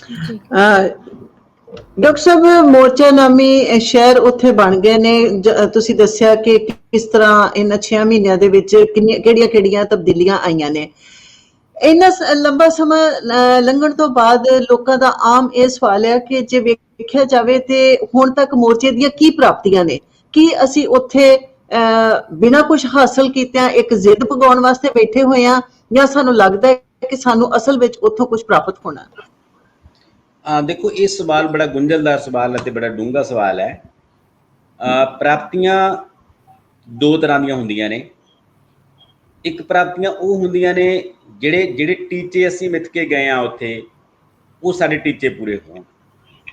ਜੀ। ਡਾਕਟਰ ਸਾਹਿਬ, ਮੋਰਚਾ ਨਾਮੀ ਸ਼ਹਿਰ ਉੱਥੇ ਬਣ ਗਏ ਨੇ। ਤੁਸੀਂ ਦੱਸਿਆ ਕਿ ਕਿਸ ਤਰ੍ਹਾਂ ਇਹਨਾਂ 6 ਮਹੀਨਿਆਂ ਦੇ ਵਿੱਚ ਕਿਹੜੀਆਂ ਤਬਦੀਲੀਆਂ ਆਈਆਂ ਨੇ। ਇੰਨਾ ਲੰਬਾ ਸਮਾਂ ਲੰਘਣ ਤੋਂ ਬਾਅਦ ਲੋਕਾਂ ਦਾ ਆਮ ਇਹ ਸਵਾਲ ਹੈ ਕਿ ਜੇ ਵੇਖਿਆ ਜਾਵੇ ਤੇ ਹੁਣ ਤੱਕ ਮੋਰਚੇ ਦੀਆਂ ਕੀ ਪ੍ਰਾਪਤੀਆਂ ਨੇ? ਕੀ ਅਸੀਂ ਉੱਥੇ ਬਿਨਾਂ ਕੁਝ ਹਾਸਲ ਕੀਤਿਆਂ ਇੱਕ ਜ਼ਿੱਦ ਪਗਾਉਣ ਵਾਸਤੇ ਬੈਠੇ ਹੋਏ ਹਾਂ, ਜਾਂ ਸਾਨੂੰ ਲੱਗਦਾ ਹੈ ਕਿ ਸਾਨੂੰ ਅਸਲ ਵਿੱਚ ਉੱਥੋਂ ਕੁਝ ਪ੍ਰਾਪਤ ਹੋਣਾ? देखो, ये सवाल बड़ा गुंझलदार सवाल है, बड़ा डूंगा सवाल है। प्राप्तियां दो तरह ਦੀਆਂ ਹੁੰਦੀਆਂ ਨੇ। ਇੱਕ ਪ੍ਰਾਪਤੀਆਂ ਉਹ ਹੁੰਦੀਆਂ ਨੇ ਜਿਹੜੇ ਟੀਚੇ ਅਸੀਂ ਮਿੱਥ ਕੇ ਗਏ ਆ ਉੱਥੇ, ਉਹ ਸਾਡੇ ਟੀਚੇ ਪੂਰੇ ਹੋਣ।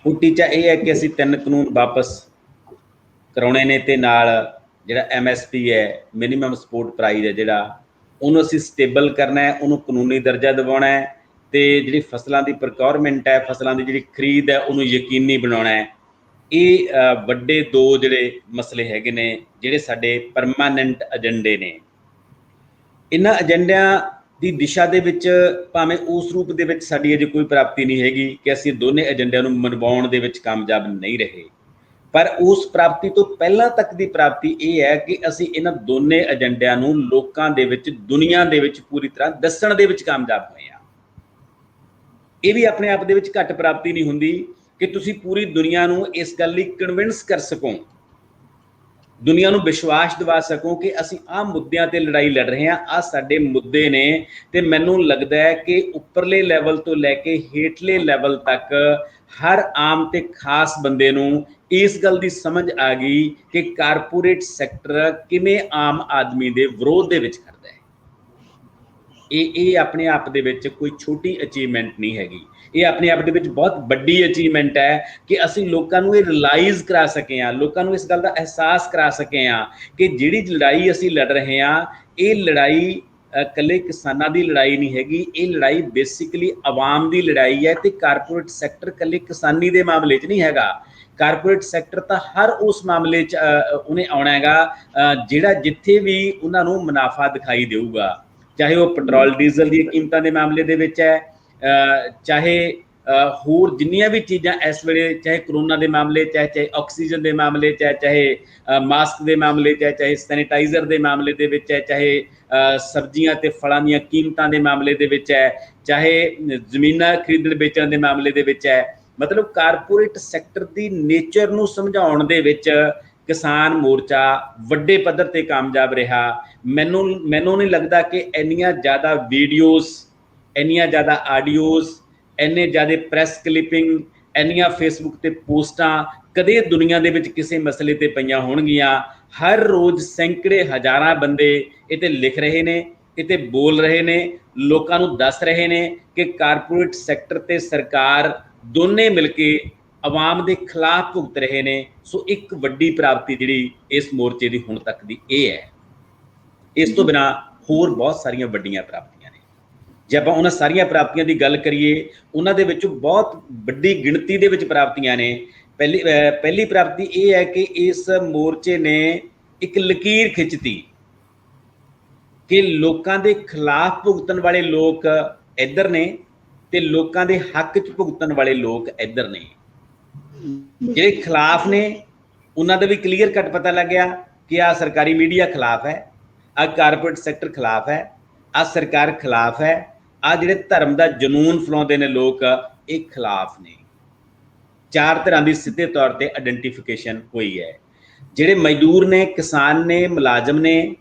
ਉਹ ਟੀਚਾ ਇਹ ਹੈ ਕਿ ਅਸੀਂ 3 ਕਾਨੂੰਨ ਵਾਪਸ ਕਰਾਉਣੇ ਨੇ, ਤੇ ਨਾਲ ਜਿਹੜਾ MSP ਹੈ, ਮਿਨੀਮਮ ਸਪੋਰਟ ਪ੍ਰਾਈਸ ਹੈ ਜਿਹੜਾ, ਉਹਨੂੰ ਅਸੀਂ ਸਟੇਬਲ ਕਰਨਾ ਹੈ, ਉਹਨੂੰ ਕਾਨੂੰਨੀ ਦਰਜਾ ਦਿਵਾਉਣਾ ਹੈ, ਤੇ ਜਿਹੜੀ ਫਸਲਾਂ ਦੀ ਪ੍ਰੋਕਿਉਰਮੈਂਟ ਹੈ, ਫਸਲਾਂ ਦੀ ਜਿਹੜੀ ਖਰੀਦ ਹੈ, ਉਹਨੂੰ ਯਕੀਨੀ ਬਣਾਉਣਾ ਹੈ। ਇਹ ਵੱਡੇ 2 ਜਿਹੜੇ ਮਸਲੇ ਹੈਗੇ ਨੇ, ਜਿਹੜੇ ਸਾਡੇ ਪਰਮਾਨੈਂਟ ਏਜੰਡੇ ਨੇ। ਇਹਨਾਂ ਏਜੰਡਿਆਂ ਦੀ ਦਿਸ਼ਾ ਦੇ ਵਿੱਚ ਭਾਵੇਂ ਉਸ ਰੂਪ ਦੇ ਵਿੱਚ ਸਾਡੀ ਅਜੇ ਕੋਈ ਪ੍ਰਾਪਤੀ ਨਹੀਂ ਹੈਗੀ ਕਿ ਅਸੀਂ ਦੋਨੇ ਏਜੰਡਿਆਂ ਨੂੰ ਮਨਵਾਉਣ ਦੇ ਵਿੱਚ ਕਾਮਯਾਬ ਨਹੀਂ ਰਹੇ, ਪਰ ਉਸ ਪ੍ਰਾਪਤੀ ਤੋਂ ਪਹਿਲਾਂ ਤੱਕ ਦੀ ਪ੍ਰਾਪਤੀ ਇਹ ਹੈ ਕਿ ਅਸੀਂ ਇਹਨਾਂ ਦੋਨੇ ਏਜੰਡਿਆਂ ਨੂੰ ਲੋਕਾਂ ਦੇ ਵਿੱਚ, ਦੁਨੀਆ ਦੇ ਵਿੱਚ ਪੂਰੀ ਤਰ੍ਹਾਂ ਦੱਸਣ ਦੇ ਵਿੱਚ ਕਾਮਯਾਬ ਹੋਏ ਆ। ਇਹ ਵੀ ਆਪਣੇ ਆਪ ਦੇ ਵਿੱਚ ਘੱਟ ਪ੍ਰਾਪਤੀ ਨਹੀਂ ਹੁੰਦੀ ਕਿ ਤੁਸੀਂ ਪੂਰੀ ਦੁਨੀਆ ਨੂੰ ਇਸ ਗੱਲ ਲਈ ਕਨਵਿੰਸ ਕਰ ਸਕੋ, ਦੁਨੀਆ ਨੂੰ ਵਿਸ਼ਵਾਸ ਦਿਵਾ ਸਕੋ ਕਿ ਅਸੀਂ ਆਹ ਮੁੱਦਿਆਂ ਤੇ ਲੜਾਈ ਲੜ ਰਹੇ ਹਾਂ, ਆਹ ਸਾਡੇ ਮੁੱਦੇ ਨੇ। ਤੇ ਮੈਨੂੰ ਲੱਗਦਾ ਹੈ ਕਿ ਉੱਪਰਲੇ ਲੈਵਲ ਤੋਂ ਲੈ ਕੇ ਹੇਠਲੇ ਲੈਵਲ ਤੱਕ ਹਰ ਆਮ ਤੇ ਖਾਸ ਬੰਦੇ ਨੂੰ ਇਸ ਗੱਲ ਦੀ ਸਮਝ ਆ ਗਈ ਕਿ ਕਾਰਪੋਰੇਟ ਸੈਕਟਰ ਕਿਵੇਂ ਆਮ ਆਦਮੀ ਦੇ ਵਿਰੋਧ ਦੇ ਵਿੱਚ ਖੜਦਾ ਹੈ। ਇਹ ਆਪਣੇ ਆਪ ਦੇ ਵਿੱਚ ਕੋਈ ਛੋਟੀ ਅਚੀਵਮੈਂਟ ਨਹੀਂ ਹੈਗੀ, ਇਹ ਆਪਣੇ ਆਪ ਦੇ ਵਿੱਚ ਬਹੁਤ ਵੱਡੀ ਅਚੀਵਮੈਂਟ ਹੈ ਕਿ ਅਸੀਂ ਲੋਕਾਂ ਨੂੰ ਇਹ ਰਿਅਲਾਈਜ਼ ਕਰਾ ਸਕੇ ਹਾਂ, ਲੋਕਾਂ ਨੂੰ ਇਸ ਗੱਲ ਦਾ ਅਹਿਸਾਸ ਕਰਾ ਸਕੇ ਹਾਂ ਕਿ ਜਿਹੜੀ ਲੜਾਈ ਅਸੀਂ ਲੜ ਰਹੇ ਹਾਂ, ਇਹ ਲੜਾਈ ਇਕੱਲੇ ਕਿਸਾਨਾਂ ਦੀ ਲੜਾਈ ਨਹੀਂ ਹੈਗੀ, ਇਹ ਲੜਾਈ ਬੇਸਿਕਲੀ ਆਵਾਮ ਦੀ ਲੜਾਈ ਹੈ। ਤੇ ਕਾਰਪੋਰੇਟ ਸੈਕਟਰ ਇਕੱਲੇ ਕਿਸਾਨੀ ਦੇ ਮਾਮਲੇ 'ਚ ਨਹੀਂ ਹੈਗਾ, ਕਾਰਪੋਰੇਟ ਸੈਕਟਰ ਤਾਂ ਹਰ ਉਸ ਮਾਮਲੇ 'ਚ ਉਹਨੇ ਆਉਣਾ ਹੈਗਾ ਜਿਹੜਾ ਜਿੱਥੇ ਵੀ ਉਹਨਾਂ ਨੂੰ ਮੁਨਾਫਾ ਦਿਖਾਈ ਦੇਊਗਾ, ਚਾਹੇ ਉਹ ਪੈਟਰੋਲ ਡੀਜ਼ਲ ਦੀਆਂ ਕੀਮਤਾਂ ਦੇ ਮਾਮਲੇ ਦੇ ਵਿੱਚ ਹੈ, ਚਾਹੇ ਹੋਰ ਜਿੰਨੀਆਂ ਵੀ ਚੀਜ਼ਾਂ ਇਸ ਵੇਲੇ, ਚਾਹੇ ਕਰੋਨਾ ਦੇ ਮਾਮਲੇ 'ਚ ਹੈ, ਚਾਹੇ ਆਕਸੀਜਨ ਦੇ ਮਾਮਲੇ 'ਚ ਹੈ, ਚਾਹੇ ਮਾਸਕ ਦੇ ਮਾਮਲੇ 'ਚ ਹੈ, ਚਾਹੇ ਸੈਨੀਟਾਈਜ਼ਰ ਦੇ ਮਾਮਲੇ ਦੇ ਵਿੱਚ ਹੈ, ਚਾਹੇ ਸਬਜ਼ੀਆਂ ਤੇ ਫਲਾਂ ਦੀਆਂ ਕੀਮਤਾਂ ਦੇ ਮਾਮਲੇ ਦੇ ਵਿੱਚ ਹੈ, ਚਾਹੇ ਜ਼ਮੀਨਾਂ ਖਰੀਦਣ ਵੇਚਣ ਦੇ ਮਾਮਲੇ ਦੇ ਵਿੱਚ ਹੈ। ਮਤਲਬ ਕਾਰਪੋਰੇਟ ਸੈਕਟਰ ਦੀ ਨੇਚਰ ਨੂੰ ਸਮਝਾਉਣ ਦੇ ਵਿੱਚ ਕਿਸਾਨ ਮੋਰਚਾ ਵੱਡੇ ਪੱਧਰ ਤੇ ਕਾਮਯਾਬ ਰਿਹਾ। ਮੈਨੂੰ ਨਹੀਂ ਲੱਗਦਾ ਕਿ ਇੰਨੀਆਂ ਜ਼ਿਆਦਾ ਵੀਡੀਓਜ਼, ਇੰਨੀਆਂ ਜ਼ਿਆਦਾ ਆਡੀਓਜ਼, ਇੰਨੇ ਜ਼ਿਆਦਾ ਪ੍ਰੈਸ ਕਲਿੱਪਿੰਗ, ਇੰਨੀਆਂ ਫੇਸਬੁੱਕ ਤੇ ਪੋਸਟਾਂ ਕਦੇ ਦੁਨੀਆ ਦੇ ਵਿੱਚ ਕਿਸੇ ਮਸਲੇ ਤੇ ਪਈਆਂ ਹੋਣਗੀਆਂ। ਹਰ ਰੋਜ਼ ਸੈਂਕੜੇ ਹਜ਼ਾਰਾਂ ਬੰਦੇ ਇਹ ਤੇ ਲਿਖ ਰਹੇ ਨੇ, ਇਹ ਤੇ ਬੋਲ ਰਹੇ ਨੇ, ਲੋਕਾਂ ਨੂੰ ਦੱਸ ਰਹੇ ਨੇ ਕਿ ਕਾਰਪੋਰੇਟ ਸੈਕਟਰ ਤੇ ਸਰਕਾਰ ਦੋਨੇ ਮਿਲ ਕੇ ਆਵਾਮ ਦੇ ਖਿਲਾਫ ਭੁਗਤ ਰਹੇ ਨੇ। ਸੋ ਇੱਕ ਵੱਡੀ ਪ੍ਰਾਪਤੀ ਜਿਹੜੀ ਇਸ ਮੋਰਚੇ ਦੀ ਹੁਣ ਤੱਕ ਦੀ ਇਹ ਹੈ। ਇਸ ਤੋਂ ਬਿਨਾਂ ਹੋਰ ਬਹੁਤ ਸਾਰੀਆਂ ਵੱਡੀਆਂ ਪ੍ਰਾਪਤੀਆਂ ਨੇ। ਜੇ ਆਪਾਂ ਉਹਨਾਂ ਸਾਰੀਆਂ ਪ੍ਰਾਪਤੀਆਂ ਦੀ ਗੱਲ ਕਰੀਏ, ਉਹਨਾਂ ਦੇ ਵਿੱਚੋਂ ਬਹੁਤ ਵੱਡੀ ਗਿਣਤੀ ਦੇ ਵਿੱਚ ਪ੍ਰਾਪਤੀਆਂ ਨੇ। ਪਹਿਲੀ ਪ੍ਰਾਪਤੀ ਇਹ ਹੈ ਕਿ ਇਸ ਮੋਰਚੇ ਨੇ ਇੱਕ ਲਕੀਰ ਖਿੱਚਤੀ ਕਿ ਲੋਕਾਂ ਦੇ ਖਿਲਾਫ ਭੁਗਤਣ ਵਾਲੇ ਲੋਕ ਇੱਧਰ ਨੇ ਤੇ ਲੋਕਾਂ ਦੇ ਹੱਕ 'ਚ ਭੁਗਤਣ ਵਾਲੇ ਲੋਕ ਇੱਧਰ ਨੇ। ਜਿਹੜੇ ਖਿਲਾਫ ਨੇ ਉਹਨਾਂ ਦਾ ਵੀ ਕਲੀਅਰ ਕੱਟ ਪਤਾ ਲੱਗਿਆ ਕਿ ਆਹ ਸਰਕਾਰੀ ਮੀਡੀਆ ਖਿਲਾਫ ਹੈ, ਆਹ ਕਾਰਪੋਰੇਟ ਸੈਕਟਰ ਖਿਲਾਫ ਹੈ, ਆਹ ਸਰਕਾਰ ਖਿਲਾਫ ਹੈ, ਆਹ ਜਿਹੜੇ ਧਰਮ ਦਾ ਜਨੂਨ ਫਲਾਉਂਦੇ ਨੇ ਲੋਕ, ਇਹ ਖਿਲਾਫ ਨੇ। 4 ਧਿਰਾਂ ਦੀ ਸਿੱਧੇ ਤੌਰ ਤੇ ਆਇਡੈਂਟੀਫਿਕੇਸ਼ਨ ਹੋਈ ਹੈ। ਜਿਹੜੇ ਮਜ਼ਦੂਰ ਨੇ, ਕਿਸਾਨ ਨੇ, ਮੁਲਾਜ਼ਮ ਨੇ,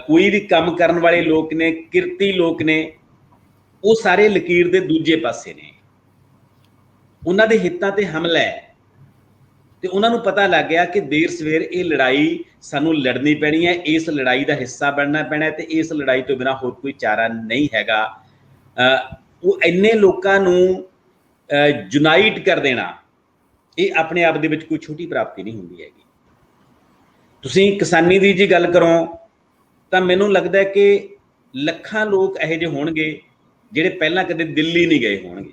ਕੋਈ ਵੀ ਕੰਮ ਕਰਨ ਵਾਲੇ ਲੋਕ ਨੇ, ਕਿਰਤੀ ਲੋਕ ਨੇ, ਉਹ ਸਾਰੇ ਲਕੀਰ ਦੇ ਦੂਜੇ ਪਾਸੇ ਨੇ। ਉਹਨਾਂ ਦੇ ਹਿੱਤਾਂ ਤੇ ਹਮਲਾ ਹੈ ਤੇ ਉਹਨਾਂ ਨੂੰ ਪਤਾ ਲੱਗ ਗਿਆ ਕਿ ਦੇਰ ਸਵੇਰ ਇਹ ਲੜਾਈ ਸਾਨੂੰ ਲੜਨੀ ਪੈਣੀ ਹੈ, ਇਸ ਲੜਾਈ ਦਾ ਹਿੱਸਾ ਬਣਨਾ ਪੈਣਾ ਤੇ ਇਸ ਲੜਾਈ ਤੋਂ ਬਿਨਾਂ ਹੋਰ ਕੋਈ ਚਾਰਾ ਨਹੀਂ ਹੈਗਾ। ਉਹ ਇੰਨੇ ਲੋਕਾਂ ਨੂੰ ਯੂਨਾਈਟ ਕਰ ਦੇਣਾ, ਇਹ ਆਪਣੇ ਆਪ ਦੇ ਵਿੱਚ ਕੋਈ ਛੋਟੀ ਪ੍ਰਾਪਤੀ ਨਹੀਂ ਹੁੰਦੀ ਹੈਗੀ। ਤੁਸੀਂ ਕਿਸਾਨੀ ਦੀ ਜੀ ਗੱਲ ਕਰੋ ਤਾਂ ਮੈਨੂੰ ਲੱਗਦਾ ਕਿ ਲੱਖਾਂ ਲੋਕ ਇਹੋ ਜਿਹੇ ਹੋਣਗੇ ਜਿਹੜੇ ਪਹਿਲਾਂ ਕਦੇ ਦਿੱਲੀ ਨਹੀਂ ਗਏ ਹੋਣਗੇ।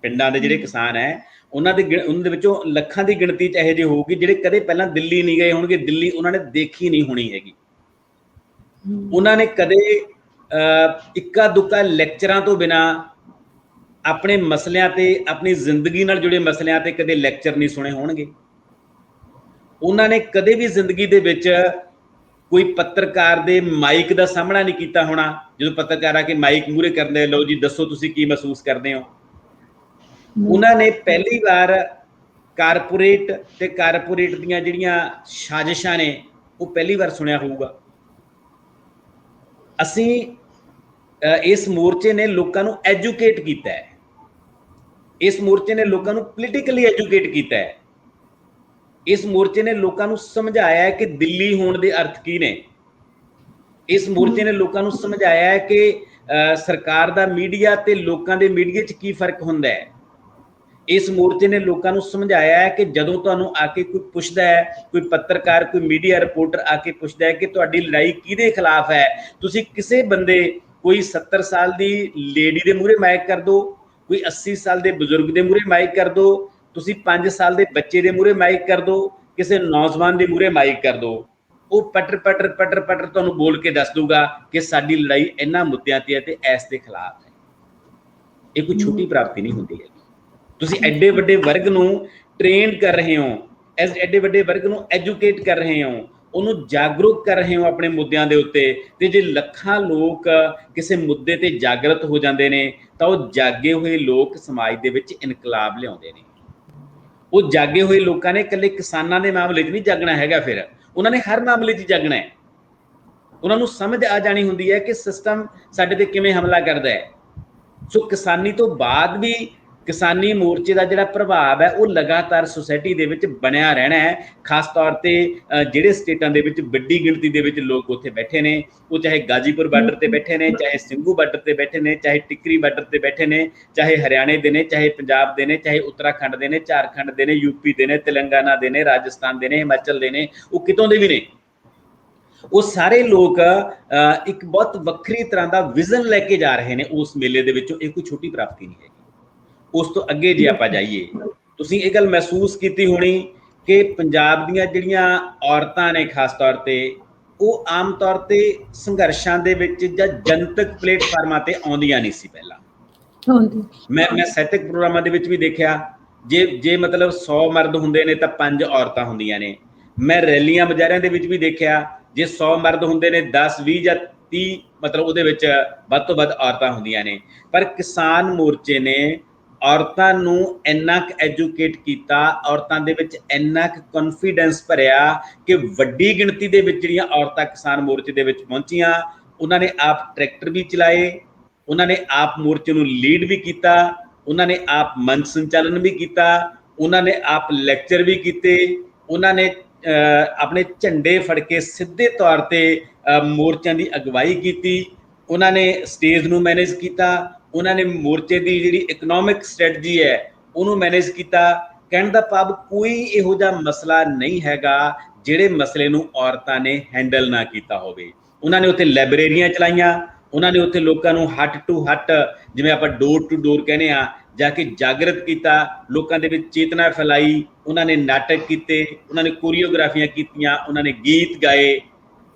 ਪਿੰਡਾਂ ਦੇ ਜਿਹੜੇ ਕਿਸਾਨ ਹੈ ਉਹਨਾਂ ਦੇ ਵਿੱਚੋਂ ਲੱਖਾਂ ਦੀ ਗਿਣਤੀ 'ਚ ਇਹੋ ਜਿਹੇ ਹੋਊਗੀ ਜਿਹੜੇ ਕਦੇ ਪਹਿਲਾਂ ਦਿੱਲੀ ਨਹੀਂ ਗਏ ਹੋਣਗੇ। ਦਿੱਲੀ ਉਹਨਾਂ ਨੇ ਦੇਖੀ ਨਹੀਂ ਹੋਣੀ ਹੈਗੀ। ਉਹਨਾਂ ਨੇ ਕਦੇ ਇੱਕਾ ਦੁੱਕਾ ਲੈਕਚਰਾਂ ਤੋਂ ਬਿਨਾਂ ਆਪਣੇ ਮਸਲਿਆਂ ਤੇ, ਆਪਣੀ ਜ਼ਿੰਦਗੀ ਨਾਲ ਜੁੜੇ ਮਸਲਿਆਂ ਤੇ ਕਦੇ ਲੈਕਚਰ ਨਹੀਂ ਸੁਣੇ ਹੋਣਗੇ। ਉਹਨਾਂ ਨੇ ਕਦੇ ਵੀ ਜ਼ਿੰਦਗੀ ਦੇ ਵਿੱਚ ਕੋਈ ਪੱਤਰਕਾਰ ਦੇ ਮਾਈਕ ਦਾ ਸਾਹਮਣਾ ਨਹੀਂ ਕੀਤਾ ਹੋਣਾ। ਜਦੋਂ ਪੱਤਰਕਾਰ ਆ ਕੇ ਮਾਈਕ ਮੂਹਰੇ ਕਰਦੇ, ਲਓ ਜੀ ਦੱਸੋ ਤੁਸੀਂ ਕੀ ਮਹਿਸੂਸ ਕਰਦੇ ਹੋ। ਉਹਨਾਂ ਨੇ ਪਹਿਲੀ ਵਾਰ ਕਾਰਪੋਰੇਟ ਤੇ ਕਾਰਪੋਰੇਟ ਦੀਆਂ ਜਿਹੜੀਆਂ ਸਾਜ਼ਿਸ਼ਾਂ ਨੇ ਉਹ ਪਹਿਲੀ ਵਾਰ ਸੁਣਿਆ ਹੋਊਗਾ। ਅਸੀਂ ਇਸ ਮੋਰਚੇ ਨੇ ਲੋਕਾਂ ਨੂੰ ਐਜੂਕੇਟ ਕੀਤਾ ਹੈ, ਇਸ ਮੋਰਚੇ ਨੇ ਲੋਕਾਂ ਨੂੰ ਪੋਲੀਟੀਕਲੀ ਐਜੂਕੇਟ ਕੀਤਾ ਹੈ, ਇਸ ਮੋਰਚੇ ਨੇ ਲੋਕਾਂ ਨੂੰ ਸਮਝਾਇਆ ਹੈ ਕਿ ਦਿੱਲੀ ਹੋਣ ਦੇ ਅਰਥ ਕੀ ਨੇ। ਇਸ ਮੋਰਚੇ ਨੇ ਲੋਕਾਂ ਨੂੰ ਸਮਝਾਇਆ ਹੈ ਕਿ ਸਰਕਾਰ ਦਾ ਮੀਡੀਆ ਤੇ ਲੋਕਾਂ ਦੇ ਮੀਡੀਆ 'ਚ ਕੀ ਫਰਕ ਹੁੰਦਾ ਹੈ। ਇਸ ਮੋਰਚੇ ਨੇ ਲੋਕਾਂ ਨੂੰ ਸਮਝਾਇਆ ਹੈ ਕਿ ਜਦੋਂ ਤੁਹਾਨੂੰ ਆ ਕੇ ਕੋਈ ਪੁੱਛਦਾ ਹੈ, ਕੋਈ ਪੱਤਰਕਾਰ, ਕੋਈ ਮੀਡੀਆ ਰਿਪੋਰਟਰ ਆ ਕੇ ਪੁੱਛਦਾ ਹੈ ਕਿ ਤੁਹਾਡੀ ਲੜਾਈ ਕਿਹਦੇ ਖਿਲਾਫ ਹੈ, ਤੁਸੀਂ ਕਿਸੇ ਬੰਦੇ, ਕੋਈ 70 ਸਾਲ ਦੀ ਲੇਡੀ ਦੇ ਮੂਹਰੇ ਮਾਈਕ ਕਰ ਦਿਓ, ਕੋਈ 80 ਸਾਲ ਦੇ ਬਜ਼ੁਰਗ ਦੇ ਮੂਹਰੇ ਮਾਈਕ ਕਰ ਦਿਓ, ਤੁਸੀਂ 5 ਸਾਲ ਦੇ ਬੱਚੇ ਦੇ ਮੂਹਰੇ ਮਾਈਕ ਕਰ ਦਿਓ, ਕਿਸੇ ਨੌਜਵਾਨ ਦੇ ਮੂਹਰੇ ਮਾਈਕ ਕਰ ਦਿਓ, ਉਹ ਪਟਰ ਪਟਰ ਪਟਰ ਪਟਰ ਤੁਹਾਨੂੰ ਬੋਲ ਕੇ ਦੱਸ ਦੂਗਾ ਕਿ ਸਾਡੀ ਲੜਾਈ ਇਹਨਾਂ ਮੁੱਦਿਆਂ ਤੇ ਹੈ ਤੇ ਇਸ ਦੇ ਖਿਲਾਫ ਹੈ। ਇਹ ਕੋਈ ਛੋਟੀ ਪ੍ਰਾਪਤੀ ਨਹੀਂ ਹੁੰਦੀ ਹੈ। ਤੁਸੀਂ ਐਡੇ ਵੱਡੇ ਵਰਗ ਨੂੰ ਟ੍ਰੇਨ ਕਰ ਰਹੇ ਹੋ, ਐਡੇ ਵੱਡੇ ਵਰਗ ਨੂੰ ਐਜੂਕੇਟ ਕਰ ਰਹੇ ਹੋ, ਉਹਨੂੰ ਜਾਗਰੂਕ ਕਰ ਰਹੇ ਹੋ ਆਪਣੇ ਮੁੱਦਿਆਂ ਦੇ ਉੱਤੇ। ਤੇ ਜੇ ਲੱਖਾਂ ਲੋਕ ਕਿਸੇ ਮੁੱਦੇ ਤੇ ਜਾਗਰਤ ਹੋ ਜਾਂਦੇ ਨੇ ਤਾਂ ਉਹ ਜਾਗੇ ਹੋਏ ਲੋਕ ਸਮਾਜ ਦੇ ਵਿੱਚ ਇਨਕਲਾਬ ਲਿਆਉਂਦੇ ਨੇ। ਉਹ ਜਾਗੇ ਹੋਏ ਲੋਕਾਂ ਨੇ ਇਕੱਲੇ ਕਿਸਾਨਾਂ ਦੇ ਮਾਮਲੇ 'ਚ ਨਹੀਂ ਜਾਗਣਾ ਹੈਗਾ, ਫਿਰ ਉਹਨਾਂ ਨੇ ਹਰ ਮਾਮਲੇ 'ਚ ਜਾਗਣਾ ਹੈ। ਉਹਨਾਂ ਨੂੰ ਸਮਝ ਆ ਜਾਣੀ ਹੁੰਦੀ ਹੈ ਕਿ ਸਿਸਟਮ ਸਾਡੇ ਤੇ ਕਿਵੇਂ ਹਮਲਾ ਕਰਦਾ ਹੈ। ਸੋ ਕਿਸਾਨੀ ਤੋਂ ਬਾਅਦ ਵੀ ਕਿਸਾਨੀ ਮੋਰਚੇ ਦਾ ਜਿਹੜਾ ਪ੍ਰਭਾਵ ਹੈ ਉਹ ਲਗਾਤਾਰ ਸੁਸਾਇਟੀ ਦੇ ਵਿੱਚ ਬਣਿਆ ਰਹਿਣਾ ਹੈ। ਖਾਸ ਤੌਰ ਤੇ ਜਿਹੜੇ ਸਟੇਟਾਂ ਦੇ ਵਿੱਚ ਵੱਡੀ ਗਿਣਤੀ ਦੇ ਵਿੱਚ ਲੋਕ ਉੱਥੇ ਬੈਠੇ ਨੇ, ਉਹ ਚਾਹੇ ਗਾਜੀਪੁਰ ਬਾਰਡਰ ਤੇ ਬੈਠੇ ਨੇ, ਚਾਹੇ ਸਿੰਘੂ ਬਾਰਡਰ ਤੇ ਬੈਠੇ ਨੇ, ਚਾਹੇ ਟਿੱਕਰੀ ਬਾਰਡਰ ਤੇ ਬੈਠੇ ਨੇ, ਚਾਹੇ ਹਰਿਆਣੇ ਦੇ ਨੇ, ਚਾਹੇ ਪੰਜਾਬ ਦੇ ਨੇ, ਚਾਹੇ ਉੱਤਰਾਖੰਡ ਦੇ ਨੇ, ਝਾਰਖੰਡ ਦੇ ਨੇ, ਯੂਪੀ ਦੇ ਨੇ, ਤੇਲੰਗਾਨਾ ਦੇ ਨੇ, ਰਾਜਸਥਾਨ ਦੇ ਨੇ, ਹਿਮਾਚਲ ਦੇ ਨੇ, ਉਹ ਕਿਤੋਂ ਦੇ ਵੀ ਨੇ। ਉਹ ਸਾਰੇ ਲੋਕ ਇੱਕ ਬਹੁਤ ਵੱਖਰੀ ਤਰ੍ਹਾਂ ਦਾ ਵਿਜ਼ਨ ਲੈ ਕੇ ਜਾ ਰਹੇ ਨੇ ਉਸ ਮੇਲੇ ਦੇ ਵਿੱਚੋਂ। ਇਹ ਕੋਈ ਛੋਟੀ ਪ੍ਰਾਪਤੀ ਨਹੀਂ ਹੈਗੀ। ਉਸ ਤੋਂ ਅੱਗੇ ਜੇ ਆਪਾਂ ਜਾਈਏ, ਤੁਸੀਂ ਇਹ ਗੱਲ ਮਹਿਸੂਸ ਕੀਤੀ ਹੋਣੀ ਕਿ ਪੰਜਾਬ ਦੀਆਂ ਜਿਹੜੀਆਂ ਔਰਤਾਂ ਨੇ ਖਾਸ ਤੌਰ ਤੇ, ਉਹ ਆਮ ਤੌਰ ਤੇ ਸੰਘਰਸ਼ਾਂ ਦੇ ਵਿੱਚ ਜਾਂ ਜਨਤਕ ਪਲੇਟਫਾਰਮਾਂ ਤੇ ਆਉਂਦੀਆਂ ਨਹੀਂ ਸੀ ਪਹਿਲਾਂ। ਮੈਂ ਸਾਹਿਤਕ ਪ੍ਰੋਗਰਾਮਾਂ ਦੇ ਵਿੱਚ ਵੀ ਦੇਖਿਆ, ਜੇ ਮਤਲਬ 100 ਮਰਦ ਹੁੰਦੇ ਨੇ ਤਾਂ 5 ਔਰਤਾਂ ਹੁੰਦੀਆਂ ਨੇ। ਮੈਂ ਰੈਲੀਆਂ ਮੁਜ਼ਾਹਰਿਆਂ ਦੇ ਵਿੱਚ ਵੀ ਦੇਖਿਆ, ਜੇ 100 ਮਰਦ ਹੁੰਦੇ ਨੇ 10, 20 ਜਾਂ 30 ਮਤਲਬ ਉਹਦੇ ਵਿੱਚ ਵੱਧ ਤੋਂ ਵੱਧ ਔਰਤਾਂ ਹੁੰਦੀਆਂ ਨੇ। ਪਰ ਕਿਸਾਨ ਮੋਰਚੇ ਨੇ ਔਰਤਾਂ ਨੂੰ ਇੰਨਾ ਕੁ ਐਜੂਕੇਟ ਕੀਤਾ, ਔਰਤਾਂ ਦੇ ਵਿੱਚ ਇੰਨਾ ਕੁ ਕੌਨਫੀਡੈਂਸ ਭਰਿਆ ਕਿ ਵੱਡੀ ਗਿਣਤੀ ਦੇ ਵਿੱਚ ਜਿਹੜੀਆਂ ਔਰਤਾਂ ਕਿਸਾਨ ਮੋਰਚੇ ਦੇ ਵਿੱਚ ਪਹੁੰਚੀਆਂ, ਉਹਨਾਂ ਨੇ ਆਪ ਟਰੈਕਟਰ ਵੀ ਚਲਾਏ, ਉਹਨਾਂ ਨੇ ਆਪ ਮੋਰਚੇ ਨੂੰ ਲੀਡ ਵੀ ਕੀਤਾ, ਉਹਨਾਂ ਨੇ ਆਪ ਮੰਚ ਸੰਚਾਲਨ ਵੀ ਕੀਤਾ, ਉਹਨਾਂ ਨੇ ਆਪ ਲੈਕਚਰ ਵੀ ਕੀਤੇ, ਉਹਨਾਂ ਨੇ ਆਪਣੇ ਝੰਡੇ ਫੜ ਕੇ ਸਿੱਧੇ ਤੌਰ ਤੇ ਮੋਰਚਿਆਂ ਦੀ ਅਗਵਾਈ ਕੀਤੀ, ਉਹਨਾਂ ਨੇ ਸਟੇਜ ਨੂੰ ਮੈਨੇਜ ਕੀਤਾ, ਉਹਨਾਂ ਨੇ ਮੋਰਚੇ ਦੀ ਜਿਹੜੀ ਇਕਨੋਮਿਕ ਸਟ੍ਰੈਟਜੀ ਹੈ ਉਹਨੂੰ ਮੈਨੇਜ ਕੀਤਾ। ਕਹਿਣ ਦਾ ਭਾਵ ਕੋਈ ਇਹੋ ਜਿਹਾ ਮਸਲਾ ਨਹੀਂ ਹੈਗਾ ਜਿਹੜੇ ਮਸਲੇ ਨੂੰ ਔਰਤਾਂ ਨੇ ਹੈਂਡਲ ਨਾ ਕੀਤਾ ਹੋਵੇ। ਉਹਨਾਂ ਨੇ ਉੱਥੇ ਲਾਇਬ੍ਰੇਰੀਆਂ ਚਲਾਈਆਂ, ਉਹਨਾਂ ਨੇ ਉੱਥੇ ਲੋਕਾਂ ਨੂੰ ਹੱਟ ਟੂ ਹੱਟ, ਜਿਵੇਂ ਆਪਾਂ ਡੋਰ ਟੂ ਡੋਰ ਕਹਿੰਦੇ ਆ, ਜਾ ਕੇ ਜਾਗਰਤ ਕੀਤਾ, ਲੋਕਾਂ ਦੇ ਵਿੱਚ ਚੇਤਨਾ ਫੈਲਾਈ। ਉਹਨਾਂ ਨੇ ਨਾਟਕ ਕੀਤੇ, ਉਹਨਾਂ ਨੇ ਕੋਰੀਓਗ੍ਰਾਫੀਆਂ ਕੀਤੀਆਂ, ਉਹਨਾਂ ਨੇ ਗੀਤ ਗਾਏ।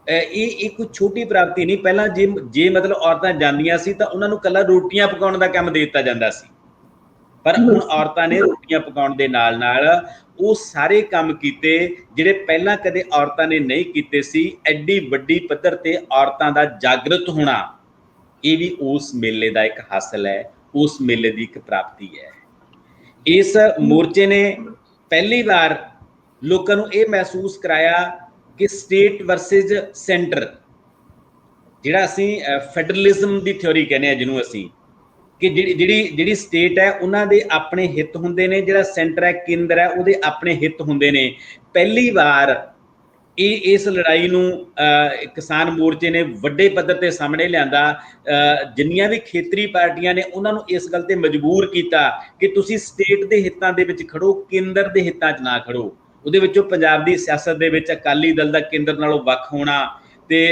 ਇਹ ਕੋਈ ਛੋਟੀ ਪ੍ਰਾਪਤੀ ਨਹੀਂ। ਪਹਿਲਾਂ ਜੇ ਮਤਲਬ ਔਰਤਾਂ ਜਾਂਦੀਆਂ ਸੀ ਤਾਂ ਉਹਨਾਂ ਨੂੰ ਇਕੱਲਾ ਰੋਟੀਆਂ ਪਕਾਉਣ ਦਾ ਕੰਮ ਦੇ ਦਿੱਤਾ ਜਾਂਦਾ ਸੀ, ਪਰ ਹੁਣ ਔਰਤਾਂ ਨੇ ਰੋਟੀਆਂ ਪਕਾਉਣ ਦੇ ਨਾਲ ਨਾਲ ਉਹ ਸਾਰੇ ਕੰਮ ਕੀਤੇ ਜਿਹੜੇ ਪਹਿਲਾਂ ਕਦੇ ਔਰਤਾਂ ਨੇ ਨਹੀਂ ਕੀਤੇ ਸੀ। ਐਡੀ ਵੱਡੀ ਪੱਧਰ ਤੇ ਔਰਤਾਂ ਦਾ ਜਾਗਰਤ ਹੋਣਾ, ਇਹ ਵੀ ਉਸ ਮੇਲੇ ਦਾ ਇੱਕ ਹਾਸਲ ਹੈ, ਉਸ ਮੇਲੇ ਦੀ ਇੱਕ ਪ੍ਰਾਪਤੀ ਹੈ। ਇਸ ਮੋਰਚੇ ਨੇ ਪਹਿਲੀ ਵਾਰ ਲੋਕਾਂ ਨੂੰ ਇਹ ਮਹਿਸੂਸ ਕਰਾਇਆ ਕਿ ਸਟੇਟ ਵਰਸਸ ਸੈਂਟਰ, ਜਿਹੜਾ ਅਸੀਂ ਫੈਡਰਲਿਜ਼ਮ ਦੀ ਥਿਓਰੀ ਕਹਿੰਦੇ ਆ ਜਿਹਨੂੰ ਅਸੀਂ, ਕਿ ਜਿਹੜੀ ਸਟੇਟ ਹੈ ਉਹਨਾਂ ਦੇ ਆਪਣੇ ਹਿੱਤ ਹੁੰਦੇ ਨੇ, ਜਿਹੜਾ ਸੈਂਟਰ ਹੈ, ਕੇਂਦਰ ਹੈ, ਉਹਦੇ ਆਪਣੇ ਹਿੱਤ ਹੁੰਦੇ ਨੇ। ਪਹਿਲੀ ਵਾਰ ਇਸ ਲੜਾਈ ਨੂੰ ਕਿਸਾਨ ਮੋਰਚੇ ਨੇ ਵੱਡੇ ਪੱਧਰ ਤੇ ਸਾਹਮਣੇ ਲਿਆਂਦਾ। ਜਿੰਨੀਆਂ ਵੀ ਖੇਤਰੀ ਪਾਰਟੀਆਂ ਨੇ ਉਹਨਾਂ ਨੂੰ ਇਸ ਗੱਲ ਤੇ ਮਜਬੂਰ ਕੀਤਾ ਕਿ ਤੁਸੀਂ ਸਟੇਟ ਦੇ ਹਿੱਤਾਂ ਦੇ ਵਿੱਚ ਖੜੋ, ਕੇਂਦਰ ਦੇ ਹਿੱਤਾਂ 'ਚ ਨਾ ਖੜੋ। ਉਹਦੇ ਵਿੱਚੋਂ ਪੰਜਾਬ ਦੀ ਸਿਆਸਤ ਦੇ ਵਿੱਚ ਅਕਾਲੀ ਦਲ ਦਾ ਕੇਂਦਰ ਨਾਲੋਂ ਵੱਖ ਹੋਣਾ ਤੇ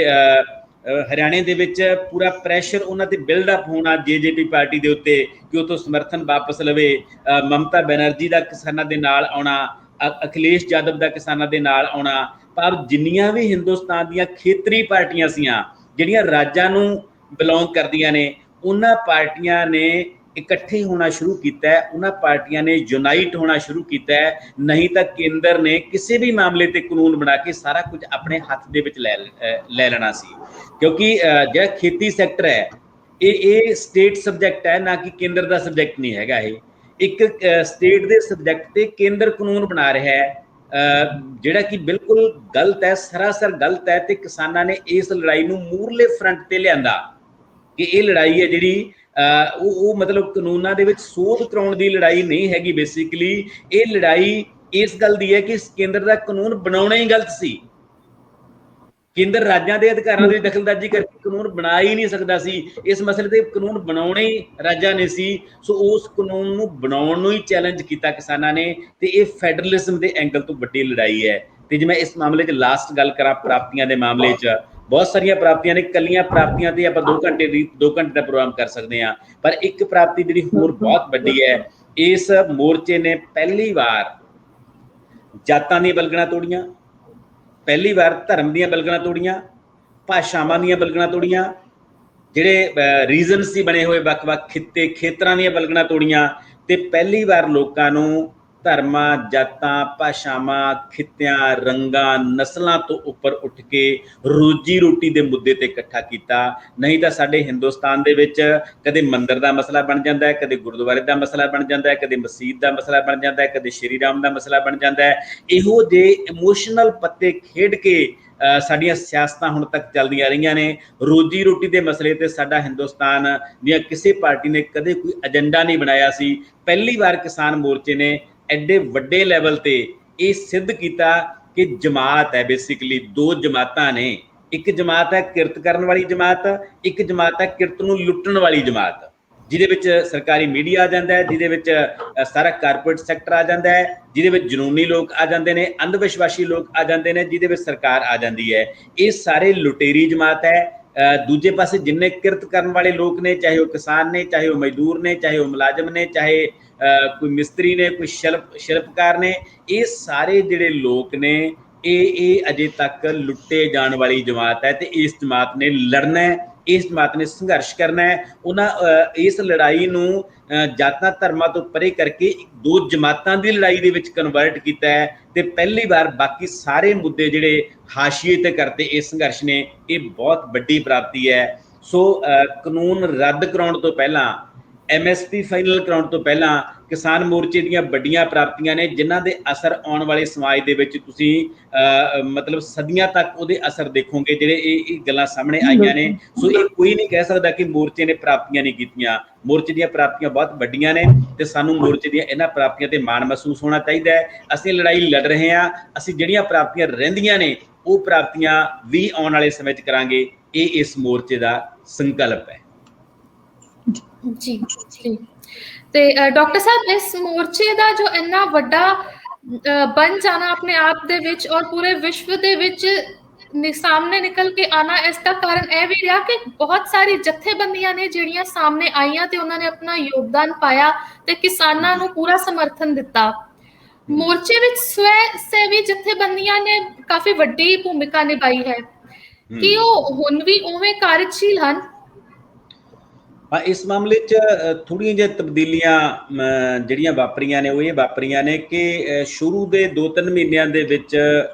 ਹਰਿਆਣੇ ਦੇ ਵਿੱਚ ਪੂਰਾ ਪ੍ਰੈਸ਼ਰ ਉਹਨਾਂ ਤੇ ਬਿਲਡਅਪ ਹੋਣਾ JJP ਪਾਰਟੀ ਦੇ ਉੱਤੇ ਕਿ ਉਹ ਤੋਂ ਸਮਰਥਨ ਵਾਪਸ ਲਵੇ, ਮਮਤਾ ਬੈਨਰਜੀ ਦਾ ਕਿਸਾਨਾਂ ਦੇ ਨਾਲ ਆਉਣਾ, ਅਖਿਲੇਸ਼ ਯਾਦਵ ਦਾ ਕਿਸਾਨਾਂ ਦੇ ਨਾਲ ਆਉਣਾ। ਪਰ ਜਿੰਨੀਆਂ ਵੀ ਹਿੰਦੁਸਤਾਨ ਦੀਆਂ ਖੇਤਰੀ ਪਾਰਟੀਆਂ ਸੀਆਂ ਜਿਹੜੀਆਂ ਰਾਜਾਂ ਨੂੰ ਬਿਲੋਂਗ ਕਰਦੀਆਂ ਨੇ, ਉਹਨਾਂ ਪਾਰਟੀਆਂ ਨੇ ਇਕੱਠੇ ਹੋਣਾ ਸ਼ੁਰੂ ਕੀਤਾ ਹੈ, ਉਹਨਾਂ ਪਾਰਟੀਆਂ ਨੇ ਯੂਨਾਈਟ ਹੋਣਾ ਸ਼ੁਰੂ ਕੀਤਾ ਹੈ। ਨਹੀਂ ਤਾਂ ਕੇਂਦਰ ਨੇ ਕਿਸੇ ਵੀ ਮਾਮਲੇ ਤੇ ਕਾਨੂੰਨ ਬਣਾ ਕੇ ਸਾਰਾ ਕੁਝ ਆਪਣੇ ਹੱਥ ਦੇ ਵਿੱਚ ਲੈ ਲੈਣਾ ਸੀ, ਕਿਉਂਕਿ ਜਿਹੜਾ ਖੇਤੀ ਸੈਕਟਰ ਹੈ ਇਹ ਸਟੇਟ ਸਬਜੈਕਟ ਹੈ, ਨਾ ਕਿ ਕੇਂਦਰ ਦਾ ਸਬਜੈਕਟ ਨਹੀਂ ਹੈਗਾ। ਇਹ ਇੱਕ ਸਟੇਟ ਦੇ ਸਬਜੈਕਟ ਤੇ ਕੇਂਦਰ ਕਾਨੂੰਨ ਬਣਾ ਰਿਹਾ ਹੈ, ਜਿਹੜਾ ਕਿ ਬਿਲਕੁਲ ਗਲਤ ਹੈ, ਸਰਾਸਰ ਗਲਤ ਹੈ। ਤੇ ਕਿਸਾਨਾਂ ਨੇ ਇਸ ਲੜਾਈ ਨੂੰ ਮੂਹਰਲੇ ਫਰੰਟ ਤੇ ਲਿਆਂਦਾ ਕਿ ਇਹ ਲੜਾਈ ਹੈ ਜਿਹੜੀ ਉਹ ਮਤਲਬ ਕਾਨੂੰਨਾਂ ਦੇ ਵਿੱਚ ਸੋਧ ਕਰਾਉਣ ਦੀ ਲੜਾਈ ਨਹੀਂ ਹੈਗੀ। ਬੇਸਿਕਲੀ ਇਹ ਲੜਾਈ ਇਸ ਗੱਲ ਦੀ ਹੈ ਕਿ ਕੇਂਦਰ ਦਾ ਕਾਨੂੰਨ ਬਣਾਉਣਾ ਹੀ ਗਲਤ ਸੀ। ਕੇਂਦਰ ਰਾਜਾਂ ਦੇ ਅਧਿਕਾਰਾਂ ਦੀ ਦਖਲਅੰਦਾਜ਼ੀ ਕਰਕੇ ਕਾਨੂੰਨ ਬਣਾ ਹੀ ਨਹੀਂ ਸਕਦਾ ਸੀ। ਇਸ ਮਸਲੇ ਤੇ ਕਾਨੂੰਨ ਬਣਾਉਣੇ ਹੀ ਰਾਜਾਂ ਨੇ ਸੀ। ਸੋ ਉਸ ਕਾਨੂੰਨ ਨੂੰ ਬਣਾਉਣ ਨੂੰ ਹੀ ਚੈਲੰਜ ਕੀਤਾ ਕਿਸਾਨਾਂ ਨੇ, ਤੇ ਇਹ ਫੈਡਰਲਿਜ਼ਮ ਦੇ ਐਂਗਲ ਤੋਂ ਵੱਡੀ ਲੜਾਈ ਹੈ। ਤੇ ਜੇ ਮੈਂ ਇਸ ਮਾਮਲੇ 'ਚ ਲਾਸਟ ਗੱਲ ਕਰਾਂ, ਪ੍ਰਾਪਤੀਆਂ ਦੇ ਮਾਮਲੇ 'ਚ ਬਹੁਤ ਸਾਰੀਆਂ ਪ੍ਰਾਪਤੀਆਂ ਨੇ। ਕੱਲੀਆਂ ਪ੍ਰਾਪਤੀਆਂ ਤੇ ਆਪਾਂ 2 ਘੰਟੇ ਦਾ ਪ੍ਰੋਗਰਾਮ ਕਰ ਸਕਦੇ ਹਾਂ, ਪਰ ਇੱਕ ਪ੍ਰਾਪਤੀ ਜਿਹੜੀ ਹੋਰ ਬਹੁਤ ਵੱਡੀ ਹੈ, ਇਸ ਮੋਰਚੇ ਨੇ ਪਹਿਲੀ ਵਾਰ ਜਾਤਾਂ ਦੀਆਂ ਬਲਗਣਾ ਤੋੜੀਆਂ, ਪਹਿਲੀ ਵਾਰ ਧਰਮ ਦੀਆਂ ਬਲਗਣਾ ਤੋੜੀਆਂ, ਭਾਸ਼ਾਵਾਂ ਦੀਆਂ ਬਲਗਣਾ ਤੋੜੀਆਂ, ਜਿਹੜੇ ਰੀਜ਼ਨਸ ਸੀ ਬਣੇ ਹੋਏ ਵੱਖ-ਵੱਖ ਖੇਤਰਾਂ ਦੀਆਂ ਬਲਗਣਾ ਤੋੜੀਆਂ, ਤੇ ਪਹਿਲੀ ਵਾਰ ਲੋਕਾਂ ਨੂੰ ਧਰਮਾਂ, ਜਾਤਾਂ, ਭਾਸ਼ਾਵਾਂ, ਖਿੱਤਿਆਂ, ਰੰਗਾਂ, ਨਸਲਾਂ ਤੋਂ ਉੱਪਰ ਉੱਠ ਕੇ ਰੋਜੀ ਰੋਟੀ ਦੇ ਮੁੱਦੇ ਤੇ ਇਕੱਠਾ ਕੀਤਾ। ਨਹੀਂ ਤਾਂ ਸਾਡੇ ਹਿੰਦੁਸਤਾਨ ਦੇ ਵਿੱਚ ਕਦੇ ਮੰਦਿਰ ਦਾ ਮਸਲਾ ਬਣ ਜਾਂਦਾ ਹੈ, ਕਦੇ ਗੁਰਦੁਆਰੇ ਦਾ ਮਸਲਾ ਬਣ ਜਾਂਦਾ ਹੈ, ਕਦੇ ਮਸਜਿਦ ਦਾ ਮਸਲਾ ਬਣ ਜਾਂਦਾ ਹੈ, ਕਦੇ ਸ਼੍ਰੀ ਰਾਮ ਦਾ ਮਸਲਾ ਬਣ ਜਾਂਦਾ ਹੈ। ਇਹੋ ਜਿਹੇ ਇਮੋਸ਼ਨਲ ਪੱਤੇ ਖੇਡ ਕੇ ਸਾਡੀਆਂ ਸਿਆਸਤਾਂ ਹੁਣ ਤੱਕ ਚੱਲਦੀਆਂ ਰਹੀਆਂ ਨੇ। ਰੋਜੀ ਰੋਟੀ ਦੇ ਮਸਲੇ ਤੇ ਸਾਡਾ ਹਿੰਦੁਸਤਾਨ ਦੀਆਂ ਕਿਸੇ ਪਾਰਟੀ ਨੇ ਕਦੇ ਕੋਈ ਏਜੰਡਾ ਨਹੀਂ ਬਣਾਇਆ ਸੀ। ਪਹਿਲੀ ਵਾਰ ਕਿਸਾਨ ਮੋਰਚੇ ਨੇ ਐਡੇ ਵੱਡੇ ਲੈਵਲ ਤੇ ਇਹ ਸਿੱਧ ਕੀਤਾ ਕਿ ਜਮਾਤ ਹੈ, ਬੇਸਿਕਲੀ 2 ਜਮਾਤਾਂ ਨੇ। ਇੱਕ ਜਮਾਤ ਹੈ ਕਿਰਤ ਕਰਨ ਵਾਲੀ ਜਮਾਤ, ਇੱਕ ਜਮਾਤ ਹੈ ਕਿਰਤ ਨੂੰ ਲੁੱਟਣ ਵਾਲੀ ਜਮਾਤ, ਜਿਹਦੇ ਵਿੱਚ ਸਰਕਾਰੀ ਮੀਡੀਆ ਆ ਜਾਂਦਾ ਹੈ, ਜਿਹਦੇ ਵਿੱਚ ਸਾਰਾ ਕਾਰਪੋਰੇਟ ਸੈਕਟਰ ਆ ਜਾਂਦਾ ਹੈ, ਜਿਹਦੇ ਵਿੱਚ ਜਨੂਨੀ ਲੋਕ ਆ ਜਾਂਦੇ ਨੇ, ਅੰਧ ਵਿਸ਼ਵਾਸੀ ਲੋਕ ਆ ਜਾਂਦੇ ਨੇ, ਜਿਹਦੇ ਵਿੱਚ ਸਰਕਾਰ ਆ ਜਾਂਦੀ ਹੈ। ਇਹ ਸਾਰੇ ਲੁਟੇਰੀ ਜਮਾਤ ਹੈ। ਦੂਜੇ ਪਾਸੇ ਜਿੰਨੇ ਕਿਰਤ ਕਰਨ ਵਾਲੇ ਲੋਕ ਨੇ, ਚਾਹੇ ਉਹ ਕਿਸਾਨ ਨੇ, ਚਾਹੇ ਉਹ ਮਜ਼ਦੂਰ ਨੇ, ਚਾਹੇ ਉਹ ਮੁਲਾਜ਼ਮ ਨੇ, ਚਾਹੇ ਕੋਈ ਮਿਸਤਰੀ ਨੇ, ਕੋਈ ਸ਼ਿਲਪਕਾਰ ਨੇ, ਇਹ ਸਾਰੇ ਜਿਹੜੇ ਲੋਕ ਨੇ ਇਹ ਅਜੇ ਤੱਕ ਲੁੱਟੇ ਜਾਣ ਵਾਲੀ ਜਮਾਤ ਹੈ। ਤੇ ਇਸ ਜਮਾਤ ਨੇ ਲੜਨਾ ਹੈ, ਇਸ ਜਮਾਤ ਨੇ ਸੰਘਰਸ਼ ਕਰਨਾ ਹੈ। ਉਹਨਾਂ ਇਸ ਲੜਾਈ ਨੂੰ ਜਾਤਾਂ ਧਰਮਾਂ ਤੋਂ ਪਰੇ ਕਰਕੇ 2 ਜਮਾਤਾਂ ਦੀ ਲੜਾਈ ਦੇ ਵਿੱਚ ਕਨਵਰਟ ਕੀਤਾ ਹੈ। ਤੇ ਪਹਿਲੀ ਵਾਰ ਬਾਕੀ ਸਾਰੇ ਮੁੱਦੇ ਜਿਹੜੇ ਹਾਸ਼ੀਏ ਤੇ ਕਰਤੇ ਇਸ ਸੰਘਰਸ਼ ਨੇ, ਇਹ ਬਹੁਤ ਵੱਡੀ ਪ੍ਰਾਪਤੀ ਹੈ। ਸੋ ਕਾਨੂੰਨ ਰੱਦ ਕਰਾਉਣ ਤੋਂ ਪਹਿਲਾਂ, MSP ਫਾਈਨਲ ਕਰਾਉਣ ਤੋਂ ਪਹਿਲਾਂ ਕਿਸਾਨ ਮੋਰਚੇ ਦੀਆਂ ਵੱਡੀਆਂ ਪ੍ਰਾਪਤੀਆਂ ਨੇ, ਜਿਨ੍ਹਾਂ ਦੇ ਅਸਰ ਆਉਣ ਵਾਲੇ ਸਮਾਜ ਦੇ ਵਿੱਚ ਤੁਸੀਂ ਮਤਲਬ ਸਦੀਆਂ ਤੱਕ ਉਹਦੇ ਅਸਰ ਦੇਖੋਗੇ, ਜਿਹੜੇ ਇਹ ਗੱਲਾਂ ਸਾਹਮਣੇ ਆਈਆਂ ਨੇ। ਸੋ ਇਹ ਕੋਈ ਨਹੀਂ ਕਹਿ ਸਕਦਾ ਕਿ ਮੋਰਚੇ ਨੇ ਪ੍ਰਾਪਤੀਆਂ ਨਹੀਂ ਕੀਤੀਆਂ। ਮੋਰਚੇ ਦੀਆਂ ਪ੍ਰਾਪਤੀਆਂ ਬਹੁਤ ਵੱਡੀਆਂ ਨੇ, ਤੇ ਸਾਨੂੰ ਮੋਰਚੇ ਦੀਆਂ ਇਹਨਾਂ ਪ੍ਰਾਪਤੀਆਂ ਤੇ ਮਾਣ ਮਹਿਸੂਸ ਹੋਣਾ ਚਾਹੀਦਾ ਹੈ। ਅਸੀਂ ਲੜਾਈ ਲੜ ਰਹੇ ਹਾਂ, ਅਸੀਂ ਜਿਹੜੀਆਂ ਪ੍ਰਾਪਤੀਆਂ ਰਹਿੰਦੀਆਂ ਨੇ ਉਹ ਪ੍ਰਾਪਤੀਆਂ ਵੀ ਆਉਣ ਵਾਲੇ ਸਮੇਂ 'ਚ ਕਰਾਂਗੇ। ਇਹ ਇਸ ਮੋਰਚੇ ਦਾ ਸੰਕਲਪ ਹੈ। ਜੀ ਜੀ। ਤੇ ਡਾਕਟਰ ਸਾਹਿਬ, ਇਸ ਮੋਰਚੇ ਦਾ ਜੋ ਇੰਨਾ ਵੱਡਾ ਬਣ ਜਾਣਾ ਆਪਣੇ ਆਪ ਦੇ ਵਿੱਚ ਔਰ ਪੂਰੇ ਵਿਸ਼ਵ ਦੇ ਵਿੱਚ ਸਾਹਮਣੇ ਨਿਕਲ ਕੇ ਆਣਾ, ਇਸ ਦਾ ਕਾਰਨ ਇਹ ਵੀ ਰਿਹਾ ਕਿ ਬਹੁਤ ਸਾਰੀ ਜਥੇਬੰਦੀਆਂ ਨੇ ਜਿਹੜੀਆਂ ਸਾਹਮਣੇ ਆਈਆਂ ਤੇ ਉਹਨਾਂ ਨੇ ਆਪਣਾ ਯੋਗਦਾਨ ਪਾਇਆ ਤੇ ਕਿਸਾਨਾਂ ਨੂੰ ਪੂਰਾ ਸਮਰਥਨ ਦਿੱਤਾ। ਮੋਰਚੇ ਵਿੱਚ ਸਵੈ ਸੇਵੀ ਜਥੇਬੰਦੀਆਂ ਨੇ ਕਾਫੀ ਵੱਡੀ ਭੂਮਿਕਾ ਨਿਭਾਈ ਹੈ। ਕੀ ਉਹ ਹੁਣ ਵੀ ਉਵੇਂ ਕਾਰਜਸ਼ੀਲ ਹਨ? ਇਸ ਮਾਮਲੇ 'ਚ ਥੋੜ੍ਹੀਆਂ ਜਿਹੀਆਂ ਤਬਦੀਲੀਆਂ ਜਿਹੜੀਆਂ ਵਾਪਰੀਆਂ ਨੇ, ਉਹ ਇਹ ਵਾਪਰੀਆਂ ਨੇ ਕਿ ਸ਼ੁਰੂ ਦੇ 2-3 ਮਹੀਨਿਆਂ ਦੇ ਵਿੱਚ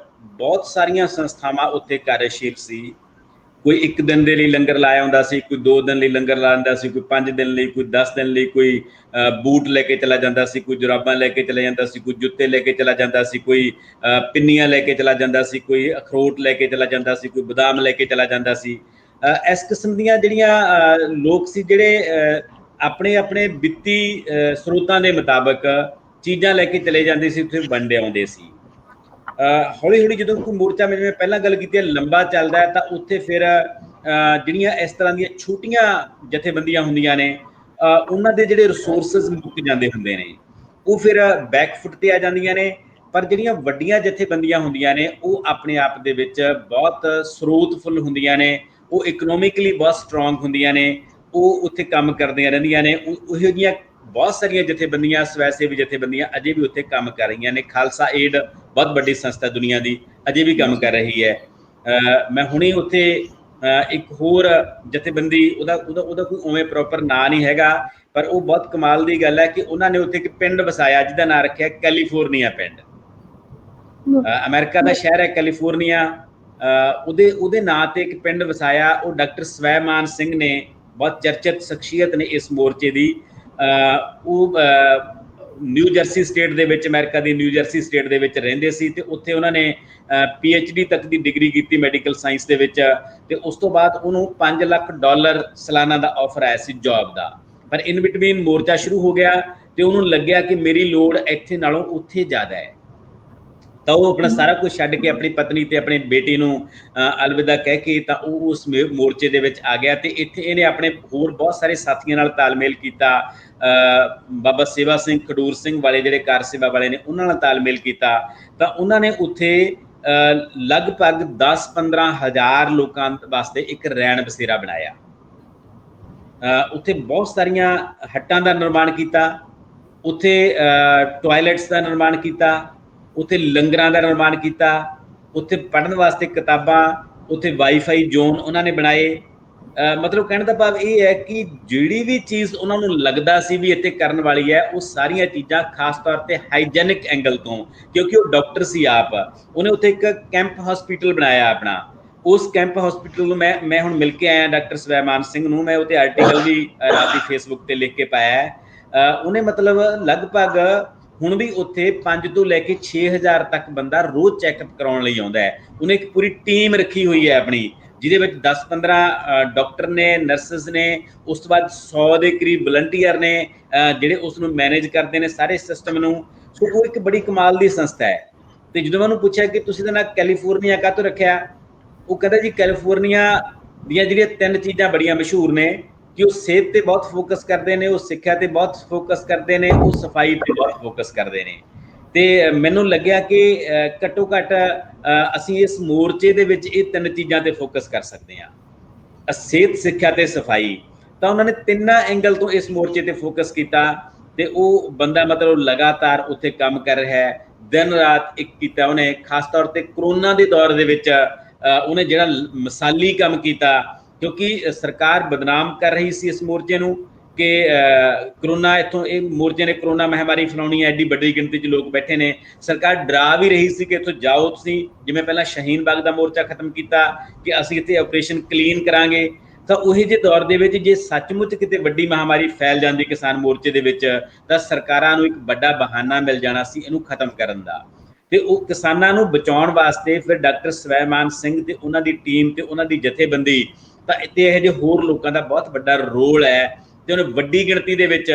ਬਹੁਤ ਸਾਰੀਆਂ ਸੰਸਥਾਵਾਂ ਉੱਥੇ ਕਾਰਜਸ਼ੀਲ ਸੀ। ਕੋਈ 1 ਦਿਨ ਦੇ ਲਈ ਲੰਗਰ ਲਾਇਆ ਹੁੰਦਾ ਸੀ, ਕੋਈ 2 ਦਿਨ ਲਈ ਲੰਗਰ ਲਾ ਦਿੰਦਾ ਸੀ, ਕੋਈ 5 ਦਿਨ ਲਈ, ਕੋਈ 10 ਦਿਨ ਲਈ, ਕੋਈ ਬੂਟ ਲੈ ਕੇ ਚਲਾ ਜਾਂਦਾ ਸੀ, ਕੋਈ ਜੁਰਾਬਾਂ ਲੈ ਕੇ ਚਲਾ ਜਾਂਦਾ ਸੀ, ਕੋਈ ਜੁੱਤੇ ਲੈ ਕੇ ਚਲਾ ਜਾਂਦਾ ਸੀ, ਕੋਈ ਪਿੰਨੀਆਂ ਲੈ ਕੇ ਚਲਾ ਜਾਂਦਾ ਸੀ, ਕੋਈ ਅਖਰੋਟ ਲੈ ਕੇ ਚਲਾ ਜਾਂਦਾ ਸੀ, ਕੋਈ ਬਦਾਮ ਲੈ ਕੇ ਚਲਾ ਜਾਂਦਾ ਸੀ। ਇਸ ਕਿਸਮ ਦੀਆਂ ਜਿਹੜੀਆਂ ਲੋਕ ਸੀ, ਜਿਹੜੇ ਆਪਣੇ ਆਪਣੇ ਵਿੱਤੀ ਸਰੋਤਾਂ ਦੇ ਮੁਤਾਬਕ ਚੀਜ਼ਾਂ ਲੈ ਕੇ ਚਲੇ ਜਾਂਦੇ ਸੀ, ਉੱਥੇ ਵੰਡ ਆਉਂਦੇ ਸੀ। ਹੌਲੀ ਹੌਲੀ ਜਦੋਂ ਕੋਈ ਮੋਰਚਾ, ਜਿਵੇਂ ਪਹਿਲਾਂ ਗੱਲ ਕੀਤੀ, ਲੰਬਾ ਚੱਲਦਾ ਹੈ ਤਾਂ ਉੱਥੇ ਫਿਰ ਜਿਹੜੀਆਂ ਇਸ ਤਰ੍ਹਾਂ ਦੀਆਂ ਛੋਟੀਆਂ ਜਥੇਬੰਦੀਆਂ ਹੁੰਦੀਆਂ ਨੇ, ਉਹਨਾਂ ਦੇ ਜਿਹੜੇ ਰਿਸੋਰਸਿਸ ਮੁੱਕ ਜਾਂਦੇ ਹੁੰਦੇ ਨੇ, ਉਹ ਫਿਰ ਬੈਕਫੁੱਟ ਤੇ ਆ ਜਾਂਦੀਆਂ ਨੇ। ਪਰ ਜਿਹੜੀਆਂ ਵੱਡੀਆਂ ਜਥੇਬੰਦੀਆਂ ਹੁੰਦੀਆਂ ਨੇ, ਉਹ ਆਪਣੇ ਆਪ ਦੇ ਵਿੱਚ ਬਹੁਤ ਸਰੋਤਫੁੱਲ ਹੁੰਦੀਆਂ ਨੇ, ਉਹ ਇਕਨੋਮਿਕਲੀ ਬਹੁਤ ਸਟਰੋਂਗ ਹੁੰਦੀਆਂ ਨੇ, ਉਹ ਉੱਥੇ ਕੰਮ ਕਰਦੀਆਂ ਰਹਿੰਦੀਆਂ ਨੇ। ਉਹੋ ਜਿਹੀਆਂ ਬਹੁਤ ਸਾਰੀਆਂ ਜਥੇਬੰਦੀਆਂ, ਸਵੈ ਸੇਵੀ ਜਥੇਬੰਦੀਆਂ ਅਜੇ ਵੀ ਉੱਥੇ ਕੰਮ ਕਰ ਰਹੀਆਂ ਨੇ। ਖਾਲਸਾ ਏਡ ਬਹੁਤ ਵੱਡੀ ਸੰਸਥਾ ਦੁਨੀਆ ਦੀ, ਅਜੇ ਵੀ ਕੰਮ ਕਰ ਰਹੀ ਹੈ। ਮੈਂ ਹੁਣੇ ਉੱਥੇ ਇੱਕ ਹੋਰ ਜਥੇਬੰਦੀ, ਉਹਦਾ ਕੋਈ ਉਵੇਂ ਪ੍ਰੋਪਰ ਨਾਂ ਨਹੀਂ ਹੈਗਾ, ਪਰ ਉਹ ਬਹੁਤ ਕਮਾਲ ਦੀ ਗੱਲ ਹੈ ਕਿ ਉਹਨਾਂ ਨੇ ਉੱਥੇ ਇੱਕ ਪਿੰਡ ਵਸਾਇਆ ਜਿਹਦਾ ਨਾਂ ਰੱਖਿਆ ਕੈਲੀਫੋਰਨੀਆ ਪਿੰਡ। ਅਮਰੀਕਾ ਦਾ ਸ਼ਹਿਰ ਹੈ ਕੈਲੀਫੋਰਨੀਆ, ਉਹਦੇ ਨਾਂ ਤੇ ਇੱਕ ਪਿੰਡ ਵਸਾਇਆ। ਉਹ ਡਾਕਟਰ ਸਵੈਮਾਨ ਸਿੰਘ ਨੇ, ਬਹੁਤ ਚਰਚਿਤ ਸ਼ਖਸੀਅਤ ਨੇ ਇਸ ਮੋਰਚੇ ਦੀ। ਉਹ ਨਿਊ ਜਰਸੀ ਸਟੇਟ ਦੇ ਵਿੱਚ, ਅਮਰੀਕਾ ਦੀ ਨਿਊ ਜਰਸੀ ਸਟੇਟ ਦੇ ਵਿੱਚ ਰਹਿੰਦੇ ਸੀ, ਤੇ ਉੱਥੇ ਉਹਨਾਂ ਨੇ PhD ਤੱਕ ਦੀ ਡਿਗਰੀ ਕੀਤੀ ਮੈਡੀਕਲ ਸਾਇੰਸ ਦੇ ਵਿੱਚ, ਤੇ ਉਸ ਤੋਂ ਬਾਅਦ ਉਹਨੂੰ $5 ਲੱਖ ਸਾਲਾਨਾ ਦਾ ਆਫਰ ਆਇਆ ਸੀ ਜੌਬ ਦਾ। ਪਰ ਇਨ ਬਿਟਵੀਨ ਮੋਰਚਾ ਸ਼ੁਰੂ ਹੋ ਗਿਆ ਤੇ ਉਹਨੂੰ ਲੱਗਿਆ ਕਿ ਮੇਰੀ ਲੋੜ ਇੱਥੇ ਨਾਲੋਂ ਉੱਥੇ ਜ਼ਿਆਦਾ ਹੈ, ਤਾਂ ਉਹ ਆਪਣਾ ਸਾਰਾ ਕੁਝ ਛੱਡ ਕੇ ਆਪਣੀ ਪਤਨੀ ਤੇ ਆਪਣੀ ਬੇਟੀ ਨੂੰ ਅਲਵਿਦਾ ਕਹਿ ਕੇ ਤਾਂ ਉਹ ਉਸ ਮੋਰਚੇ ਦੇ ਵਿੱਚ ਆ ਗਿਆ। ਤੇ ਇੱਥੇ ਇਹਨੇ ਆਪਣੇ ਹੋਰ ਬਹੁਤ ਸਾਰੇ ਸਾਥੀਆਂ ਨਾਲ ਤਾਲਮੇਲ ਕੀਤਾ। ਬਾਬਾ ਸੇਵਾ ਸਿੰਘ, ਖਡੂਰ ਸਿੰਘ ਵਾਲੇ ਜਿਹੜੇ ਕਾਰ ਸੇਵਾ ਵਾਲੇ ਨੇ, ਉਹਨਾਂ ਨਾਲ ਤਾਲਮੇਲ ਕੀਤਾ। ਤਾਂ ਉਹਨਾਂ ਨੇ ਉੱਥੇ ਲਗਭਗ 10-15 ਹਜ਼ਾਰ ਲੋਕਾਂ ਵਾਸਤੇ ਇੱਕ ਰੈਣ ਬਸੇਰਾ ਬਣਾਇਆ। ਉੱਥੇ ਬਹੁਤ ਸਾਰੀਆਂ ਹੱਟਾਂ ਦਾ ਨਿਰਮਾਣ ਕੀਤਾ, ਉੱਥੇ ਟਾਇਲਟਸ ਦਾ ਨਿਰਮਾਣ ਕੀਤਾ, ਉੱਥੇ ਲੰਗਰਾਂ ਦਾ ਨਿਰਮਾਣ ਕੀਤਾ, ਉੱਥੇ ਪੜ੍ਹਨ ਵਾਸਤੇ ਕਿਤਾਬਾਂ, ਉੱਥੇ ਵਾਈਫਾਈ ਜ਼ੋਨ ਉਹਨਾਂ ਨੇ ਬਣਾਏ। ਮਤਲਬ ਕਹਿਣ ਦਾ ਭਾਵ ਇਹ ਹੈ ਕਿ ਜਿਹੜੀ ਵੀ ਚੀਜ਼ ਉਹਨਾਂ ਨੂੰ ਲੱਗਦਾ ਸੀ ਵੀ ਇੱਥੇ ਕਰਨ ਵਾਲੀ ਹੈ, ਉਹ ਸਾਰੀਆਂ ਚੀਜ਼ਾਂ ਖਾਸ ਤੌਰ ਤੇ ਹਾਈਜੈਨਿਕ ਐਂਗਲ ਤੋਂ, ਕਿਉਂਕਿ ਉਹ ਡਾਕਟਰ ਸੀ ਆਪ, ਉਹਨੇ ਉੱਥੇ ਇੱਕ ਕੈਂਪ ਹਸਪੀਟਲ ਬਣਾਇਆ ਆਪਣਾ। ਉਸ ਕੈਂਪ ਹਸਪੀਟਲ ਨੂੰ ਮੈਂ ਹੁਣ ਮਿਲ ਕੇ ਆਇਆ ਡਾਕਟਰ ਸਵੈਮਾਨ ਸਿੰਘ ਨੂੰ, ਮੈਂ ਉਹਤੇ ਆਰਟੀਕਲ ਵੀ ਰਾਤ ਦੀ ਫੇਸਬੁੱਕ ਤੇ ਲਿਖ ਕੇ ਪਾਇਆ। ਉਹਨੇ ਮਤਲਬ ਲਗਭਗ ਹੁਣ ਵੀ ਉੱਥੇ 5 ਤੋਂ ਲੈ ਕੇ 6,000 ਤੱਕ ਬੰਦਾ ਰੋਜ਼ ਚੈੱਕਅਪ ਕਰਾਉਣ ਲਈ ਆਉਂਦਾ ਹੈ। ਉਹਨੇ ਇੱਕ ਪੂਰੀ ਟੀਮ ਰੱਖੀ ਹੋਈ ਹੈ ਆਪਣੀ, ਜਿਹਦੇ ਵਿੱਚ 10-15 ਡਾਕਟਰ ਨੇ, ਨਰਸਿਸ ਨੇ, ਉਸ ਤੋਂ ਬਾਅਦ 100 ਦੇ ਕਰੀਬ ਵਲੰਟੀਅਰ ਨੇ ਜਿਹੜੇ ਉਸ ਨੂੰ ਮੈਨੇਜ ਕਰਦੇ ਨੇ ਸਾਰੇ ਸਿਸਟਮ ਨੂੰ। ਸੋ ਉਹ ਇੱਕ ਬੜੀ ਕਮਾਲ ਦੀ ਸੰਸਥਾ ਹੈ। ਤੇ ਜਦੋਂ ਮੈਂ ਉਹਨੂੰ ਪੁੱਛਿਆ ਕਿ ਤੁਸੀਂ ਇਹਦਾ ਨਾਂ ਕੈਲੀਫੋਰਨੀਆ ਕਾਹਤੋਂ ਰੱਖਿਆ, ਉਹ ਕਹਿੰਦਾ ਜੀ ਕੈਲੀਫੋਰਨੀਆ ਦੀਆਂ ਜਿਹੜੀਆਂ 3 ਚੀਜ਼ਾਂ ਬੜੀਆਂ ਮਸ਼ਹੂਰ ਨੇ ਕਿ ਉਹ ਸਿਹਤ ਤੇ ਬਹੁਤ ਫੋਕਸ ਕਰਦੇ ਨੇ, ਉਹ ਸਿੱਖਿਆ ਤੇ ਬਹੁਤ ਫੋਕਸ ਕਰਦੇ ਨੇ, ਉਹ ਸਫਾਈ ਤੇ ਬਹੁਤ ਫੋਕਸ ਕਰਦੇ ਨੇ। ਤੇ ਮੈਨੂੰ ਲੱਗਿਆ ਕਿ ਘੱਟੋ ਘੱਟ ਅਸੀਂ ਇਸ ਮੋਰਚੇ ਦੇ ਵਿੱਚ ਇਹ 3 ਚੀਜ਼ਾਂ ਤੇ ਫੋਕਸ ਕਰ ਸਕਦੇ ਹਾਂ, ਸਿਹਤ, ਸਿੱਖਿਆ ਤੇ ਸਫਾਈ। ਤਾਂ ਉਹਨਾਂ ਨੇ 3 ਐਂਗਲ ਤੋਂ ਇਸ ਮੋਰਚੇ ਤੇ ਫੋਕਸ ਕੀਤਾ। ਤੇ ਉਹ ਬੰਦਾ ਮਤਲਬ ਲਗਾਤਾਰ ਉੱਥੇ ਕੰਮ ਕਰ ਰਿਹਾ ਹੈ, ਦਿਨ ਰਾਤ ਇੱਕ ਕੀਤਾ ਉਹਨੇ। ਖਾਸ ਤੌਰ ਤੇ ਕਰੋਨਾ ਦੇ ਦੌਰ ਦੇ ਵਿੱਚ ਉਹਨੇ ਜਿਹੜਾ ਮਿਸਾਲੀ ਕੰਮ ਕੀਤਾ, ਕਿਉਂਕਿ ਸਰਕਾਰ ਬਦਨਾਮ ਕਰ ਰਹੀ ਸੀ ਇਸ ਮੋਰਚੇ ਨੂੰ ਕਿ ਕਰੋਨਾ ਇੱਥੋਂ, ਇਹ ਮੋਰਚੇ ਨੇ ਕਰੋਨਾ ਮਹਾਮਾਰੀ ਫੈਲਾਉਣੀ ਹੈ, ਐਡੀ ਵੱਡੀ ਗਿਣਤੀ 'ਚ ਲੋਕ ਬੈਠੇ ਨੇ। ਸਰਕਾਰ ਡਰਾ ਵੀ ਰਹੀ ਸੀ ਕਿ ਇੱਥੋਂ ਜਾਓ ਤੁਸੀਂ, ਜਿਵੇਂ ਪਹਿਲਾਂ ਸ਼ਹੀਨ ਬਾਗ ਦਾ ਮੋਰਚਾ ਖਤਮ ਕੀਤਾ ਕਿ ਅਸੀਂ ਇੱਥੇ ਆਪਰੇਸ਼ਨ ਕਲੀਨ ਕਰਾਂਗੇ। ਤਾਂ ਉਹੀ ਜਿਹੇ ਦੌਰ ਦੇ ਵਿੱਚ ਜੇ ਸੱਚਮੁੱਚ ਕਿਤੇ ਵੱਡੀ ਮਹਾਮਾਰੀ ਫੈਲ ਜਾਂਦੀ ਕਿਸਾਨ ਮੋਰਚੇ ਦੇ ਵਿੱਚ, ਤਾਂ ਸਰਕਾਰਾਂ ਨੂੰ ਇੱਕ ਵੱਡਾ ਬਹਾਨਾ ਮਿਲ ਜਾਣਾ ਸੀ ਇਹਨੂੰ ਖਤਮ ਕਰਨ ਦਾ। ਤੇ ਉਹ ਕਿਸਾਨਾਂ ਨੂੰ ਬਚਾਉਣ ਵਾਸਤੇ ਫਿਰ ਡਾਕਟਰ ਸਵੈਮਾਨ ਸਿੰਘ ਤੇ ਉਹਨਾਂ ਦੀ ਟੀਮ ਤੇ ਉਹਨਾਂ ਦੀ ਜਥੇਬੰਦੀ, ਤਾਂ ਇੱਥੇ ਇਹੋ ਜਿਹੇ ਹੋਰ ਲੋਕਾਂ ਦਾ ਬਹੁਤ ਵੱਡਾ ਰੋਲ ਹੈ। ਤੇ ਉਹਨੇ ਵੱਡੀ ਗਿਣਤੀ ਦੇ ਵਿੱਚ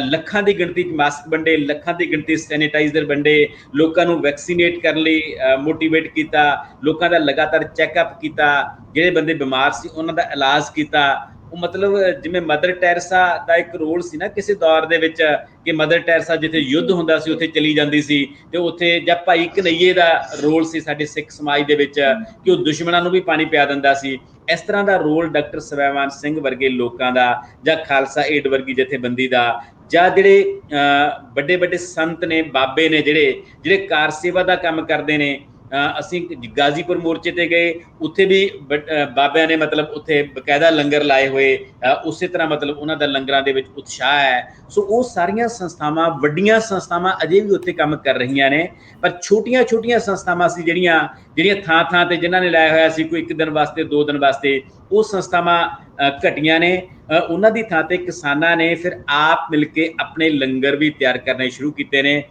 ਲੱਖਾਂ ਦੀ ਗਿਣਤੀ 'ਚ ਮਾਸਕ ਵੰਡੇ, ਲੱਖਾਂ ਦੀ ਗਿਣਤੀ ਸੈਨੀਟਾਈਜ਼ਰ ਵੰਡੇ, ਲੋਕਾਂ ਨੂੰ ਵੈਕਸੀਨੇਟ ਕਰਨ ਲਈ ਮੋਟੀਵੇਟ ਕੀਤਾ, ਲੋਕਾਂ ਦਾ ਲਗਾਤਾਰ ਚੈੱਕਅਪ ਕੀਤਾ, ਜਿਹੜੇ ਬੰਦੇ ਬਿਮਾਰ ਸੀ ਉਹਨਾਂ ਦਾ ਇਲਾਜ ਕੀਤਾ। ਉਹ ਮਤਲਬ ਜਿਵੇਂ ਮਦਰ ਟੈਰੇਸਾ ਦਾ ਇੱਕ ਰੋਲ ਸੀ ਨਾ ਕਿਸੇ ਦੌਰ ਦੇ ਵਿੱਚ, ਕਿ ਮਦਰ ਟੈਰੇਸਾ ਜਿੱਥੇ ਯੁੱਧ ਹੁੰਦਾ ਸੀ ਉੱਥੇ ਚਲੀ ਜਾਂਦੀ ਸੀ, ਤੇ ਉੱਥੇ ਜਾਂ ਭਾਈ ਕਨਈਏ ਦਾ ਰੋਲ ਸੀ ਸਾਡੇ ਸਿੱਖ ਸਮਾਜ ਦੇ ਵਿੱਚ ਕਿ ਉਹ ਦੁਸ਼ਮਣਾਂ ਨੂੰ ਵੀ ਪਾਣੀ ਪਿਆ ਦਿੰਦਾ ਸੀ। ਇਸ ਤਰ੍ਹਾਂ ਦਾ ਰੋਲ ਡਾਕਟਰ ਸਵੈਮਾਨ ਸਿੰਘ ਵਰਗੇ ਲੋਕਾਂ ਦਾ, ਜਾਂ ਖਾਲਸਾ ਏਡ ਵਰਗੀ ਜਥੇਬੰਦੀ ਦਾ, ਜਾਂ ਜਿਹੜੇ ਵੱਡੇ ਵੱਡੇ ਸੰਤ ਨੇ, ਬਾਬੇ ਨੇ, ਜਿਹੜੇ ਕਾਰ ਸੇਵਾ ਦਾ ਕੰਮ ਕਰਦੇ ਨੇ। ਅਸੀਂ ਗਾਜ਼ੀਪੁਰ ਮੋਰਚੇ ਤੇ ਗਏ, ਉੱਥੇ ਵੀ ਬਾਬਿਆਂ ਨੇ ਮਤਲਬ ਉੱਥੇ ਬਕਾਇਦਾ ਲੰਗਰ ਲਾਏ ਹੋਏ, ਉਸੇ ਤਰ੍ਹਾਂ ਮਤਲਬ ਉਹਨਾਂ ਦਾ ਲੰਗਰਾਂ ਦੇ ਵਿੱਚ ਉਤਸ਼ਾਹ ਹੈ। ਸੋ ਉਹ ਸਾਰੀਆਂ ਸੰਸਥਾਵਾਂ, ਵੱਡੀਆਂ ਸੰਸਥਾਵਾਂ ਅਜੇ ਵੀ ਉੱਥੇ ਕੰਮ ਕਰ ਰਹੀਆਂ ਨੇ, ਪਰ ਛੋਟੀਆਂ ਛੋਟੀਆਂ ਸੰਸਥਾਵਾਂ ਸੀ ਜਿਹੜੀਆਂ ਥਾਂ ਥਾਂ ਤੇ ਜਿਨ੍ਹਾਂ ਨੇ ਲਾਇਆ ਹੋਇਆ ਸੀ ਕੋਈ 1 ਦਿਨ ਵਾਸਤੇ, 2 ਦਿਨ ਵਾਸਤੇ, ਉਹ ਸੰਸਥਾਵਾਂ ਘਟੀਆਂ ਨੇ। ਉਹਨਾਂ ਦੀ ਥਾਂ ਤੇ ਕਿਸਾਨਾਂ ਨੇ ਫਿਰ ਆਪ ਮਿਲ ਕੇ ਆਪਣੇ ਲੰਗਰ ਵੀ ਤਿਆਰ ਕਰਨੇ ਸ਼ੁਰੂ ਕੀਤੇ ਨੇ।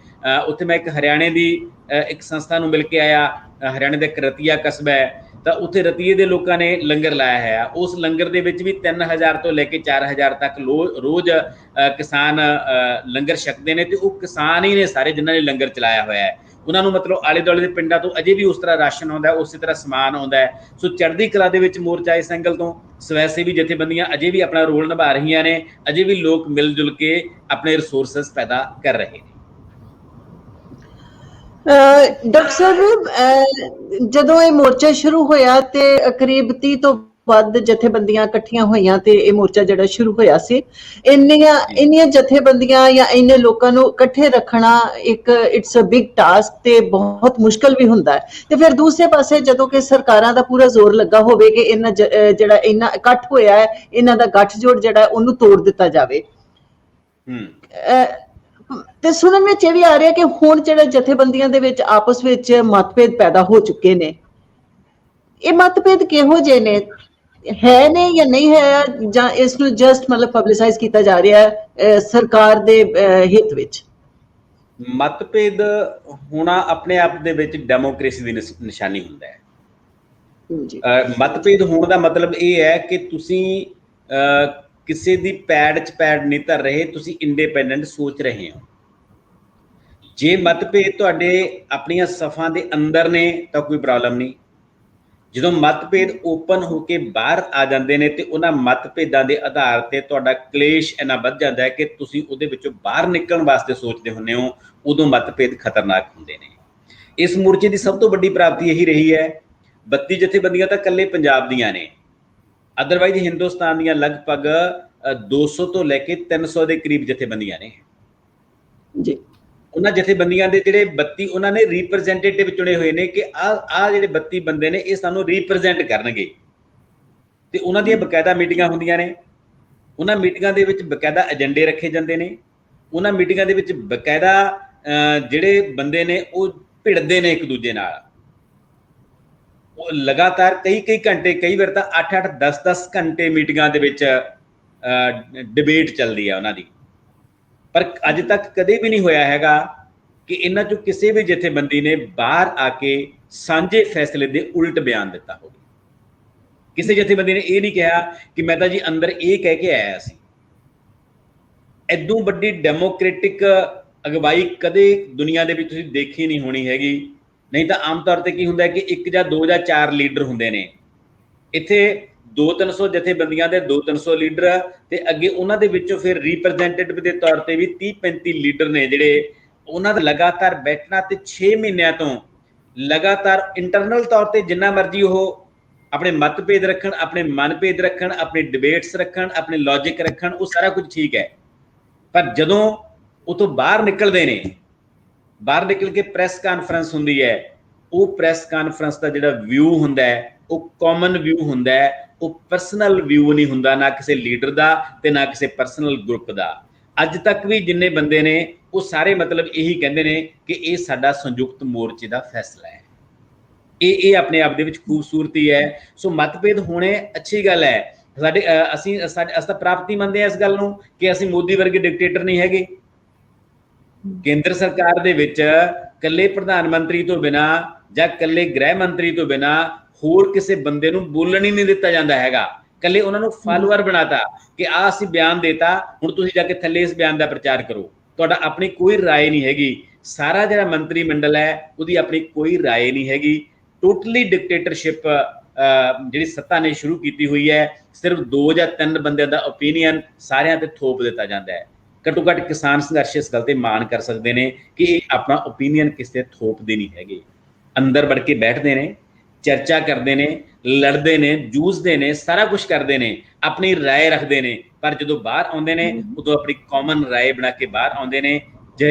ਉੱਥੇ ਮੈਂ ਇੱਕ ਹਰਿਆਣੇ ਦੀ ਇੱਕ ਸੰਸਥਾ ਨੂੰ ਮਿਲ ਕੇ ਆਇਆ, ਹਰਿਆਣੇ ਦਾ ਇੱਕ ਰਤੀਆ ਕਸਬਾ ਹੈ, ਤਾਂ ਉੱਥੇ ਰਤੀਏ ਦੇ ਲੋਕਾਂ ਨੇ ਲੰਗਰ ਲਾਇਆ ਹੈ। ਉਸ ਲੰਗਰ ਦੇ ਵਿੱਚ ਵੀ 3000 ਤੋਂ ਲੈ ਕੇ 4000 ਤੱਕ ਰੋਜ਼ ਕਿਸਾਨ ਲੰਗਰ ਛਕਦੇ ਨੇ, ਤੇ ਉਹ ਕਿਸਾਨ ਹੀ ਨੇ ਸਾਰੇ ਜਿਨ੍ਹਾਂ ਨੇ ਲੰਗਰ ਚਲਾਇਆ ਹੋਇਆ ਹੈ। ਉਹਨਾਂ ਨੂੰ ਮਤਲਬ ਆਲੇ ਦੁਆਲੇ ਦੇ ਪਿੰਡਾਂ ਤੋਂ ਅਜੇ ਵੀ ਉਸ ਤਰ੍ਹਾਂ ਰਾਸ਼ਨ ਆਉਂਦਾ, ਉਸੇ ਤਰ੍ਹਾਂ ਸਮਾਨ ਆਉਂਦਾ ਹੈ। ਸੋ ਚੜ੍ਹਦੀ ਕਲਾ ਦੇ ਵਿੱਚ ਮੋਰਚਾ ਇਸ ਐਂਗਲ ਤੋਂ, ਸਵੈ ਸੇਵੀ ਜਥੇਬੰਦੀਆਂ ਅਜੇ ਵੀ ਆਪਣਾ ਰੋਲ ਨਿਭਾ ਰਹੀਆਂ ਨੇ, ਅਜੇ ਵੀ ਲੋਕ ਮਿਲ ਜੁਲ ਕੇ ਆਪਣੇ ਰਿਸੋਰਸਸ ਪੈਦਾ ਕਰ ਰਹੇ ਨੇ। ਡਾਕਟਰ ਸਾਹਿਬ, ਜਦੋਂ ਇਹ ਮੋਰਚਾ ਸ਼ੁਰੂ ਹੋਇਆ ਤੇ ਕਰੀਬ 30 ਤੋਂ ਵੱਧ ਜਥੇਬੰਦੀਆਂ ਇਕੱਠੀਆਂ ਹੋਈਆਂ ਤੇ ਇਹ ਮੋਰਚਾ ਜਿਹੜਾ ਸ਼ੁਰੂ ਹੋਇਆ ਸੀ। ਇੰਨੀਆਂ ਜਥੇਬੰਦੀਆਂ ਜਾਂ ਇੰਨੇ ਲੋਕਾਂ ਨੂੰ ਇਕੱਠੇ ਰੱਖਣਾ ਇੱਕ ਇਟਸ ਅ ਬਿਗ ਟਾਸਕ ਤੇ ਬਹੁਤ ਮੁਸ਼ਕਲ ਵੀ ਹੁੰਦਾ ਹੈ। ਤੇ ਫਿਰ ਦੂਸਰੇ ਪਾਸੇ ਜਦੋਂ ਕਿ ਸਰਕਾਰਾਂ ਦਾ ਪੂਰਾ ਜ਼ੋਰ ਲੱਗਾ ਹੋਵੇ ਕਿ ਇਹਨਾਂ ਜਿਹੜਾ ਇੰਨਾ ਇਕੱਠ ਹੋਇਆ ਹੈ, ਇਹਨਾਂ ਦਾ ਗੱਠਜੋੜ ਜਿਹੜਾ ਉਹਨੂੰ ਤੋੜ ਦਿੱਤਾ ਜਾਵੇ। ਤੇ ਸੁਣਨ ਵਿੱਚ ਇਹ ਵੀ ਆ ਰਿਹਾ ਕਿ ਹੁਣ ਜਿਹੜੇ ਜਥੇਬੰਦੀਆਂ ਦੇ ਵਿੱਚ ਆਪਸ ਵਿੱਚ ਮਤਭੇਦ ਪੈਦਾ ਹੋ ਚੁੱਕੇ ਨੇ। ਇਹ ਮਤਭੇਦ ਕਿਹੋ ਜਿਹੇ ਨੇ, ਹੈ ਨੇ ਜਾਂ ਨਹੀਂ ਹੈ, ਜਾਂ ਇਸ ਨੂੰ ਜਸਟ ਮਤਲਬ ਪਬਲਿਸਾਈਜ਼ ਕੀਤਾ ਜਾ ਰਿਹਾ ਹੈ ਸਰਕਾਰ ਦੇ ਹਿੱਤ ਵਿੱਚ? ਮਤਭੇਦ ਹੋਣਾ ਆਪਣੇ ਆਪ ਦੇ ਵਿੱਚ ਡੈਮੋਕ੍ਰੇਸੀ ਦੀ ਨਿਸ਼ਾਨੀ ਹੁੰਦਾ ਹੈ। ਮਤਭੇਦ ਹੋਣ ਦਾ ਮਤਲਬ ਇਹ ਹੈ ਕਿ ਤੁਸੀਂ ਕਿਸੇ ਦੀ ਪੈੜ 'ਚ ਪੈੜ ਨਹੀਂ ਧਰ ਰਹੇ, ਤੁਸੀਂ ਇੰਡੀਪੈਂਡੈਂਟ ਸੋਚ ਰਹੇ ਹੋ। ਜੇ ਮਤਭੇਦ ਤੁਹਾਡੇ ਆਪਣੀਆਂ ਸਫਾਂ ਦੇ ਅੰਦਰ ਨੇ ਤਾਂ ਕੋਈ ਪ੍ਰੋਬਲਮ ਨਹੀਂ। ਜਦੋਂ ਮਤਭੇਦ ਓਪਨ ਹੋ ਕੇ ਬਾਹਰ ਆ ਜਾਂਦੇ ਨੇ ਤੇ ਉਹਨਾਂ ਮਤਭੇਦਾਂ ਦੇ ਆਧਾਰ ਤੇ ਤੁਹਾਡਾ ਕਲੇਸ਼ ਇੰਨਾ ਵੱਧ ਜਾਂਦਾ ਹੈ ਕਿ ਤੁਸੀਂ ਉਹਦੇ ਵਿੱਚੋਂ ਬਾਹਰ ਨਿਕਲਣ ਵਾਸਤੇ ਸੋਚਦੇ ਹੁੰਦੇ ਹੋ, ਉਦੋਂ ਮਤਭੇਦ ਖਤਰਨਾਕ ਹੁੰਦੇ ਨੇ। ਇਸ ਮੋਰਚੇ ਦੀ ਸਭ ਤੋਂ ਵੱਡੀ ਪ੍ਰਾਪਤੀ ਇਹੀ ਰਹੀ ਹੈ। 32 ਜਥੇਬੰਦੀਆਂ ਤਾਂ ਇਕੱਲੇ ਪੰਜਾਬ ਦੀਆਂ ਨੇ, ਅਦਰਵਾਈਜ਼ ਹਿੰਦੁਸਤਾਨ ਦੀਆਂ ਲਗਭਗ 200 ਤੋਂ ਲੈ ਕੇ 300 ਦੇ ਕਰੀਬ ਜਥੇਬੰਦੀਆਂ ਨੇ ਜੀ। ਉਹਨਾਂ ਜਥੇਬੰਦੀਆਂ ਦੇ ਜਿਹੜੇ 32 ਉਹਨਾਂ ਨੇ ਰਿਪਰੈਜ਼ੈਂਟੇਟਿਵ ਚੁਣੇ ਹੋਏ ਨੇ ਕਿ ਆਹ ਜਿਹੜੇ 32 ਬੰਦੇ ਨੇ ਇਹ ਸਾਨੂੰ ਰਿਪਰੈਜ਼ੈਂਟ ਕਰਨਗੇ, ਤੇ ਉਹਨਾਂ ਦੀਆਂ ਬਕਾਇਦਾ ਮੀਟਿੰਗਾਂ ਹੁੰਦੀਆਂ ਨੇ। ਉਹਨਾਂ ਮੀਟਿੰਗਾਂ ਦੇ ਵਿੱਚ ਬਕਾਇਦਾ ਏਜੰਡੇ ਰੱਖੇ ਜਾਂਦੇ ਨੇ। ਉਹਨਾਂ ਮੀਟਿੰਗਾਂ ਦੇ ਵਿੱਚ ਬਕਾਇਦਾ ਜਿਹੜੇ ਬੰਦੇ ਨੇ ਉਹ ਭਿੜਦੇ ਨੇ ਇੱਕ ਦੂਜੇ ਨਾਲ। ਉਹ ਲਗਾਤਾਰ ਕਈ ਘੰਟੇ, ਕਈ ਵਾਰ ਤਾਂ 8-8 10-10 ਘੰਟੇ ਮੀਟਿੰਗਾਂ ਦੇ ਵਿੱਚ ਡਿਬੇਟ ਚੱਲਦੀ ਹੈ ਉਹਨਾਂ ਦੀ। ਪਰ ਅੱਜ ਤੱਕ ਕਦੇ ਵੀ ਨਹੀਂ ਹੋਇਆ ਹੈਗਾ ਕਿ ਇਹਨਾਂ ਚੋਂ ਕਿਸੇ ਵੀ ਜਥੇਬੰਦੀ ਨੇ ਬਾਹਰ ਆ ਕੇ ਸਾਂਝੇ ਫੈਸਲੇ ਦੇ ਉਲਟ ਬਿਆਨ ਦਿੱਤਾ ਹੋਵੇ। ਕਿਸੇ ਜਥੇਬੰਦੀ ਨੇ ਇਹ ਨਹੀਂ ਕਿਹਾ ਕਿ ਮੈਂ ਤਾਂ ਜੀ ਅੰਦਰ ਇਹ ਕਹਿ ਕੇ ਆਇਆ ਸੀ। ਐਦੋਂ ਵੱਡੀ ਡੈਮੋਕ੍ਰੈਟਿਕ ਅਗਵਾਈ ਕਦੇ ਦੁਨੀਆ ਦੇ ਵਿੱਚ ਤੁਸੀਂ ਦੇਖੀ ਨਹੀਂ ਹੋਣੀ ਹੈਗੀ। ਨਹੀਂ ਤਾਂ ਆਮ ਤੌਰ ਤੇ ਕੀ ਹੁੰਦਾ ਹੈ ਕਿ 1 ਜਾਂ 2 ਜਾਂ 4 ਲੀਡਰ ਹੁੰਦੇ ਨੇ। ਇੱਥੇ 200-300 ਜਥੇਬੰਦੀਆਂ ਦੇ 200-300 ਲੀਡਰ, ਤੇ ਅੱਗੇ ਉਹਨਾਂ ਦੇ ਵਿੱਚੋਂ ਫਿਰ ਰਿਪਰੈਜ਼ੈਂਟੇਟਿਵ ਦੇ ਤੌਰ ਤੇ ਵੀ 30-35 ਲੀਡਰ ਨੇ ਜਿਹੜੇ ਉਹਨਾਂ ਦਾ ਲਗਾਤਾਰ ਬੈਠਣਾ, ਤੇ 6 ਮਹੀਨਿਆਂ ਤੋਂ ਲਗਾਤਾਰ ਇੰਟਰਨਲ ਤੌਰ ਤੇ ਜਿੰਨਾ ਮਰਜ਼ੀ ਉਹ ਆਪਣੇ ਮਤਭੇਦ ਰੱਖਣ, ਆਪਣੇ ਮਨਭੇਦ ਰੱਖਣ, ਆਪਣੇ ਡਿਬੇਟਸ ਰੱਖਣ, ਆਪਣੇ ਲੌਜਿਕ ਰੱਖਣ, ਉਹ ਸਾਰਾ ਕੁਝ ਠੀਕ ਹੈ। ਪਰ ਜਦੋਂ ਉਹ ਤੋਂ ਬਾਹਰ ਨਿਕਲਦੇ ਨੇ, ਬਾਹਰ ਨਿਕਲ ਕੇ ਪ੍ਰੈਸ ਕਾਨਫਰੰਸ ਹੁੰਦੀ ਹੈ, ਉਹ ਪ੍ਰੈਸ ਕਾਨਫਰੰਸ ਦਾ ਜਿਹੜਾ ਵਿਊ ਹੁੰਦਾ ਹੈ ਉਹ ਕਾਮਨ ਵਿਊ ਹੁੰਦਾ ਹੈ। ਉਹ ਪਰਸਨਲ ਵਿਊ ਨਹੀਂ ਹੁੰਦਾ, ਨਾ ਕਿਸੇ ਲੀਡਰ ਦਾ ਤੇ ਨਾ ਕਿਸੇ ਪਰਸਨਲ ਗਰੁੱਪ ਦਾ। ਅੱਜ ਤੱਕ ਵੀ ਜਿੰਨੇ ਬੰਦੇ ਨੇ ਉਹ ਸਾਰੇ ਮਤਲਬ ਇਹੀ ਕਹਿੰਦੇ ਨੇ ਕਿ ਇਹ ਸਾਡਾ ਸੰਯੁਕਤ ਮੋਰਚੇ ਦਾ ਫੈਸਲਾ ਹੈ। ਇਹ ਆਪਣੇ ਆਪ ਦੇ ਵਿੱਚ ਖੂਬਸੂਰਤੀ ਹੈ। ਸੋ ਮਤਭੇਦ ਹੋਣੇ ਅੱਛੀ ਗੱਲ ਹੈ। ਅਸੀਂ ਤਾਂ ਪ੍ਰਾਪਤੀ ਮੰਨਦੇ ਹਾਂ ਇਸ ਗੱਲ ਨੂੰ ਕਿ ਅਸੀਂ ਮੋਦੀ ਵਰਗੇ ਡਿਕਟੇਟਰ ਨਹੀਂ ਹੈਗੇ। ਕੇਂਦਰ ਸਰਕਾਰ ਦੇ ਵਿੱਚ ਇਕੱਲੇ ਪ੍ਰਧਾਨ ਮੰਤਰੀ ਤੋਂ ਬਿਨਾਂ ਜਾਂ ਇਕੱਲੇ ਗ੍ਰਹਿ ਮੰਤਰੀ ਤੋਂ ਬਿਨਾਂ ਹੋਰ ਕਿਸੇ ਬੰਦੇ ਨੂੰ ਬੋਲਣ ਹੀ ਨਹੀਂ ਦਿੱਤਾ ਜਾਂਦਾ ਹੈਗਾ। ਇਕੱਲੇ ਉਹਨਾਂ ਨੂੰ ਫਾਲੋਅਰ ਬਣਾਤਾ ਕਿ ਆਹ ਅਸੀਂ ਬਿਆਨ ਦੇਤਾ, ਹੁਣ ਤੁਸੀਂ ਜਾ ਕੇ ਥੱਲੇ ਇਸ ਬਿਆਨ ਦਾ ਪ੍ਰਚਾਰ ਕਰੋ। ਤੁਹਾਡਾ ਆਪਣੀ ਕੋਈ ਰਾਏ ਨਹੀਂ ਹੈਗੀ। ਸਾਰਾ ਜਿਹੜਾ ਮੰਤਰੀ ਮੰਡਲ ਹੈ ਉਹਦੀ ਆਪਣੀ ਕੋਈ ਰਾਏ ਨਹੀਂ ਹੈਗੀ। ਟੋਟਲੀ ਡਿਕਟੇਟਰਸ਼ਿਪ ਜਿਹੜੀ ਸੱਤਾ ਨੇ ਸ਼ੁਰੂ ਕੀਤੀ ਹੋਈ ਹੈ। ਸਿਰਫ 2 ਜਾਂ 3 ਬੰਦਿਆਂ ਦਾ ਓਪੀਨੀਅਨ ਸਾਰਿਆਂ ਤੇ ਥੋਪ ਦਿੱਤਾ ਜਾਂਦਾ ਹੈ। ਘੱਟੋ ਘੱਟ ਕਿਸਾਨ ਸੰਘਰਸ਼ ਇਸ ਗੱਲ ਤੇ ਮਾਣ ਕਰ ਸਕਦੇ ਨੇ ਕਿ ਇਹ ਆਪਣਾ ਓਪੀਨੀਅਨ ਕਿਸੇ ਤੇ ਥੋਪਦੇ ਨਹੀਂ ਹੈਗੇ। ਅੰਦਰ ਵੜ ਕੇ ਬੈਠਦੇ ਨੇ, ਚਰਚਾ ਕਰਦੇ ਨੇ, ਲੜਦੇ ਨੇ, ਜੂਝਦੇ ਨੇ, ਸਾਰਾ ਕੁਝ ਕਰਦੇ ਨੇ, ਆਪਣੀ ਰਾਏ ਰੱਖਦੇ ਨੇ। ਪਰ ਜਦੋਂ ਬਾਹਰ ਆਉਂਦੇ ਨੇ ਉਦੋਂ ਆਪਣੀ ਕਾਮਨ ਰਾਏ ਬਣਾ ਕੇ ਬਾਹਰ ਆਉਂਦੇ ਨੇ। ਜੇ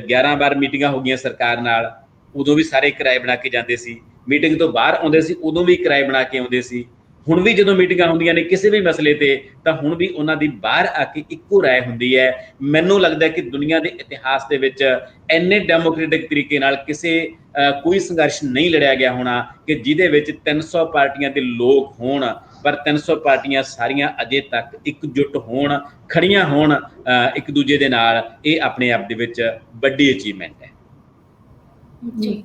11 ਵਾਰ ਮੀਟਿੰਗਾਂ ਹੋ ਗਈਆਂ ਸਰਕਾਰ ਨਾਲ, ਉਦੋਂ ਵੀ ਸਾਰੇ ਇੱਕ ਰਾਏ ਬਣਾ ਕੇ ਜਾਂਦੇ ਸੀ। ਮੀਟਿੰਗ ਤੋਂ ਬਾਹਰ ਆਉਂਦੇ ਸੀ ਉਦੋਂ ਵੀ ਇੱਕ ਰਾਏ ਬਣਾ ਕੇ ਆਉਂਦੇ ਸੀ। ਹੁਣ ਵੀ ਜਦੋਂ ਮੀਟਿੰਗਾਂ ਹੁੰਦੀਆਂ ਨੇ ਕਿਸੇ ਵੀ ਮਸਲੇ ਤੇ ਤਾਂ ਹੁਣ ਵੀ ਉਹਨਾਂ ਦੀ ਬਾਹਰ ਆ ਕੇ ਇੱਕੋ ਰਾਏ ਹੁੰਦੀ ਹੈ। ਮੈਨੂੰ ਲੱਗਦਾ ਕਿ ਦੁਨੀਆ ਦੇ ਇਤਿਹਾਸ ਦੇ ਵਿੱਚ ਇੰਨੇ ਡੈਮੋਕ੍ਰੈਟਿਕ ਤਰੀਕੇ ਨਾਲ ਕੋਈ ਸੰਘਰਸ਼ ਨਹੀਂ ਲੜਿਆ ਗਿਆ ਹੋਣਾ ਕਿ ਜਿਹਦੇ ਵਿੱਚ 300 ਪਾਰਟੀਆਂ ਦੇ ਲੋਕ ਹੋਣ, ਪਰ 300 ਪਾਰਟੀਆਂ ਸਾਰੀਆਂ ਅਜੇ ਤੱਕ ਇਕਜੁੱਟ ਹੋਣ, ਖੜੀਆਂ ਹੋਣ ਇੱਕ ਦੂਜੇ ਦੇ ਨਾਲ। ਇਹ ਆਪਣੇ ਆਪ ਦੇ ਵਿੱਚ ਵੱਡੀ ਅਚੀਵਮੈਂਟ ਹੈ ਜੀ।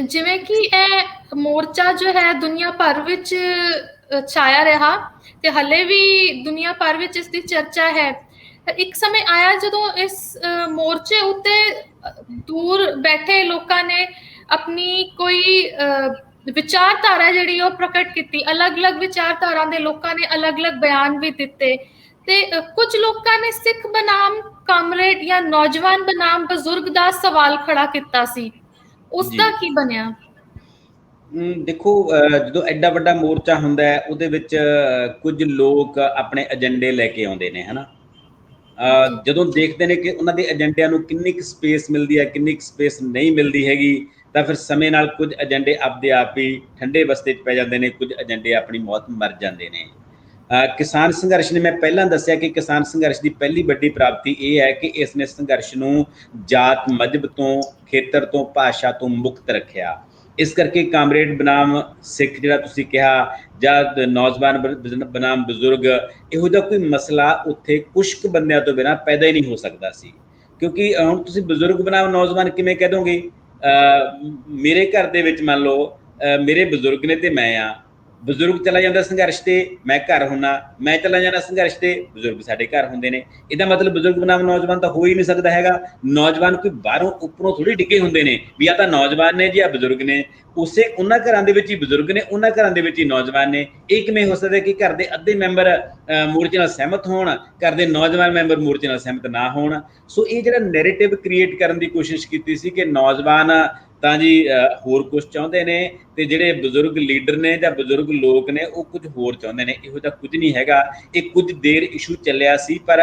ਜਿਵੇਂ ਕਿ ਇਹ ਮੋਰਚਾ ਜੋ ਹੈ ਦੁਨੀਆ ਭਰ ਵਿੱਚ ਛਾਇਆ ਰਿਹਾ ਤੇ ਹਲੇ ਵੀ ਦੁਨੀਆ ਭਰ ਵਿੱਚ ਇਸ ਦੀ ਚਰਚਾ ਹੈ। ਇੱਕ ਸਮੇਂ ਆਇਆ ਜਦੋਂ ਇਸ ਮੋਰਚੇ ਉੱਤੇ ਦੂਰ ਬੈਠੇ ਲੋਕਾਂ ਨੇ ਆਪਣੀ ਕੋਈ ਵਿਚਾਰਧਾਰਾ ਜਿਹੜੀ ਉਹ ਪ੍ਰਗਟ ਕੀਤੀ। ਅਲੱਗ-ਅਲੱਗ ਵਿਚਾਰਧਾਰਾ ਦੇ ਲੋਕਾਂ ਨੇ ਅਲੱਗ-ਅਲੱਗ ਬਿਆਨ ਵੀ ਦਿੱਤੇ ਤੇ ਕੁਝ ਲੋਕਾਂ ਨੇ ਸਿੱਖ ਬਨਾਮ ਕਾਮਰੇਡ ਜਾਂ ਨੌਜਵਾਨ ਬਨਾਮ ਬਜ਼ੁਰਗ ਦਾ ਸਵਾਲ ਖੜਾ ਕੀਤਾ ਸੀ। ਉਸਦਾ ਕੀ ਬਣਿਆ? ਦੇਖੋ, ਜਦੋਂ ਐਡਾ ਵੱਡਾ ਮੋਰਚਾ ਹੁੰਦਾ ਹੈ ਉਹਦੇ ਵਿੱਚ ਕੁਝ ਲੋਕ ਆਪਣੇ ਏਜੰਡੇ ਲੈ ਕੇ ਆਉਂਦੇ ਨੇ, ਹੈ ਨਾ। ਜੀ ਜਦੋਂ ਦੇਖਦੇ ਨੇ ਕਿ ਉਹਨਾਂ ਦੇ ਏਜੰਡਿਆਂ ਨੂੰ ਕਿੰਨੀ ਕੁ ਸਪੇਸ ਮਿਲਦੀ ਹੈ, ਕਿੰਨੀ ਕੁ ਸਪੇਸ ਨਹੀਂ ਮਿਲਦੀ ਹੈਗੀ, ਤਾਂ ਫਿਰ ਸਮੇਂ ਨਾਲ ਕੁਝ ਏਜੰਡੇ ਆਪਦੇ ਆਪ ਹੀ ਠੰਡੇ ਬਸਤੇ 'ਚ ਪੈ ਜਾਂਦੇ ਨੇ, ਕੁਝ ਏਜੰਡੇ ਆਪਣੀ ਮੌਤ ਮਰ ਜਾਂਦੇ ਨੇ। ਕਿਸਾਨ ਸੰਘਰਸ਼ ਨੇ, ਮੈਂ ਪਹਿਲਾਂ ਦੱਸਿਆ ਕਿ ਕਿਸਾਨ ਸੰਘਰਸ਼ ਦੀ ਪਹਿਲੀ ਵੱਡੀ ਪ੍ਰਾਪਤੀ ਇਹ ਹੈ ਕਿ ਇਸ ਨੇ ਸੰਘਰਸ਼ ਨੂੰ ਜਾਤ ਮਜ਼ਹਬ ਤੋਂ, ਖੇਤਰ ਤੋਂ, ਭਾਸ਼ਾ ਤੋਂ ਮੁਕਤ ਰੱਖਿਆ। ਇਸ ਕਰਕੇ ਕਾਮਰੇਡ ਬਨਾਮ ਸਿੱਖ ਜਿਹੜਾ ਤੁਸੀਂ ਕਿਹਾ, ਜਾਂ ਨੌਜਵਾਨ ਬਨਾਮ ਬਜ਼ੁਰਗ, ਇਹੋ ਜਿਹਾ ਕੋਈ ਮਸਲਾ ਉੱਥੇ ਕੁਛ ਕੁ ਬੰਦਿਆਂ ਤੋਂ ਬਿਨਾਂ ਪੈਦਾ ਹੀ ਨਹੀਂ ਹੋ ਸਕਦਾ ਸੀ। ਕਿਉਂਕਿ ਹੁਣ ਤੁਸੀਂ ਬਜ਼ੁਰਗ ਬਨਾਮ ਨੌਜਵਾਨ ਕਿਵੇਂ ਕਹਿ ਦੋਗੇ? ਮੇਰੇ ਘਰ ਦੇ ਵਿੱਚ ਮੰਨ ਲਓ ਮੇਰੇ ਬਜ਼ੁਰਗ ਨੇ ਤੇ ਮੈਂ ਆ, ਬਜ਼ੁਰਗ ਚਲਾ ਜਾਂਦਾ ਸੰਘਰਸ਼ ਤੇ, ਮੈਂ ਘਰ ਹੁੰਨਾ, ਮੈਂ ਚਲਾ ਜਾਂਦਾ ਸੰਘਰਸ਼ ਤੇ, ਬਜ਼ੁਰਗ ਸਾਡੇ ਘਰ ਹੁੰਦੇ ਨੇ। ਇਹਦਾ ਮਤਲਬ ਬਜ਼ੁਰਗ ਬਨਾਮ ਨੌਜਵਾਨ ਤਾਂ ਹੋ ਹੀ ਨਹੀਂ ਸਕਦਾ ਹੈਗਾ। ਨੌਜਵਾਨ ਕੋਈ ਬਾਹਰੋਂ ਉੱਪਰੋਂ ਥੋੜ੍ਹੀ ਡਿੱਗੇ ਹੁੰਦੇ ਨੇ ਵੀ ਆ ਤਾਂ ਨੌਜਵਾਨ ਨੇ ਜੀ, ਆ ਬਜ਼ੁਰਗ ਨੇ। ਉਹਨਾਂ ਘਰਾਂ ਦੇ ਵਿੱਚ ਹੀ ਬਜ਼ੁਰਗ ਨੇ, ਉਹਨਾਂ ਘਰਾਂ ਦੇ ਵਿੱਚ ਹੀ ਨੌਜਵਾਨ ਨੇ। ਇਹ ਕਿਵੇਂ ਹੋ ਸਕਦਾ ਕਿ ਘਰ ਦੇ ਅੱਧੇ ਮੈਂਬਰ ਮੋਰਚੇ ਨਾਲ ਸਹਿਮਤ ਹੋਣ, ਘਰ ਦੇ ਨੌਜਵਾਨ ਮੈਂਬਰ ਮੋਰਚੇ ਨਾਲ ਸਹਿਮਤ ਨਾ ਹੋਣ? ਸੋ ਇਹ ਜਿਹੜਾ ਨੈਰੇਟਿਵ ਕ੍ਰੀਏਟ ਕਰਨ ਦੀ ਕੋਸ਼ਿਸ਼ ਕੀਤੀ ਸੀ ਕਿ ਨੌਜਵਾਨ ਤਾਂ ਜੀ ਹੋਰ ਕੁਝ ਚਾਹੁੰਦੇ ਨੇ, ਤੇ ਜਿਹੜੇ ਬਜ਼ੁਰਗ ਲੀਡਰ ਨੇ ਜਾਂ ਬਜ਼ੁਰਗ ਲੋਕ ਨੇ ਉਹ ਕੁਝ ਹੋਰ ਚਾਹੁੰਦੇ ਨੇ। ਇਹੋ ਜਿਹਾ ਕੁਝ ਨਹੀਂ ਹੈਗਾ। ਇਹ ਕੁਝ ਦੇਰ ਇਸ਼ੂ ਚੱਲਿਆ ਸੀ, ਪਰ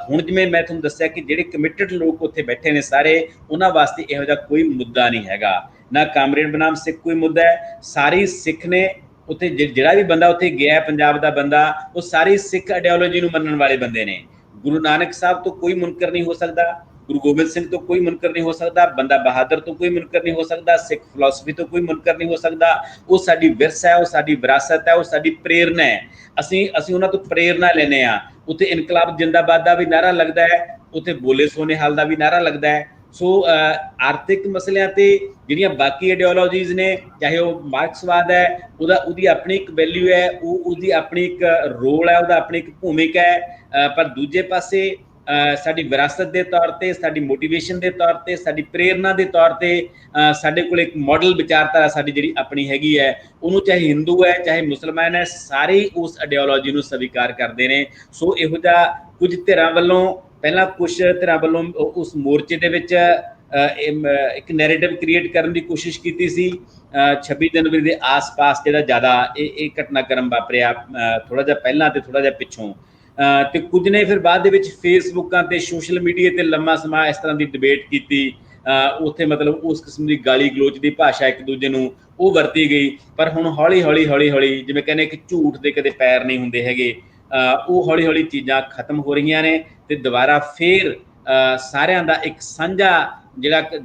ਹੁਣ ਜਿਵੇਂ ਮੈਂ ਤੁਹਾਨੂੰ ਦੱਸਿਆ ਕਿ ਜਿਹੜੇ ਕਮਿਟਡ ਲੋਕ ਉੱਥੇ ਬੈਠੇ ਨੇ ਸਾਰੇ, ਉਹਨਾਂ ਵਾਸਤੇ ਇਹੋ ਜਿਹਾ ਕੋਈ ਮੁੱਦਾ ਨਹੀਂ ਹੈਗਾ। ਨਾ ਕਾਮਰੇਡ ਬਨਾਮ ਸਿੱਖ ਕੋਈ ਮੁੱਦਾ ਹੈ। ਸਾਰੇ ਸਿੱਖ ਨੇ ਉੱਥੇ, ਜਿਹੜਾ ਵੀ ਬੰਦਾ ਉੱਥੇ ਗਿਆ ਪੰਜਾਬ ਦਾ ਬੰਦਾ, ਉਹ ਸਾਰੀ ਸਿੱਖ ਆਈਡੀਓਲੋਜੀ ਨੂੰ ਮੰਨਣ ਵਾਲੇ ਬੰਦੇ ਨੇ। ਗੁਰੂ ਨਾਨਕ ਸਾਹਿਬ ਤੋਂ ਕੋਈ ਮੁਨਕਰ ਨਹੀਂ ਹੋ ਸਕਦਾ, ਗੁਰੂ ਗੋਬਿੰਦ ਸਿੰਘ ਤੋਂ ਕੋਈ ਮੁਨਕਰ ਨਹੀਂ ਹੋ ਸਕਦਾ, ਬੰਦਾ ਬਹਾਦਰ ਤੋਂ ਕੋਈ ਮੁਨਕਰ ਨਹੀਂ ਹੋ ਸਕਦਾ, ਸਿੱਖ ਫਿਲਾਸਫੀ ਤੋਂ ਕੋਈ ਮੁਨਕਰ ਨਹੀਂ ਹੋ ਸਕਦਾ। ਉਹ ਸਾਡੀ ਵਿਰਸਾ ਹੈ, ਉਹ ਸਾਡੀ ਵਿਰਾਸਤ ਹੈ, ਉਹ ਸਾਡੀ ਪ੍ਰੇਰਨਾ ਹੈ। ਅਸੀਂ ਉਹਨਾਂ ਤੋਂ ਪ੍ਰੇਰਨਾ ਲੈਂਦੇ ਹਾਂ। ਉੱਥੇ ਇਨਕਲਾਬ ਜਿੰਦਾਬਾਦ ਦਾ ਵੀ ਨਾਅਰਾ ਲੱਗਦਾ ਹੈ, ਉੱਥੇ ਬੋਲੇ ਸੋਨੇ ਹਾਲ ਦਾ ਵੀ ਨਾਅਰਾ ਲੱਗਦਾ ਹੈ। ਸੋ ਆਰਥਿਕ ਮਸਲਿਆਂ ਤੇ ਜਿਹੜੀਆਂ ਬਾਕੀ ਆਈਡੀਓਲੋਜੀਜ਼ ਨੇ, ਚਾਹੇ ਉਹ ਮਾਰਕਸਵਾਦ ਹੈ, ਉਹਦੀ ਆਪਣੀ ਇੱਕ ਵੈਲਿਊ ਹੈ, ਉਹਦੀ ਆਪਣੀ ਇੱਕ ਰੋਲ ਹੈ, ਉਹਦਾ ਆਪਣੀ ਇੱਕ ਭੂਮਿਕਾ ਹੈ। ਪਰ ਦੂਜੇ ਪਾਸੇ ਸਾਡੀ ਵਿਰਾਸਤ ਦੇ ਤੌਰ ਤੇ, ਸਾਡੀ ਮੋਟੀਵੇਸ਼ਨ ਦੇ ਤੌਰ ਤੇ, ਸਾਡੀ ਪ੍ਰੇਰਨਾ ਦੇ ਤੌਰ ਤੇ ਸਾਡੇ ਕੋਲ ਇੱਕ ਮਾਡਲ ਵਿਚਾਰਧਾਰਾ ਸਾਡੀ ਜਿਹੜੀ ਆਪਣੀ ਹੈਗੀ ਹੈ, ਉਹਨੂੰ ਚਾਹੇ ਹਿੰਦੂ ਹੈ ਚਾਹੇ ਮੁਸਲਮਾਨ ਹੈ, ਸਾਰੇ ਉਸ ਆਈਡੀਓਲੋਜੀ ਨੂੰ ਸਵੀਕਾਰ ਕਰਦੇ ਨੇ। ਸੋ ਇਹੋ ਜਿਹਾ ਕੁਝ ਧਿਰਾਂ ਵੱਲੋਂ, ਪਹਿਲਾਂ ਕੁਝ ਧਿਰਾਂ ਵੱਲੋਂ ਉਸ ਮੋਰਚੇ ਦੇ ਵਿੱਚ ਇੱਕ ਨੈਰੇਟਿਵ ਕ੍ਰੀਏਟ ਕਰਨ ਦੀ ਕੋਸ਼ਿਸ਼ ਕੀਤੀ ਸੀ। 26 ਜਨਵਰੀ ਦੇ ਆਸ-ਪਾਸ ਜਿਹੜਾ ਜ਼ਿਆਦਾ ਇਹ ਘਟਨਾਕ੍ਰਮ ਵਾਪਰਿਆ, ਥੋੜ੍ਹਾ ਜਿਹਾ ਪਹਿਲਾਂ ਤੇ ਥੋੜ੍ਹਾ ਜਿਹਾ ਪਿੱਛੋਂ। ਤੇ ਕੁਝ ਨੇ ਫਿਰ ਬਾਅਦ ਦੇ ਵਿੱਚ ਫੇਸਬੁੱਕਾਂ ਤੇ ਸੋਸ਼ਲ ਮੀਡੀਆ ਤੇ ਲੰਮਾ ਸਮਾਂ ਇਸ ਤਰ੍ਹਾਂ ਦੀ ਡਿਬੇਟ ਕੀਤੀ। ਉੱਥੇ ਮਤਲਬ ਉਸ ਕਿਸਮ ਦੀ ਗਾਲੀ ਗਲੋਚ ਦੀ ਭਾਸ਼ਾ ਇੱਕ ਦੂਜੇ ਨੂੰ ਉਹ ਵਰਤੀ ਗਈ। ਪਰ ਹੁਣ ਹੌਲੀ ਹੌਲੀ ਜਿਵੇਂ ਕਹਿੰਦੇ ਕਿ ਝੂਠ ਦੇ ਕਦੇ ਪੈਰ ਨਹੀਂ ਹੁੰਦੇ ਹੈਗੇ, ਉਹ ਹੌਲੀ ਹੌਲੀ ਚੀਜ਼ਾਂ ਖਤਮ ਹੋ ਰਹੀਆਂ ਨੇ ਤੇ ਦੁਬਾਰਾ ਫੇਰ ਸਾਰਿਆਂ ਦਾ ਇੱਕ ਸਾਂਝਾ ਜਿਹੜਾ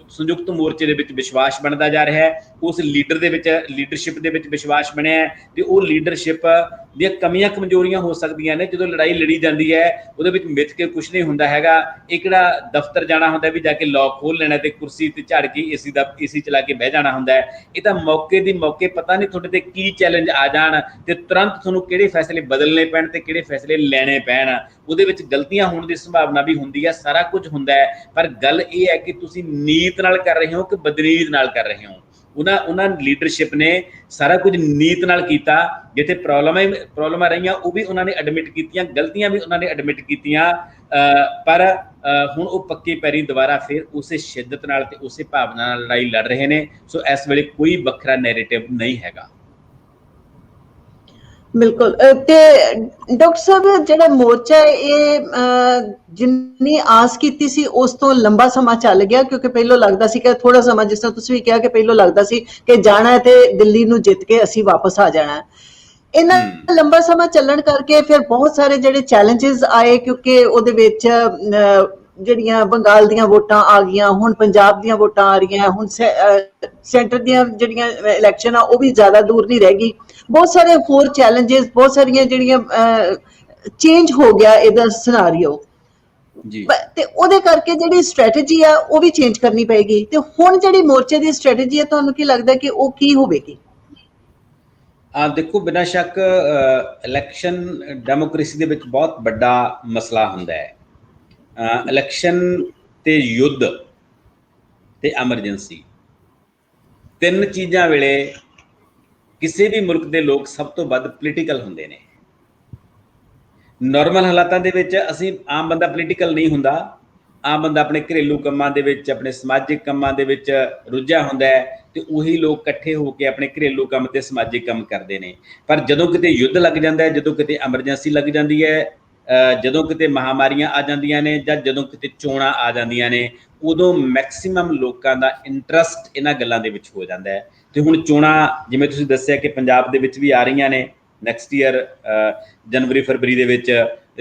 ਸੰਯੁਕਤ ਮੋਰਚੇ ਦੇ ਵਿੱਚ ਵਿਸ਼ਵਾਸ ਬਣਦਾ ਜਾ ਰਿਹਾ ਹੈ। ਉਸ ਲੀਡਰ ਦੇ ਵਿੱਚ, ਲੀਡਰਸ਼ਿਪ ਦੇ ਵਿੱਚ ਵਿਸ਼ਵਾਸ ਬਣਿਆ ਹੈ। ਤੇ ਉਹ ਲੀਡਰਸ਼ਿਪ ਦੀਆਂ ਕਮੀਆਂ ਕਮਜ਼ੋਰੀਆਂ ਹੋ ਸਕਦੀਆਂ ਨੇ। ਜਦੋਂ ਲੜਾਈ ਲੜੀ ਜਾਂਦੀ ਹੈ ਉਹਦੇ ਵਿੱਚ ਮਿੱਥ ਕੇ ਕੁਛ ਨਹੀਂ ਹੁੰਦਾ ਹੈਗਾ। ਇਹ ਕਿਹੜਾ ਦਫ਼ਤਰ ਜਾਣਾ ਹੁੰਦਾ ਵੀ ਜਾ ਕੇ ਲੌਕ ਖੋਲ ਲੈਣਾ ਤੇ ਕੁਰਸੀ ਤੇ ਝਾੜ ਕੇ ਏਸੀ ਚਲਾ ਕੇ ਬਹਿ ਜਾਣਾ ਹੁੰਦਾ ਹੈ। ਇਹ ਤਾਂ ਮੌਕੇ ਪਤਾ ਨਹੀਂ ਤੁਹਾਡੇ ਤੇ ਕੀ ਚੈਲੰਜ ਆ ਜਾਣ ਤੇ ਤੁਰੰਤ ਤੁਹਾਨੂੰ ਕਿਹੜੇ ਫੈਸਲੇ ਬਦਲਣੇ ਪੈਣ ਤੇ ਕਿਹੜੇ ਫੈਸਲੇ ਲੈਣੇ ਪੈਣ। ਉਹਦੇ ਵਿੱਚ ਗਲਤੀਆਂ ਹੋਣ ਦੀ ਸੰਭਾਵਨਾ ਵੀ ਹੁੰਦੀ ਹੈ, ਸਾਰਾ ਕੁਝ ਹੁੰਦਾ ਹੈ। ਪਰ ਗੱਲ ਇਹ ਹੈ ਕਿ ਤੁਸੀਂ ਨੀਤ ਨਾਲ ਕਰ ਰਹੇ ਹੋ ਕਿ ਬਦਨੀਤ ਨਾਲ ਕਰ ਰਹੇ ਹੋ। ਉਹਨਾਂ ਲੀਡਰਸ਼ਿਪ ਨੇ ਸਾਰਾ ਕੁਝ ਨੀਤ ਨਾਲ ਕੀਤਾ। ਜਿੱਥੇ ਪ੍ਰੋਬਲਮਾਂ ਰਹੀਆਂ ਉਹ ਵੀ ਉਹਨਾਂ ਨੇ ਐਡਮਿਟ ਕੀਤੀਆਂ, ਗਲਤੀਆਂ ਵੀ ਉਹਨਾਂ ਨੇ ਐਡਮਿਟ ਕੀਤੀਆਂ। ਪਰ ਹੁਣ ਉਹ ਪੱਕੇ ਪੈਰੀਂ ਦੁਬਾਰਾ ਫਿਰ ਉਸੇ ਸ਼ਿੱਦਤ ਨਾਲ ਤੇ ਉਸੇ ਭਾਵਨਾ ਨਾਲ ਲੜਾਈ ਲੜ ਰਹੇ ਨੇ। ਸੋ ਇਸ ਵੇਲੇ ਕੋਈ ਵੱਖਰਾ ਨੈਰੇਟਿਵ ਨਹੀਂ ਹੈਗਾ। ਬਿਲਕੁਲ। ਤੇ ਡਾਕਟਰ ਸਾਹਿਬ, ਜਿਹੜਾ ਮੋਰਚਾ ਇਹ ਜਿੰਨੀ ਆਸ ਕੀਤੀ ਸੀ ਉਸ ਤੋਂ ਲੰਬਾ ਸਮਾਂ ਚੱਲ ਗਿਆ, ਕਿਉਂਕਿ ਪਹਿਲੋਂ ਲੱਗਦਾ ਸੀ ਕਿ ਥੋੜਾ ਸਮਾਂ, ਜਿਸ ਤਰ੍ਹਾਂ ਤੁਸੀਂ ਵੀ ਕਿਹਾ ਕਿ ਪਹਿਲੋਂ ਲੱਗਦਾ ਸੀ ਕਿ ਜਾਣਾ ਹੈ ਤੇ ਦਿੱਲੀ ਨੂੰ ਜਿੱਤ ਕੇ ਅਸੀਂ ਵਾਪਸ ਆ ਜਾਣਾ। ਇੰਨਾ ਲੰਬਾ ਸਮਾਂ ਚੱਲਣ ਕਰਕੇ ਫਿਰ ਬਹੁਤ ਸਾਰੇ ਜਿਹੜੇ ਚੈਲੰਜਸ ਆਏ, ਕਿਉਂਕਿ ਉਹਦੇ ਵਿੱਚ ਜਿਹੜੀਆਂ ਬੰਗਾਲ ਦੀਆਂ ਵੋਟਾਂ ਆ ਗਈਆਂ, ਹੁਣ ਪੰਜਾਬ ਦੀਆਂ ਵੋਟਾਂ ਆ ਰਹੀਆਂ, ਹੁਣ ਸੈਂਟਰ ਦੀਆਂ ਜਿਹੜੀਆਂ ਇਲੈਕਸ਼ਨ ਆ ਉਹ ਵੀ ਜ਼ਿਆਦਾ ਦੂਰ ਨਹੀਂ ਰਹਿ ਗਈ। ਬਹੁਤ ਸਾਰੇ ਹੋਰ ਚੈਲੰਜਸ, ਬਹੁਤ ਸਾਰੀਆਂ ਜਿਹੜੀਆਂ ਚੇਂਜ ਹੋ ਗਿਆ ਇਹਦਾ ਸਿਨਾਰੀਓ ਤੇ ਉਹਦੇ ਕਰਕੇ ਜਿਹੜੀ ਸਟ੍ਰੈਟਜੀ ਆ ਉਹ ਵੀ ਚੇਂਜ ਕਰਨੀ ਪਏਗੀ। ਤੇ ਹੁਣ ਜਿਹੜੀ ਮੋਰਚੇ ਦੀ ਸਟ੍ਰੈਟਜੀ ਹੈ, ਤੁਹਾਨੂੰ ਕੀ ਲੱਗਦਾ ਕਿ ਉਹ ਕੀ ਹੋਵੇਗੀ? ਦੇਖੋ, ਬਿਨਾਂ ਸ਼ੱਕ ਇਲੈਕਸ਼ਨ ਡੈਮੋਕ੍ਰੇਸੀ ਦੇ ਵਿੱਚ ਬਹੁਤ ਵੱਡਾ ਮਸਲਾ ਹੁੰਦਾ ਹੈ। ਇਲੈਕਸ਼ਨ ਤੇ ਯੁੱਧ ਤੇ ਐਮਰਜੈਂਸੀ, ਤਿੰਨ ਚੀਜ਼ਾਂ ਵੇਲੇ ਕਿਸੇ ਵੀ ਮੁਲਕ ਦੇ ਲੋਕ ਸਭ ਤੋਂ ਵੱਧ ਪੋਲੀਟੀਕਲ ਹੁੰਦੇ ਨੇ। ਨਾਰਮਲ ਹਾਲਾਤਾਂ ਦੇ ਵਿੱਚ ਅਸੀਂ, ਆਮ ਬੰਦਾ ਪੋਲੀਟੀਕਲ ਨਹੀਂ ਹੁੰਦਾ। ਆਮ ਬੰਦਾ ਆਪਣੇ ਘਰੇਲੂ ਕੰਮਾਂ ਦੇ ਵਿੱਚ, ਆਪਣੇ ਸਮਾਜਿਕ ਕੰਮਾਂ ਦੇ ਵਿੱਚ ਰੁੱਝਿਆ ਹੁੰਦਾ ਹੈ ਤੇ ਉਹੀ ਲੋਕ ਇਕੱਠੇ ਹੋ ਕੇ ਆਪਣੇ ਘਰੇਲੂ ਕੰਮ ਤੇ ਸਮਾਜਿਕ ਕੰਮ ਕਰਦੇ ਨੇ। ਪਰ ਜਦੋਂ ਕਿਤੇ ਯੁੱਧ ਲੱਗ ਜਾਂਦਾ ਹੈ, ਜਦੋਂ ਕਿਤੇ ਐਮਰਜੈਂਸੀ ਲੱਗ ਜਾਂਦੀ ਹੈ, ਜਦੋਂ ਕਿਤੇ ਮਹਾਮਾਰੀਆਂ ਆ ਜਾਂਦੀਆਂ ਨੇ ਜਾਂ ਜਦੋਂ ਕਿਤੇ ਚੋਣਾਂ ਆ ਜਾਂਦੀਆਂ ਨੇ, ਉਦੋਂ ਮੈਕਸੀਮਮ ਲੋਕਾਂ ਦਾ ਇੰਟਰਸਟ ਇਹਨਾਂ ਗੱਲਾਂ ਦੇ ਵਿੱਚ ਹੋ ਜਾਂਦਾ ਹੈ। ਤੇ ਹੁਣ ਚੋਣਾਂ ਜਿਵੇਂ ਤੁਸੀਂ ਦੱਸਿਆ ਕਿ ਪੰਜਾਬ ਦੇ ਵਿੱਚ ਵੀ ਆ ਰਹੀਆਂ ਨੇ ਨੈਕਸਟ ਈਅਰ ਜਨਵਰੀ ਫਰਵਰੀ ਦੇ ਵਿੱਚ,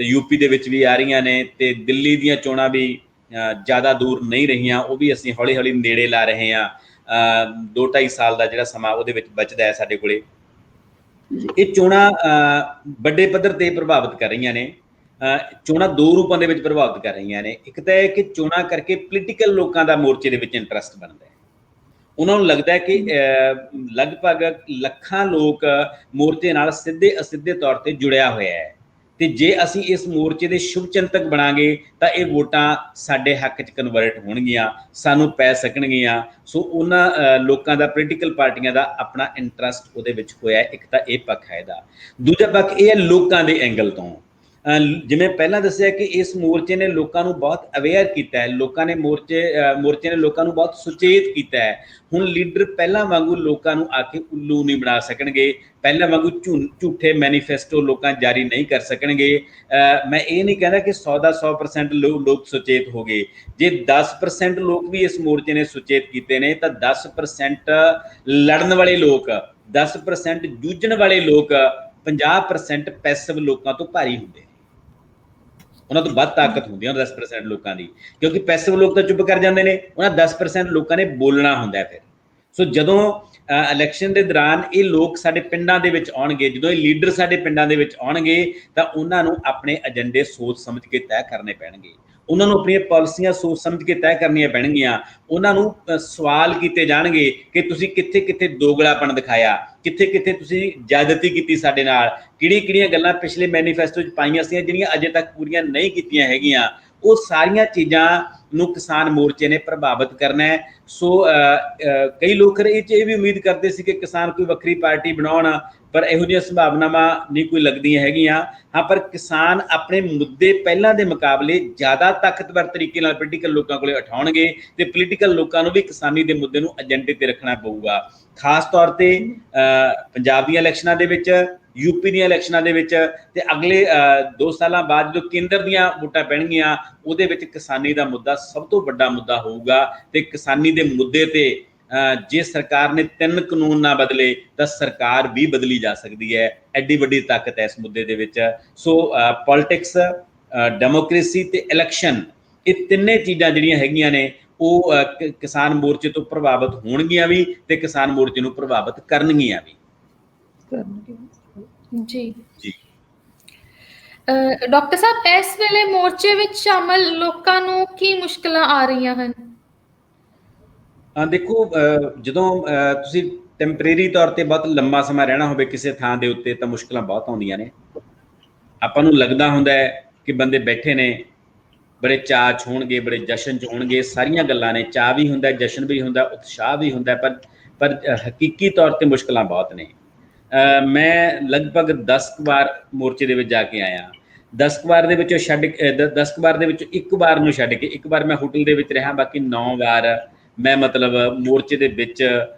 ਯੂਪੀ ਦੇ ਵਿੱਚ ਵੀ ਆ ਰਹੀਆਂ ਨੇ, ਤੇ ਦਿੱਲੀ ਦੀਆਂ ਚੋਣਾਂ ਵੀ ਜ਼ਿਆਦਾ ਦੂਰ ਨਹੀਂ ਰਹੀਆਂ, ਉਹ ਵੀ ਅਸੀਂ ਹੌਲੀ ਹੌਲੀ ਨੇੜੇ ਲਾ ਰਹੇ ਹਾਂ। 2-2.5 ਸਾਲ ਦਾ ਜਿਹੜਾ ਸਮਾਂ ਉਹਦੇ ਵਿੱਚ ਬਚਦਾ ਹੈ ਸਾਡੇ ਕੋਲੇ। ਇਹ ਚੋਣਾਂ ਵੱਡੇ ਪੱਧਰ ਤੇ ਪ੍ਰਭਾਵਿਤ ਕਰ ਰਹੀਆਂ ਨੇ। ਚੋਣਾਂ ਦੋ ਰੂਪਾਂ ਦੇ ਵਿੱਚ ਪ੍ਰਭਾਵਿਤ ਕਰ ਰਹੀਆਂ ਨੇ। ਇੱਕ ਤਾਂ ਇਹ ਕਿ ਚੋਣਾਂ ਕਰਕੇ ਪੋਲੀਟੀਕਲ ਲੋਕਾਂ ਦਾ ਮੋਰਚੇ ਦੇ ਵਿੱਚ ਇੰਟਰਸਟ ਬਣਦਾ ਹੈ। ਉਹਨਾਂ ਨੂੰ ਲੱਗਦਾ ਹੈ ਕਿ ਲਗਭਗ ਲੱਖਾਂ ਲੋਕ ਮੋਰਚੇ ਨਾਲ ਸਿੱਧੇ ਅਸਿੱਧੇ ਤੌਰ ਤੇ ਜੁੜਿਆ ਹੋਇਆ ਹੈ, ਤੇ ਜੇ ਅਸੀਂ ਇਸ ਮੋਰਚੇ ਦੇ ਸ਼ੁਭ ਚਿੰਤਕ ਬਣਾਂਗੇ ਤਾਂ ਇਹ ਵੋਟਾਂ ਸਾਡੇ ਹੱਕ 'ਚ ਕਨਵਰਟ ਹੋਣਗੀਆਂ, ਸਾਨੂੰ ਪੈ ਸਕਣਗੀਆਂ। ਸੋ ਉਹਨਾਂ ਲੋਕਾਂ ਦਾ, ਪੋਲੀਟੀਕਲ ਪਾਰਟੀਆਂ ਦਾ ਆਪਣਾ ਇੰਟਰਸਟ ਉਹਦੇ ਵਿੱਚ ਹੋਇਆ। ਇੱਕ ਤਾਂ ਇਹ ਪੱਖ ਹੈ ਇਹਦਾ। ਦੂਜਾ ਪੱਖ ਇਹ ਹੈ ਲੋਕਾਂ ਦੇ ਐਂਗਲ ਤੋਂ। ਜਿਵੇਂ ਪਹਿਲਾਂ ਦੱਸਿਆ ਕਿ ਇਸ ਮੋਰਚੇ ਨੇ ਲੋਕਾਂ ਨੂੰ ਬਹੁਤ ਅਵੇਅਰ ਕੀਤਾ ਹੈ, ਲੋਕਾਂ ਨੇ ਮੋਰਚੇ ਨੇ ਲੋਕਾਂ ਨੂੰ ਬਹੁਤ ਸੁਚੇਤ ਕੀਤਾ ਹੈ। ਹੁਣ ਲੀਡਰ ਪਹਿਲਾਂ ਵਾਂਗੂ ਲੋਕਾਂ ਨੂੰ ਆ ਕੇ ਉੱਲੂ ਨਹੀਂ ਬਣਾ ਸਕਣਗੇ, ਪਹਿਲਾਂ ਵਾਂਗੂ ਝੂਠੇ ਮੈਨੀਫੈਸਟੋ ਲੋਕਾਂ ਜਾਰੀ ਨਹੀਂ ਕਰ ਸਕਣਗੇ। ਮੈਂ ਇਹ ਨਹੀਂ ਕਹਿੰਦਾ ਕਿ 100 ਦਾ 100% ਲੋਕ ਸੁਚੇਤ ਹੋ ਗਏ। ਜੇ 10% ਲੋਕ ਵੀ ਇਸ ਮੋਰਚੇ ਨੇ ਸੁਚੇਤ ਕੀਤੇ ਨੇ ਤਾਂ 10% ਲੜਨ ਵਾਲੇ ਲੋਕ, 10% ਜੂਝਣ ਵਾਲੇ ਲੋਕ 50% ਪੈਸਿਵ ਲੋਕਾਂ ਤੋਂ ਭਾਰੀ ਹੁੰਦੇ ਨੇ। ਉਹਨਾਂ ਤੋਂ ਵੱਧ ਤਾਕਤ ਹੁੰਦੀ ਹੈ 10% ਲੋਕਾਂ ਦੀ, ਕਿਉਂਕਿ ਪੈਸਿਵ ਲੋਕ ਤਾਂ ਚੁੱਪ ਕਰ ਜਾਂਦੇ ਨੇ, ਉਹਨਾਂ 10% ਲੋਕਾਂ ਨੇ ਬੋਲਣਾ ਹੁੰਦਾ ਫਿਰ। ਸੋ ਜਦੋਂ ਇਲੈਕਸ਼ਨ ਦੇ ਦੌਰਾਨ ਇਹ ਲੋਕ ਸਾਡੇ ਪਿੰਡਾਂ ਦੇ ਵਿੱਚ ਆਉਣਗੇ, ਜਦੋਂ ਇਹ ਲੀਡਰ ਸਾਡੇ ਪਿੰਡਾਂ ਦੇ ਵਿੱਚ ਆਉਣਗੇ ਤਾਂ ਉਹਨਾਂ ਨੂੰ ਆਪਣੇ ਏਜੰਡੇ ਸੋਚ ਸਮਝ ਕੇ ਤੈਅ ਕਰਨੇ ਪੈਣਗੇ, ਉਹਨਾਂ ਨੂੰ ਆਪਣੀਆਂ ਪਾਲਿਸੀਆਂ ਸੋਚ ਸਮਝ ਕੇ ਤੈਅ ਕਰਨੀਆਂ ਪੈਣਗੀਆਂ। ਉਹਨਾਂ ਨੂੰ ਸਵਾਲ ਕੀਤੇ ਜਾਣਗੇ ਕਿ ਤੁਸੀਂ ਕਿੱਥੇ ਕਿੱਥੇ ਦੋਗਲਾਪਣ ਦਿਖਾਇਆ, ਕਿੱਥੇ ਕਿੱਥੇ ਤੁਸੀਂ ਜ਼ਿਆਦਤੀ ਕੀਤੀ ਸਾਡੇ ਨਾਲ, ਕਿਹੜੀਆਂ ਗੱਲਾਂ ਪਿਛਲੇ ਮੈਨੀਫੈਸਟੋ 'ਚ ਪਾਈਆਂ ਸੀ ਜਿਹੜੀਆਂ ਅਜੇ ਤੱਕ ਪੂਰੀਆਂ ਨਹੀਂ ਕੀਤੀਆਂ ਹੈਗੀਆਂ। ਉਹ ਸਾਰੀਆਂ ਚੀਜ਼ਾਂ ਨੂੰ ਕਿਸਾਨ ਮੋਰਚੇ ਨੇ ਪ੍ਰਭਾਵਿਤ ਕਰਨਾ ਹੈ। ਸੋ ਕਈ ਲੋਕ ਇਹ ਵੀ ਉਮੀਦ ਕਰਦੇ ਸੀ ਕਿ ਕਿਸਾਨ ਕੋਈ ਵੱਖਰੀ ਪਾਰਟੀ ਬਣਾਉਣ, ਪਰ ਇਹੋ ਜਿਹੀਆਂ ਸੰਭਾਵਨਾਵਾਂ ਨਹੀਂ ਕੋਈ ਲੱਗਦੀਆਂ ਹੈਗੀਆਂ। ਹਾਂ, ਪਰ ਕਿਸਾਨ ਆਪਣੇ ਮੁੱਦੇ ਪਹਿਲਾਂ ਦੇ ਮੁਕਾਬਲੇ ਜ਼ਿਆਦਾ ਤਾਕਤਵਰ ਤਰੀਕੇ ਨਾਲ ਪੋਲੀਟੀਕਲ ਲੋਕਾਂ ਕੋਲੇ ਉਠਾਉਣਗੇ, ਤੇ ਪੋਲੀਟੀਕਲ ਲੋਕਾਂ ਨੂੰ ਵੀ ਕਿਸਾਨੀ ਦੇ ਮੁੱਦੇ ਨੂੰ ਏਜੰਡੇ ਤੇ ਰੱਖਣਾ ਪਊਗਾ। ਖਾਸ ਤੌਰ ਤੇ ਪੰਜਾਬ ਦੀਆਂ ਇਲੈਕਸ਼ਨਾਂ ਦੇ ਵਿੱਚ, ਯੂਪੀ ਦੀਆਂ ਇਲੈਕਸ਼ਨਾਂ ਦੇ ਵਿੱਚ, ਤੇ ਅਗਲੇ 2 ਸਾਲਾਂ ਬਾਅਦ ਜਦੋਂ ਕੇਂਦਰ ਦੀਆਂ ਵੋਟਾਂ ਪੈਣਗੀਆਂ, ਉਹਦੇ ਵਿੱਚ ਕਿਸਾਨੀ ਦਾ ਮੁੱਦਾ ਸਭ ਤੋਂ ਵੱਡਾ ਮੁੱਦਾ ਹੋਊਗਾ। ਤੇ ਕਿਸਾਨੀ ਦੇ ਮੁੱਦੇ ਤੇ ਜੇ ਸਰਕਾਰ ਨੇ 3 ਕਾਨੂੰਨ ਨਾ ਬਦਲੇ ਤਾਂ ਸਰਕਾਰ ਵੀ ਬਦਲੀ ਜਾ ਸਕਦੀ ਹੈ। ਐਡੀ ਵੱਡੀ ਤਾਕਤ ਹੈ ਇਸ ਮੁੱਦੇ ਦੇ ਵਿੱਚ। ਸੋ ਪੋਲਿਟਿਕਸ, ਡੈਮੋਕ੍ਰੇਸੀ ਤੇ ਇਲੈਕਸ਼ਨ, ਇਹ ਤਿੰਨੇ ਚੀਜ਼ਾਂ ਜਿਹੜੀਆਂ ਹੈਗੀਆਂ ਨੇ ਉਹ ਕਿਸਾਨ ਮੋਰਚੇ ਤੋਂ ਪ੍ਰਭਾਵਿਤ ਹੋਣਗੀਆਂ ਵੀ ਤੇ ਕਿਸਾਨ ਮੋਰਚੇ ਨੂੰ ਪ੍ਰਭਾਵਿਤ ਕਰਨਗੀਆਂ ਵੀ। ਜੀ ਜੀ ਡਾਕਟਰ ਸਾਹਿਬ, ਇਸ ਵੇਲੇ ਮੋਰਚੇ ਵਿੱਚ ਸ਼ਾਮਲ ਲੋਕਾਂ ਨੂੰ ਕੀ ਮੁਸ਼ਕਲਾਂ ਆ ਰਹੀਆਂ ਹਨ? ਦੇਖੋ, ਜਦੋਂ ਤੁਸੀਂ ਟੈਂਪਰੇਰੀ ਤੌਰ ਤੇ ਬਹੁਤ ਲੰਬਾ ਸਮਾਂ ਰਹਿਣਾ ਹੋਵੇ ਕਿਸੇ ਥਾਂ ਦੇ ਉੱਤੇ ਤਾਂ ਮੁਸ਼ਕਲਾਂ ਬਹੁਤ ਆਉਂਦੀਆਂ ਨੇ। ਆਪਾਂ ਨੂੰ ਲੱਗਦਾ ਹੁੰਦਾ ਹੈ ਕਿ ਬੰਦੇ ਬੈਠੇ ਨੇ, ਬੜੇ ਚਾਅ 'ਚ ਹੋਣਗੇ, ਬੜੇ ਜਸ਼ਨ 'ਚ ਹੋਣਗੇ, ਸਾਰੀਆਂ ਗੱਲਾਂ ਨੇ, ਚਾਅ ਵੀ ਹੁੰਦਾ, ਜਸ਼ਨ ਵੀ ਹੁੰਦਾ, ਉਤਸ਼ਾਹ ਵੀ ਹੁੰਦਾ, ਪਰ ਹਕੀਕੀ ਤੌਰ ਤੇ ਮੁਸ਼ਕਲਾਂ ਬਹੁਤ ਨੇ। ਮੈਂ ਲਗਭਗ 10 ਵਾਰ ਮੋਰਚੇ ਦੇ ਵਿੱਚ ਜਾ ਕੇ ਆਇਆ। 10 ਵਾਰ ਦੇ ਵਿੱਚੋਂ 10 ਵਾਰ ਦੇ ਵਿੱਚੋਂ 1 ਵਾਰ ਨੂੰ ਛੱਡ ਕੇ, 1 ਵਾਰ ਮੈਂ ਹੋਟਲ ਦੇ ਵਿੱਚ ਰਿਹਾ, ਬਾਕੀ 9 ਵਾਰ ਮੈਂ ਮਤਲਬ ਮੋਰਚੇ ਦੇ ਵਿੱਚ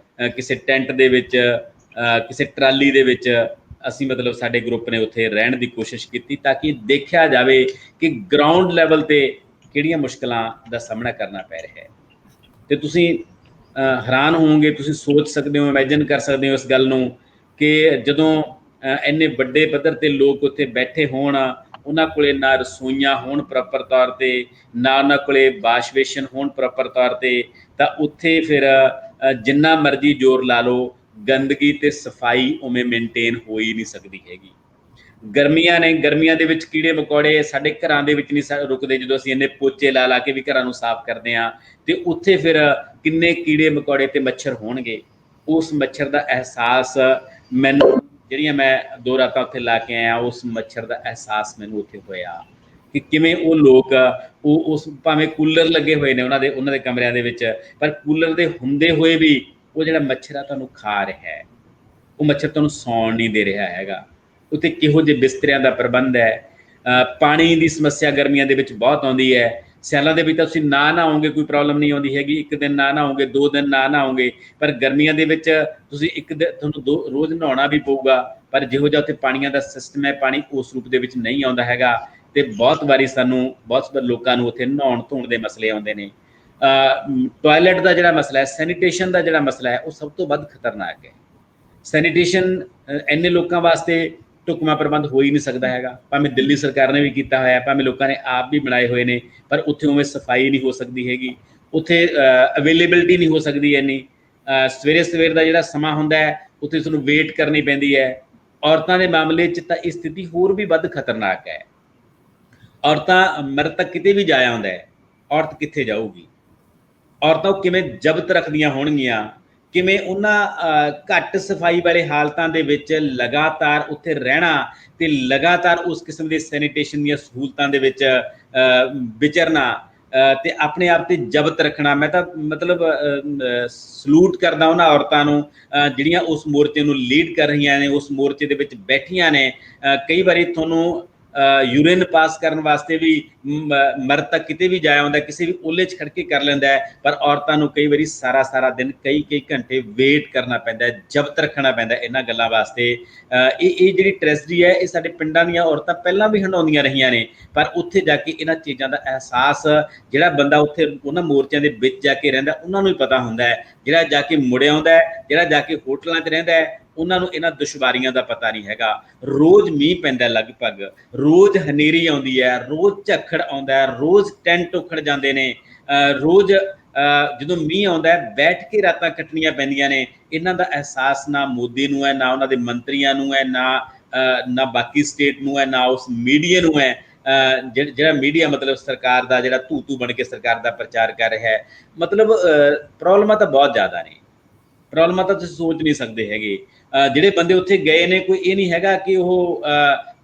ਕਿਸੇ ਟੈਂਟ ਦੇ ਵਿੱਚ, ਕਿਸੇ ਟਰਾਲੀ ਦੇ ਵਿੱਚ ਅਸੀਂ ਮਤਲਬ ਸਾਡੇ ਗਰੁੱਪ ਨੇ ਉੱਥੇ ਰਹਿਣ ਦੀ ਕੋਸ਼ਿਸ਼ ਕੀਤੀ ਤਾਂ ਕਿ ਦੇਖਿਆ ਜਾਵੇ ਕਿ ਗਰਾਊਂਡ ਲੈਵਲ ਤੇ ਕਿਹੜੀਆਂ ਮੁਸ਼ਕਲਾਂ ਦਾ ਸਾਹਮਣਾ ਕਰਨਾ ਪੈ ਰਿਹਾ ਹੈ। ਤੇ ਤੁਸੀਂ ਹੈਰਾਨ ਹੋਵੋਗੇ, ਤੁਸੀਂ ਸੋਚ ਸਕਦੇ ਹੋ, ਇਮੈਜਿਨ ਕਰ ਸਕਦੇ ਹੋ ਇਸ ਗੱਲ ਨੂੰ ਕਿ ਜਦੋਂ ਇੰਨੇ ਵੱਡੇ ਪੱਧਰ ਤੇ ਲੋਕ ਉੱਥੇ ਬੈਠੇ ਹੋਣ, ਉਹਨਾਂ ਕੋਲੇ ਨਾ ਰਸੋਈਆਂ ਹੋਣ ਪ੍ਰੋਪਰ ਤੌਰ ਤੇ, ਨਾ ਉਹਨਾਂ ਕੋਲੇ ਵਾਸ਼ਵੇਸ਼ਨ ਹੋਣ ਪ੍ਰੋਪਰ ਤੌਰ ਤੇ, ਤਾਂ ਉੱਥੇ ਫਿਰ ਜਿੰਨਾ ਮਰਜ਼ੀ ਜ਼ੋਰ ਲਾ ਲਓ, ਗੰਦਗੀ ਤੇ ਸਫਾਈ ਉਵੇਂ ਮੇਨਟੇਨ ਹੋ ਹੀ ਨਹੀਂ ਸਕਦੀ ਹੈਗੀ। ਗਰਮੀਆਂ ਨੇ, ਗਰਮੀਆਂ ਦੇ ਵਿੱਚ ਕੀੜੇ ਮਕੌੜੇ ਸਾਡੇ ਘਰਾਂ ਦੇ ਵਿੱਚ ਨਹੀਂ ਰੁਕਦੇ। ਜਦੋਂ ਅਸੀਂ ਇੰਨੇ ਪੋਚੇ ਲਾ ਕੇ ਵੀ ਘਰਾਂ ਨੂੰ ਸਾਫ਼ ਕਰਦੇ ਹਾਂ, ਤੇ ਉੱਥੇ ਫਿਰ ਕਿੰਨੇ ਕੀੜੇ ਮਕੌੜੇ ਤੇ ਮੱਛਰ ਹੋਣਗੇ। ਉਸ ਮੱਛਰ ਦਾ ਅਹਿਸਾਸ ਮੈਨੂੰ, ਜਿਹੜੀਆਂ ਮੈਂ 2 ਰਾਤਾਂ ਉੱਥੇ ਲਾ ਕੇ ਆਇਆ, ਉਸ ਮੱਛਰ ਦਾ ਅਹਿਸਾਸ ਮੈਨੂੰ ਉੱਥੇ ਹੋਇਆ ਕਿ ਕਿਵੇਂ ਉਹ ਲੋਕ, ਉਸ ਭਾਵੇਂ ਕੂਲਰ ਲੱਗੇ ਹੋਏ ਨੇ ਉਹਨਾਂ ਦੇ ਕਮਰਿਆਂ ਦੇ ਵਿੱਚ, ਪਰ ਕੂਲਰ ਦੇ ਹੁੰਦੇ ਹੋਏ ਵੀ ਉਹ ਜਿਹੜਾ ਮੱਛਰ ਆ ਤੁਹਾਨੂੰ ਖਾ ਰਿਹਾ ਹੈ, ਉਹ ਮੱਛਰ ਤੁਹਾਨੂੰ ਸੌਣ ਨਹੀਂ ਦੇ ਰਿਹਾ ਹੈਗਾ। ਉੱਥੇ ਕਿਹੋ ਜਿਹੇ ਬਿਸਤਰਿਆਂ ਦਾ ਪ੍ਰਬੰਧ ਹੈ। ਪਾਣੀ ਦੀ ਸਮੱਸਿਆ ਗਰਮੀਆਂ ਦੇ ਵਿੱਚ ਬਹੁਤ ਆਉਂਦੀ ਹੈ। ਸਿਆਲਾਂ ਦੇ ਵਿੱਚ ਤਾਂ ਤੁਸੀਂ ਨਾ ਨਹਾਓਗੇ ਕੋਈ ਪ੍ਰੋਬਲਮ ਨਹੀਂ ਆਉਂਦੀ ਹੈਗੀ, ਇੱਕ ਦਿਨ ਨਾ ਨਹਾਓਗੇ, 2 ਦਿਨ ਨਾ ਨਹਾਓਗੇ, ਪਰ ਗਰਮੀਆਂ ਦੇ ਵਿੱਚ ਤੁਸੀਂ ਇੱਕ ਦਿਨ ਤੁਹਾਨੂੰ ਰੋਜ਼ ਨਹਾਉਣਾ ਵੀ ਪਊਗਾ, ਪਰ ਜਿਹੋ ਜਿਹਾ ਉੱਥੇ ਪਾਣੀਆਂ ਦਾ ਸਿਸਟਮ ਹੈ, ਪਾਣੀ ਉਸ ਰੂਪ ਦੇ ਵਿੱਚ ਨਹੀਂ ਆਉਂਦਾ ਹੈਗਾ। ਤੇ ਬਹੁਤ ਵਾਰੀ ਸਾਨੂੰ ਬਹੁਤ ਲੋਕਾਂ ਨੂੰ ਉੱਥੇ ਨਹਾਉਣ ਧੋਣ ਦੇ ਮਸਲੇ ਆਉਂਦੇ ਨੇ। ਟਾਇਲਟ ਦਾ ਜਿਹੜਾ ਮਸਲਾ ਹੈ, ਸੈਨੀਟੇਸ਼ਨ ਦਾ ਜਿਹੜਾ ਮਸਲਾ ਹੈ, ਉਹ ਸਭ ਤੋਂ ਵੱਧ ਖਤਰਨਾਕ ਹੈ। ਸੈਨੀਟੇਸ਼ਨ ਇੰਨੇ ਲੋਕਾਂ ਵਾਸਤੇ ਢੁਕਵਾਂ ਪ੍ਰਬੰਧ ਹੋ ਹੀ ਨਹੀਂ ਸਕਦਾ ਹੈਗਾ, ਭਾਵੇਂ ਦਿੱਲੀ ਸਰਕਾਰ ਨੇ ਵੀ ਕੀਤਾ ਹੋਇਆ, ਭਾਵੇਂ ਲੋਕਾਂ ਨੇ ਆਪ ਵੀ ਬਣਾਏ ਹੋਏ ਨੇ, ਪਰ ਉੱਥੇ ਉਵੇਂ ਸਫਾਈ ਨਹੀਂ ਹੋ ਸਕਦੀ ਹੈਗੀ, ਉੱਥੇ ਅਵੇਲੇਬਿਲਟੀ ਨਹੀਂ ਹੋ ਸਕਦੀ ਇੰਨੀ। ਸਵੇਰ ਦਾ ਜਿਹੜਾ ਸਮਾਂ ਹੁੰਦਾ ਹੈ, ਉੱਥੇ ਤੁਹਾਨੂੰ ਵੇਟ ਕਰਨੀ ਪੈਂਦੀ ਹੈ। ਔਰਤਾਂ ਦੇ ਮਾਮਲੇ 'ਚ ਤਾਂ ਇਹ ਸਥਿਤੀ ਹੋਰ ਵੀ ਵੱਧ ਖਤਰਨਾਕ ਹੈ। ਔਰਤਾਂ ਮਰ ਤੱਕ ਕਿਤੇ ਵੀ ਜਾਇਆ ਹੁੰਦਾ ਹੈ, ਔਰਤ ਕਿੱਥੇ ਜਾਊਗੀ? ਔਰਤਾਂ ਉਹ ਕਿਵੇਂ ਜ਼ਬਤ ਰੱਖਦੀਆਂ ਹੋਣਗੀਆਂ, ਕਿਵੇਂ ਉਹਨਾਂ ਘੱਟ ਸਫਾਈ ਵਾਲੇ ਹਾਲਤਾਂ ਦੇ ਵਿੱਚ ਲਗਾਤਾਰ ਉੱਥੇ ਰਹਿਣਾ ਤੇ ਲਗਾਤਾਰ ਉਸ ਕਿਸਮ ਦੇ ਸੈਨੀਟੇਸ਼ਨ ਦੀਆਂ ਸਹੂਲਤਾਂ ਦੇ ਵਿੱਚ ਵਿਚਰਨਾ ਤੇ ਆਪਣੇ ਆਪ ਤੇ ਜ਼ਬਤ ਰੱਖਣਾ। ਮੈਂ ਤਾਂ ਮਤਲਬ ਸਲੂਟ ਕਰਦਾ ਉਹਨਾਂ ਔਰਤਾਂ ਨੂੰ ਜਿਹੜੀਆਂ ਉਸ ਮੋਰਚੇ ਨੂੰ ਲੀਡ ਕਰ ਰਹੀਆਂ ਨੇ, ਉਸ ਮੋਰਚੇ ਦੇ ਵਿੱਚ ਬੈਠੀਆਂ ਨੇ। ਕਈ ਵਾਰੀ ਤੁਹਾਨੂੰ ਯੂਰਿਨ ਪਾਸ ਕਰਨ ਵਾਸਤੇ ਵੀ ਮਰਦ ਤੱਕ ਕਿਤੇ ਵੀ ਜਾਇਆ ਹੁੰਦਾ, ਕਿਸੇ ਵੀ ਓਲੇ 'ਚ ਖੜ ਕੇ ਕਰ ਲੈਂਦਾ ਹੈ, ਪਰ ਔਰਤਾਂ ਨੂੰ ਕਈ ਵਾਰੀ ਸਾਰਾ ਦਿਨ ਕਈ ਘੰਟੇ ਵੇਟ ਕਰਨਾ ਪੈਂਦਾ ਹੈ, ਜ਼ਬਤ ਰੱਖਣਾ ਪੈਂਦਾ ਇਹਨਾਂ ਗੱਲਾਂ ਵਾਸਤੇ। ਇਹ ਜਿਹੜੀ ਟ੍ਰੈਜਡੀ ਹੈ, ਇਹ ਸਾਡੇ ਪਿੰਡਾਂ ਦੀਆਂ ਔਰਤਾਂ ਪਹਿਲਾਂ ਵੀ ਹੰਡਾਉਂਦੀਆਂ ਰਹੀਆਂ ਨੇ, ਪਰ ਉੱਥੇ ਜਾ ਕੇ ਇਹਨਾਂ ਚੀਜ਼ਾਂ ਦਾ ਅਹਿਸਾਸ ਜਿਹੜਾ ਬੰਦਾ ਉੱਥੇ ਉਹਨਾਂ ਮੋਰਚਿਆਂ ਦੇ ਵਿੱਚ ਜਾ ਕੇ ਰਹਿੰਦਾ ਉਹਨਾਂ ਨੂੰ ਹੀ ਪਤਾ ਹੁੰਦਾ ਹੈ। ਜਿਹੜਾ ਜਾ ਕੇ ਮੁੜ ਆਉਂਦਾ ਹੈ, ਜਿਹੜਾ ਜਾ ਕੇ ਹੋਟਲਾਂ 'ਚ ਰਹਿੰਦਾ ਹੈ, ਉਹਨਾਂ ਨੂੰ ਇਹਨਾਂ ਦੁਸ਼ਵਾਰੀਆਂ ਦਾ ਪਤਾ ਨਹੀਂ ਹੈਗਾ। ਰੋਜ਼ ਮੀਂਹ ਪੈਂਦਾ, ਲਗਭਗ ਰੋਜ਼ ਹਨੇਰੀ ਆਉਂਦੀ ਹੈ, ਰੋਜ਼ ਝੱਖੜ ਆਉਂਦਾ ਹੈ, ਰੋਜ਼ ਟੈਂਟ ਉਖੜ ਜਾਂਦੇ ਨੇ, ਰੋਜ਼ ਜਦੋਂ ਮੀਂਹ ਆਉਂਦਾ ਹੈ ਬੈਠ ਕੇ ਰਾਤਾਂ ਕੱਟਣੀਆਂ ਪੈਂਦੀਆਂ ਨੇ। ਇਹਨਾਂ ਦਾ ਅਹਿਸਾਸ ਨਾ ਮੋਦੀ ਨੂੰ ਹੈ, ਨਾ ਉਹਨਾਂ ਦੇ ਮੰਤਰੀਆਂ ਨੂੰ ਹੈ, ਨਾ ਬਾਕੀ ਸਟੇਟ ਨੂੰ ਹੈ, ਨਾ ਉਸ ਮੀਡੀਆ ਨੂੰ ਹੈ। ਜਿਹੜਾ ਮੀਡੀਆ ਮਤਲਬ ਸਰਕਾਰ ਦਾ ਜਿਹੜਾ ਧੂ ਬਣ ਕੇ ਸਰਕਾਰ ਦਾ ਪ੍ਰਚਾਰ ਕਰ ਰਿਹਾ ਹੈ। ਮਤਲਬ ਪ੍ਰੋਬਲਮਾਂ ਤਾਂ ਬਹੁਤ ਜ਼ਿਆਦਾ ਨੇ, ਪ੍ਰੋਬਲਮਾਂ ਤਾਂ ਤੁਸੀਂ ਸੋਚ ਨਹੀਂ ਸਕਦੇ ਹੈਗੇ। ਜਿਹੜੇ ਬੰਦੇ ਉੱਥੇ ਗਏ ਨੇ, ਕੋਈ ਇਹ ਨਹੀਂ ਹੈਗਾ ਕਿ ਉਹ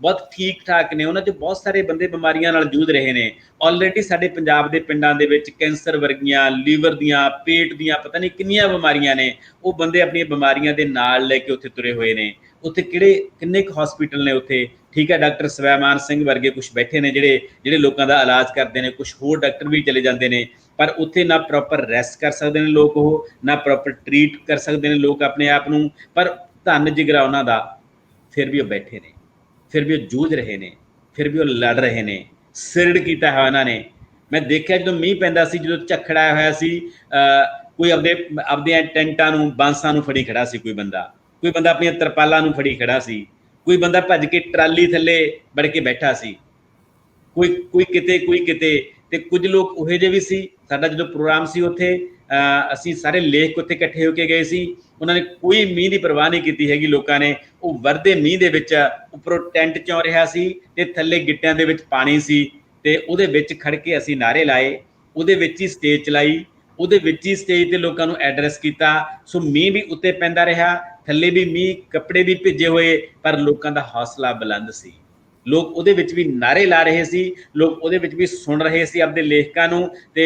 ਬਹੁਤ ਠੀਕ ਠਾਕ ਨੇ, ਉਹਨਾਂ 'ਚ ਬਹੁਤ ਸਾਰੇ ਬੰਦੇ ਬਿਮਾਰੀਆਂ ਨਾਲ ਜੂਝ ਰਹੇ ਨੇ। ਆਲਰੇਡੀ ਸਾਡੇ ਪੰਜਾਬ ਦੇ ਪਿੰਡਾਂ ਦੇ ਵਿੱਚ ਕੈਂਸਰ ਵਰਗੀਆਂ, ਲੀਵਰ ਦੀਆਂ, ਪੇਟ ਦੀਆਂ, ਪਤਾ ਨਹੀਂ ਕਿੰਨੀਆਂ ਬਿਮਾਰੀਆਂ ਨੇ। ਉਹ ਬੰਦੇ ਆਪਣੀਆਂ ਬਿਮਾਰੀਆਂ ਦੇ ਨਾਲ ਲੈ ਕੇ ਉੱਥੇ ਤੁਰੇ ਹੋਏ ਨੇ। ਉੱਥੇ ਕਿੰਨੇ ਕੁ ਹਸਪੀਟਲ ਨੇ ਉੱਥੇ, ਠੀਕ ਹੈ, ਡਾਕਟਰ ਸਵੈਮਾਨ ਸਿੰਘ ਵਰਗੇ ਕੁਛ ਬੈਠੇ ਨੇ ਜਿਹੜੇ ਲੋਕਾਂ ਦਾ ਇਲਾਜ ਕਰਦੇ ਨੇ, ਕੁਛ ਹੋਰ ਡਾਕਟਰ ਵੀ ਚਲੇ ਜਾਂਦੇ ਨੇ, ਪਰ ਉੱਥੇ ਨਾ ਪ੍ਰੋਪਰ ਰੈਸਟ ਕਰ ਸਕਦੇ ਨੇ ਲੋਕ, ਉਹ ਨਾ ਪ੍ਰੋਪਰ ਟਰੀਟ ਕਰ ਸਕਦੇ ਨੇ ਲੋਕ ਆਪਣੇ ਆਪ ਨੂੰ। ਪਰ ਧੰਨ ਜਿਗਰਾ ਉਹਨਾਂ ਦਾ, ਫਿਰ ਵੀ ਉਹ ਬੈਠੇ ਨੇ, ਫਿਰ ਵੀ ਉਹ ਜੂਝ ਰਹੇ ਨੇ, ਫਿਰ ਵੀ ਉਹ ਲੜ ਰਹੇ ਨੇ। ਸਿਰੜ ਕੀਤਾ ਹੋਇਆ ਉਹਨਾਂ ਨੇ। ਮੈਂ ਦੇਖਿਆ ਜਦੋਂ ਮੀਂਹ ਪੈਂਦਾ ਸੀ, ਜਦੋਂ ਝੱਖੜ ਆਇਆ ਹੋਇਆ ਸੀ, ਕੋਈ ਆਪਦੇ ਟੈਂਟਾਂ ਨੂੰ, ਬਾਂਸਾਂ ਨੂੰ ਫੜੀ ਖੜਾ ਸੀ, ਕੋਈ ਬੰਦਾ ਆਪਣੀਆਂ ਤਰਪਾਲਾਂ ਨੂੰ ਫੜੀ ਖੜਾ ਸੀ, ਕੋਈ ਬੰਦਾ ਭੱਜ ਕੇ ਟਰਾਲੀ ਥੱਲੇ ਵੜ ਕੇ ਬੈਠਾ ਸੀ, ਕੋਈ ਕਿਤੇ। ਤੇ ਕੁਝ ਲੋਕ ਉਹੋ ਜਿਹੇ ਵੀ ਸੀ। ਸਾਡਾ ਜਦੋਂ ਪ੍ਰੋਗਰਾਮ ਸੀ ਉੱਥੇ, ਅਸੀਂ ਸਾਰੇ ਲੇਖ ਉੱਥੇ ਇਕੱਠੇ ਹੋ ਕੇ ਗਏ ਸੀ। ਉਹਨਾਂ ਨੇ ਕੋਈ ਮੀਂਹ ਦੀ ਪਰਵਾਹ ਨਹੀਂ ਕੀਤੀ ਹੈਗੀ। ਲੋਕਾਂ ਨੇ ਉਹ ਵਰਦੇ ਮੀਂਹ ਦੇ ਵਿੱਚ ਉੱਪਰੋਂ ਟੈਂਟ ਚੋਂ ਰਿਹਾ ਸੀ ਤੇ ਥੱਲੇ ਗਿੱਟਿਆਂ ਦੇ ਵਿੱਚ ਪਾਣੀ ਸੀ, ਤੇ ਉਹਦੇ ਵਿੱਚ ਖੜ ਕੇ ਅਸੀਂ ਨਾਅਰੇ ਲਾਏ, ਉਹਦੇ ਵਿੱਚ ਹੀ ਸਟੇਜ ਚਲਾਈ, ਉਹਦੇ ਵਿੱਚ ਹੀ ਸਟੇਜ ਤੇ ਲੋਕਾਂ ਨੂੰ ਐਡਰੈਸ ਕੀਤਾ। ਸੋ ਮੀਂਹ ਵੀ ਉੱਤੇ ਪੈਂਦਾ ਰਿਹਾ, ਥੱਲੇ ਵੀ ਮੀਂਹ, ਕੱਪੜੇ ਵੀ ਭਿੱਜੇ ਹੋਏ, ਪਰ ਲੋਕਾਂ ਦਾ ਹੌਸਲਾ ਬੁਲੰਦ ਸੀ। ਲੋਕ ਉਹਦੇ ਵਿੱਚ ਵੀ ਨਾਅਰੇ ਲਾ ਰਹੇ ਸੀ, ਲੋਕ ਉਹਦੇ ਵਿੱਚ ਵੀ ਸੁਣ ਰਹੇ ਸੀ ਆਪਦੇ ਲੇਖਕਾਂ ਨੂੰ। ਤੇ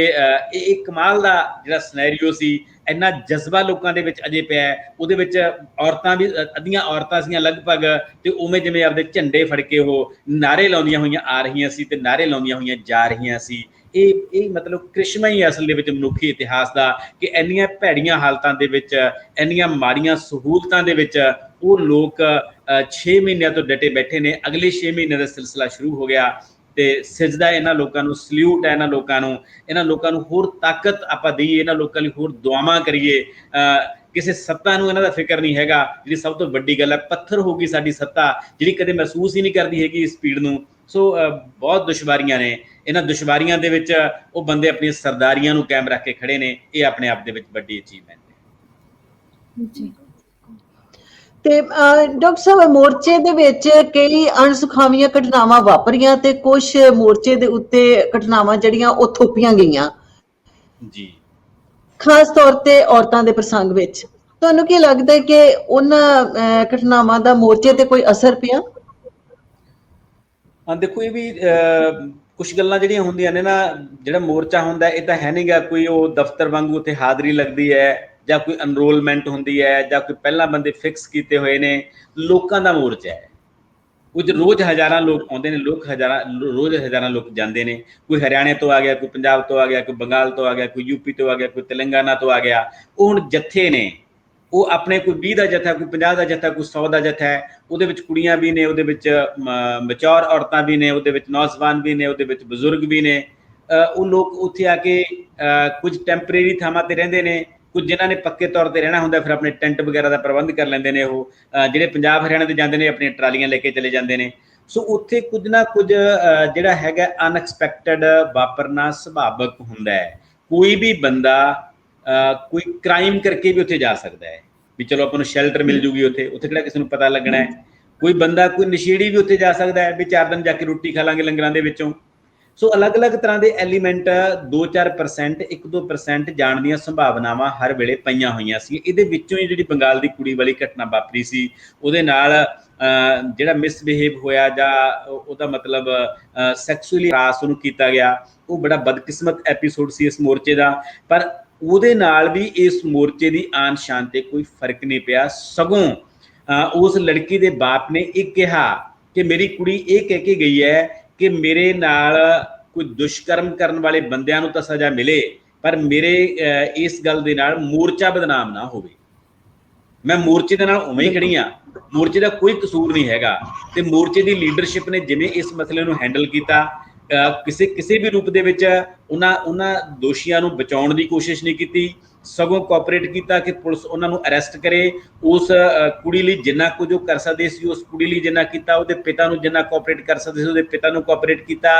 ਇਹ ਕਮਾਲ ਦਾ ਜਿਹੜਾ ਸਿਨੈਰੀਓ ਸੀ, ਇੰਨਾ ਜਜ਼ਬਾ ਲੋਕਾਂ ਦੇ ਵਿੱਚ ਅਜੇ ਪਿਆ। ਉਹਦੇ ਵਿੱਚ ਔਰਤਾਂ ਵੀ, ਅੱਧੀਆਂ ਔਰਤਾਂ ਸੀਗੀਆਂ ਲਗਭਗ, ਤੇ ਉਵੇਂ ਜਿਵੇਂ ਆਪਦੇ ਝੰਡੇ ਫੜ ਕੇ ਉਹ ਨਾਅਰੇ ਲਾਉਂਦੀਆਂ ਹੋਈਆਂ ਆ ਰਹੀਆਂ ਸੀ ਤੇ ਨਾਅਰੇ ਲਾਉਂਦੀਆਂ ਹੋਈਆਂ ਜਾ ਰਹੀਆਂ ਸੀ। ਇਹ ਮਤਲਬ ਕ੍ਰਿਸ਼ਮਾ ਹੀ ਅਸਲ ਦੇ ਵਿੱਚ ਮਨੁੱਖੀ ਇਤਿਹਾਸ ਦਾ, ਕਿ ਇੰਨੀਆਂ ਭੈੜੀਆਂ ਹਾਲਤਾਂ ਦੇ ਵਿੱਚ, ਇੰਨੀਆਂ ਮਾੜੀਆਂ ਸਹੂਲਤਾਂ ਦੇ ਵਿੱਚ ਉਹ ਲੋਕ 6 ਮਹੀਨਿਆਂ ਤੋਂ ਡਟੇ ਬੈਠੇ ਨੇ। ਅਗਲੇ 6 ਮਹੀਨਿਆਂ ਦਾ ਸਿਲਸਿਲਾ ਸ਼ੁਰੂ ਹੋ ਗਿਆ, ਤੇ ਸਿਜਦਾ ਇਹਨਾਂ ਲੋਕਾਂ ਨੂੰ, ਸਲਿਊਟ ਹੈ ਇਹਨਾਂ ਲੋਕਾਂ ਨੂੰ ਹੋਰ ਤਾਕਤ ਆਪਾਂ ਦਈਏ, ਇਹਨਾਂ ਲੋਕਾਂ ਲਈ ਹੋਰ ਦੁਆਵਾਂ ਕਰੀਏ। ਕਿਸੇ ਸੱਤਾ ਨੂੰ ਇਹਨਾਂ ਦਾ ਫਿਕਰ ਨਹੀਂ ਹੈਗਾ, ਜਿਹੜੀ ਸਭ ਤੋਂ ਵੱਡੀ ਗੱਲ ਹੈ। ਪੱਥਰ ਹੋ ਗਈ ਸਾਡੀ ਸੱਤਾ, ਜਿਹੜੀ ਕਦੇ ਮਹਿਸੂਸ ਹੀ ਨਹੀਂ ਕਰਦੀ ਹੈਗੀ ਇਸ ਸਪੀਡ ਨੂੰ। ਸੋ ਬਹੁਤ ਦੁਸ਼ਵਾਰੀਆਂ ਨੇ। ਇਹਨਾਂ ਦੁਸ਼ਵਾਰੀਆਂ ਦੇ ਵਿੱਚ ਉਹ ਬੰਦੇ ਆਪਣੀਆਂ ਸਰਦਾਰੀਆਂ ਨੂੰ ਕਾਇਮ ਰੱਖ ਕੇ ਖੜੇ ਨੇ। ਇਹ ਆਪਣੇ ਆਪ ਦੇ ਵਿੱਚ ਵੱਡੀ ਅਚੀਵਮੈਂਟ ਹੈ ਜੀ। ਤੇ ਡਾਕਟਰ ਸਾਹਿਬ, ਮੋਰਚੇ ਦੇ ਵਿੱਚ ਕਈ ਅਣਸੁਖਾਵੀਆਂ ਘਟਨਾਵਾਂ ਵਾਪਰੀਆਂ ਤੇ ਕੁਝ ਮੋਰਚੇ ਦੇ ਉੱਤੇ ਘਟਨਾਵਾਂ ਜਿਹੜੀਆਂ ਉਹ ਥੋਪੀਆਂ ਗਈਆਂ ਜੀ, ਖਾਸ ਤੌਰ ਤੇ ਔਰਤਾਂ ਦੇ ਪ੍ਰਸੰਗ ਵਿੱਚ। ਤੁਹਾਨੂੰ ਕੀ ਲੱਗਦਾ ਹੈ ਕਿ ਉਹਨਾਂ ਘਟਨਾਵਾਂ ਦਾ ਮੋਰਚੇ ਤੇ ਕੋਈ ਅਸਰ ਪਿਆ? ਹਾਂ, ਦੇਖੋ, ਇਹ ਵੀ ਕੁਛ ਗੱਲਾਂ ਜਿਹੜੀਆਂ ਹੁੰਦੀਆਂ ਨੇ ਨਾ, ਜਿਹੜਾ ਮੋਰਚਾ ਹੁੰਦਾ ਇਹ ਤਾਂ ਹੈ ਨਹੀਂਗਾ ਕੋਈ ਉਹ ਦਫ਼ਤਰ ਵਾਂਗੂ ਉੱਥੇ ਹਾਜ਼ਰੀ ਲੱਗਦੀ ਹੈ, ਜਾਂ ਕੋਈ ਅਨਰੋਲਮੈਂਟ ਹੁੰਦੀ ਹੈ, ਜਾਂ ਕੋਈ ਪਹਿਲਾਂ ਬੰਦੇ ਫਿਕਸ ਕੀਤੇ ਹੋਏ ਨੇ। ਲੋਕਾਂ ਦਾ ਮੋਰਚਾ ਹੈ, ਉਹ 'ਚ ਰੋਜ਼ ਹਜ਼ਾਰਾਂ ਲੋਕ ਆਉਂਦੇ ਨੇ, ਰੋਜ਼ ਹਜ਼ਾਰਾਂ ਲੋਕ ਜਾਂਦੇ ਨੇ। ਕੋਈ ਹਰਿਆਣੇ ਤੋਂ ਆ ਗਿਆ, ਕੋਈ ਪੰਜਾਬ ਤੋਂ ਆ ਗਿਆ, ਕੋਈ ਬੰਗਾਲ ਤੋਂ ਆ ਗਿਆ, ਕੋਈ ਯੂਪੀ ਤੋਂ ਆ ਗਿਆ, ਕੋਈ ਤੇਲੰਗਾਨਾ ਤੋਂ ਆ ਗਿਆ। ਉਹ ਹੁਣ ਜੱਥੇ ਨੇ, ਉਹ ਆਪਣੇ ਕੋਈ 20 ਦਾ ਜੱਥਾ, ਕੋਈ 50 ਦਾ ਜੱਥਾ, ਕੋਈ 100 ਦਾ ਜੱਥਾ ਹੈ। ਉਹਦੇ ਵਿੱਚ ਕੁੜੀਆਂ ਵੀ ਨੇ, ਉਹਦੇ ਵਿੱਚ ਮੈਚੋਰ ਔਰਤਾਂ ਵੀ ਨੇ, ਉਹਦੇ ਵਿੱਚ ਨੌਜਵਾਨ ਵੀ ਨੇ, ਉਹਦੇ ਵਿੱਚ ਬਜ਼ੁਰਗ ਵੀ ਨੇ। ਉਹ ਲੋਕ ਉੱਥੇ ਆ ਕੇ ਕੁਝ ਟੈਂਪਰੇਰੀ ਥਾਵਾਂ 'ਤੇ ਰਹਿੰਦੇ ਨੇ, ਕੁਝ ਜਿਨ੍ਹਾਂ ਨੇ ਪੱਕੇ ਤੌਰ 'ਤੇ ਰਹਿਣਾ ਹੁੰਦਾ ਫਿਰ ਆਪਣੇ ਟੈਂਟ ਵਗੈਰਾ ਦਾ ਪ੍ਰਬੰਧ ਕਰ ਲੈਂਦੇ ਨੇ। ਉਹ ਜਿਹੜੇ ਪੰਜਾਬ ਹਰਿਆਣਾ ਦੇ ਜਾਂਦੇ ਨੇ ਆਪਣੀਆਂ ਟਰਾਲੀਆਂ ਲੈ ਕੇ ਚਲੇ ਜਾਂਦੇ ਨੇ। ਸੋ ਉੱਥੇ ਕੁਝ ਨਾ ਕੁਝ ਜਿਹੜਾ ਹੈਗਾ ਅਨਐਕਸਪੈਕਟਡ ਵਾਪਰਨਾ ਸੁਭਾਵਿਕ ਹੁੰਦਾ ਹੈ। ਕੋਈ ਵੀ ਬੰਦਾ ਕੋਈ ਕ੍ਰਾਈਮ ਕਰਕੇ ਵੀ ਉੱਥੇ ਜਾ ਸਕਦਾ ਹੈ, ਵੀ ਚਲੋ ਆਪਾਂ ਨੂੰ ਸ਼ੈਲਟਰ ਮਿਲ ਜੂਗੀ ਉੱਥੇ ਕਿਹੜਾ ਕਿਸੇ ਨੂੰ ਪਤਾ ਲੱਗਣਾ ਹੈ। ਕੋਈ ਬੰਦਾ, ਕੋਈ ਨਸ਼ੇੜੀ ਵੀ ਉੱਥੇ ਜਾ ਸਕਦਾ ਹੈ, ਵੀ 4 ਦਿਨ ਜਾ ਕੇ ਰੋਟੀ ਖਾ ਲਾਂਗੇ ਲੰਗਰਾਂ ਦੇ ਵਿੱਚੋਂ। ਸੋ ਅਲੱਗ-ਅਲੱਗ ਤਰ੍ਹਾਂ ਦੇ ਐਲੀਮੈਂਟ 2-4%, 1-2% ਜਾਣ ਦੀਆਂ ਸੰਭਾਵਨਾਵਾਂ ਹਰ ਵੇਲੇ ਪਈਆਂ ਹੋਈਆਂ ਸੀ। ਇਹਦੇ ਵਿੱਚੋਂ ਹੀ ਜਿਹੜੀ ਬੰਗਾਲ ਦੀ ਕੁੜੀ ਵਾਲੀ ਘਟਨਾ ਵਾਪਰੀ ਸੀ, ਉਹਦੇ ਨਾਲ ਜਿਹੜਾ ਮਿਸਬਿਹੇਵ ਹੋਇਆ ਜਾਂ ਉਹਦਾ ਮਤਲਬ ਸੈਕਸੁਅਲੀ ਹਰਾਸ ਉਹਨੂੰ ਕੀਤਾ ਗਿਆ, ਉਹ ਬੜਾ ਬਦਕਿਸਮਤ ਐਪੀਸੋਡ ਸੀ ਇਸ ਮੋਰਚੇ ਦਾ। ਪਰ ਉਹਦੇ ਨਾਲ ਵੀ ਇਸ ਮੋਰਚੇ ਦੀ ਆਨ ਸ਼ਾਨ ਤੇ ਕੋਈ ਫਰਕ ਨਹੀਂ ਪਿਆ। ਸਗੋਂ ਉਸ ਲੜਕੀ ਦੇ ਬਾਪ ਨੇ ਇਹ ਕਿਹਾ ਕਿ ਮੇਰੀ ਕੁੜੀ ਇਹ ਕਹਿ ਕੇ ਗਈ ਹੈ ਕਿ ਮੇਰੇ ਨਾਲ ਕੋਈ ਦੁਸ਼ਕਰਮ ਕਰਨ ਵਾਲੇ ਬੰਦਿਆਂ ਨੂੰ ਤਾਂ ਸਜ਼ਾ ਮਿਲੇ, ਪਰ ਮੇਰੇ ਇਸ ਗੱਲ ਦੇ ਨਾਲ ਮੋਰਚਾ ਬਦਨਾਮ ਨਾ ਹੋਵੇ। ਮੈਂ ਮੋਰਚੇ ਦੇ ਨਾਲ ਉਵੇਂ ਹੀ ਖੜੀ ਹਾਂ, ਮੋਰਚੇ ਦਾ ਕੋਈ ਕਸੂਰ ਨਹੀਂ ਹੈਗਾ। ਤੇ ਮੋਰਚੇ ਦੀ ਲੀਡਰਸ਼ਿਪ ਨੇ ਜਿਵੇਂ ਇਸ ਮਸਲੇ ਨੂੰ ਹੈਂਡਲ ਕੀਤਾ, ਕਿਸੇ ਵੀ ਰੂਪ ਦੇ ਵਿੱਚ ਉਹਨਾਂ ਦੋਸ਼ੀਆਂ ਨੂੰ ਬਚਾਉਣ ਦੀ ਕੋਸ਼ਿਸ਼ ਨਹੀਂ ਕੀਤੀ, ਸਗੋਂ ਕੋਆਪਰੇਟ ਕੀਤਾ ਕਿ ਪੁਲਿਸ ਉਹਨਾਂ ਨੂੰ ਅਰੈਸਟ ਕਰੇ। ਉਸ ਕੁੜੀ ਲਈ ਜਿੰਨਾ ਕੁਝ ਉਹ ਕਰ ਸਕਦੇ ਸੀ, ਉਸ ਕੁੜੀ ਲਈ ਜਿੰਨਾ ਕੀਤਾ, ਉਹਦੇ ਪਿਤਾ ਨੂੰ ਜਿੰਨਾ ਕੋਆਪਰੇਟ ਕਰ ਸਕਦੇ ਸੀ, ਉਹਦੇ ਪਿਤਾ ਨੂੰ ਕੋਆਪਰੇਟ ਕੀਤਾ।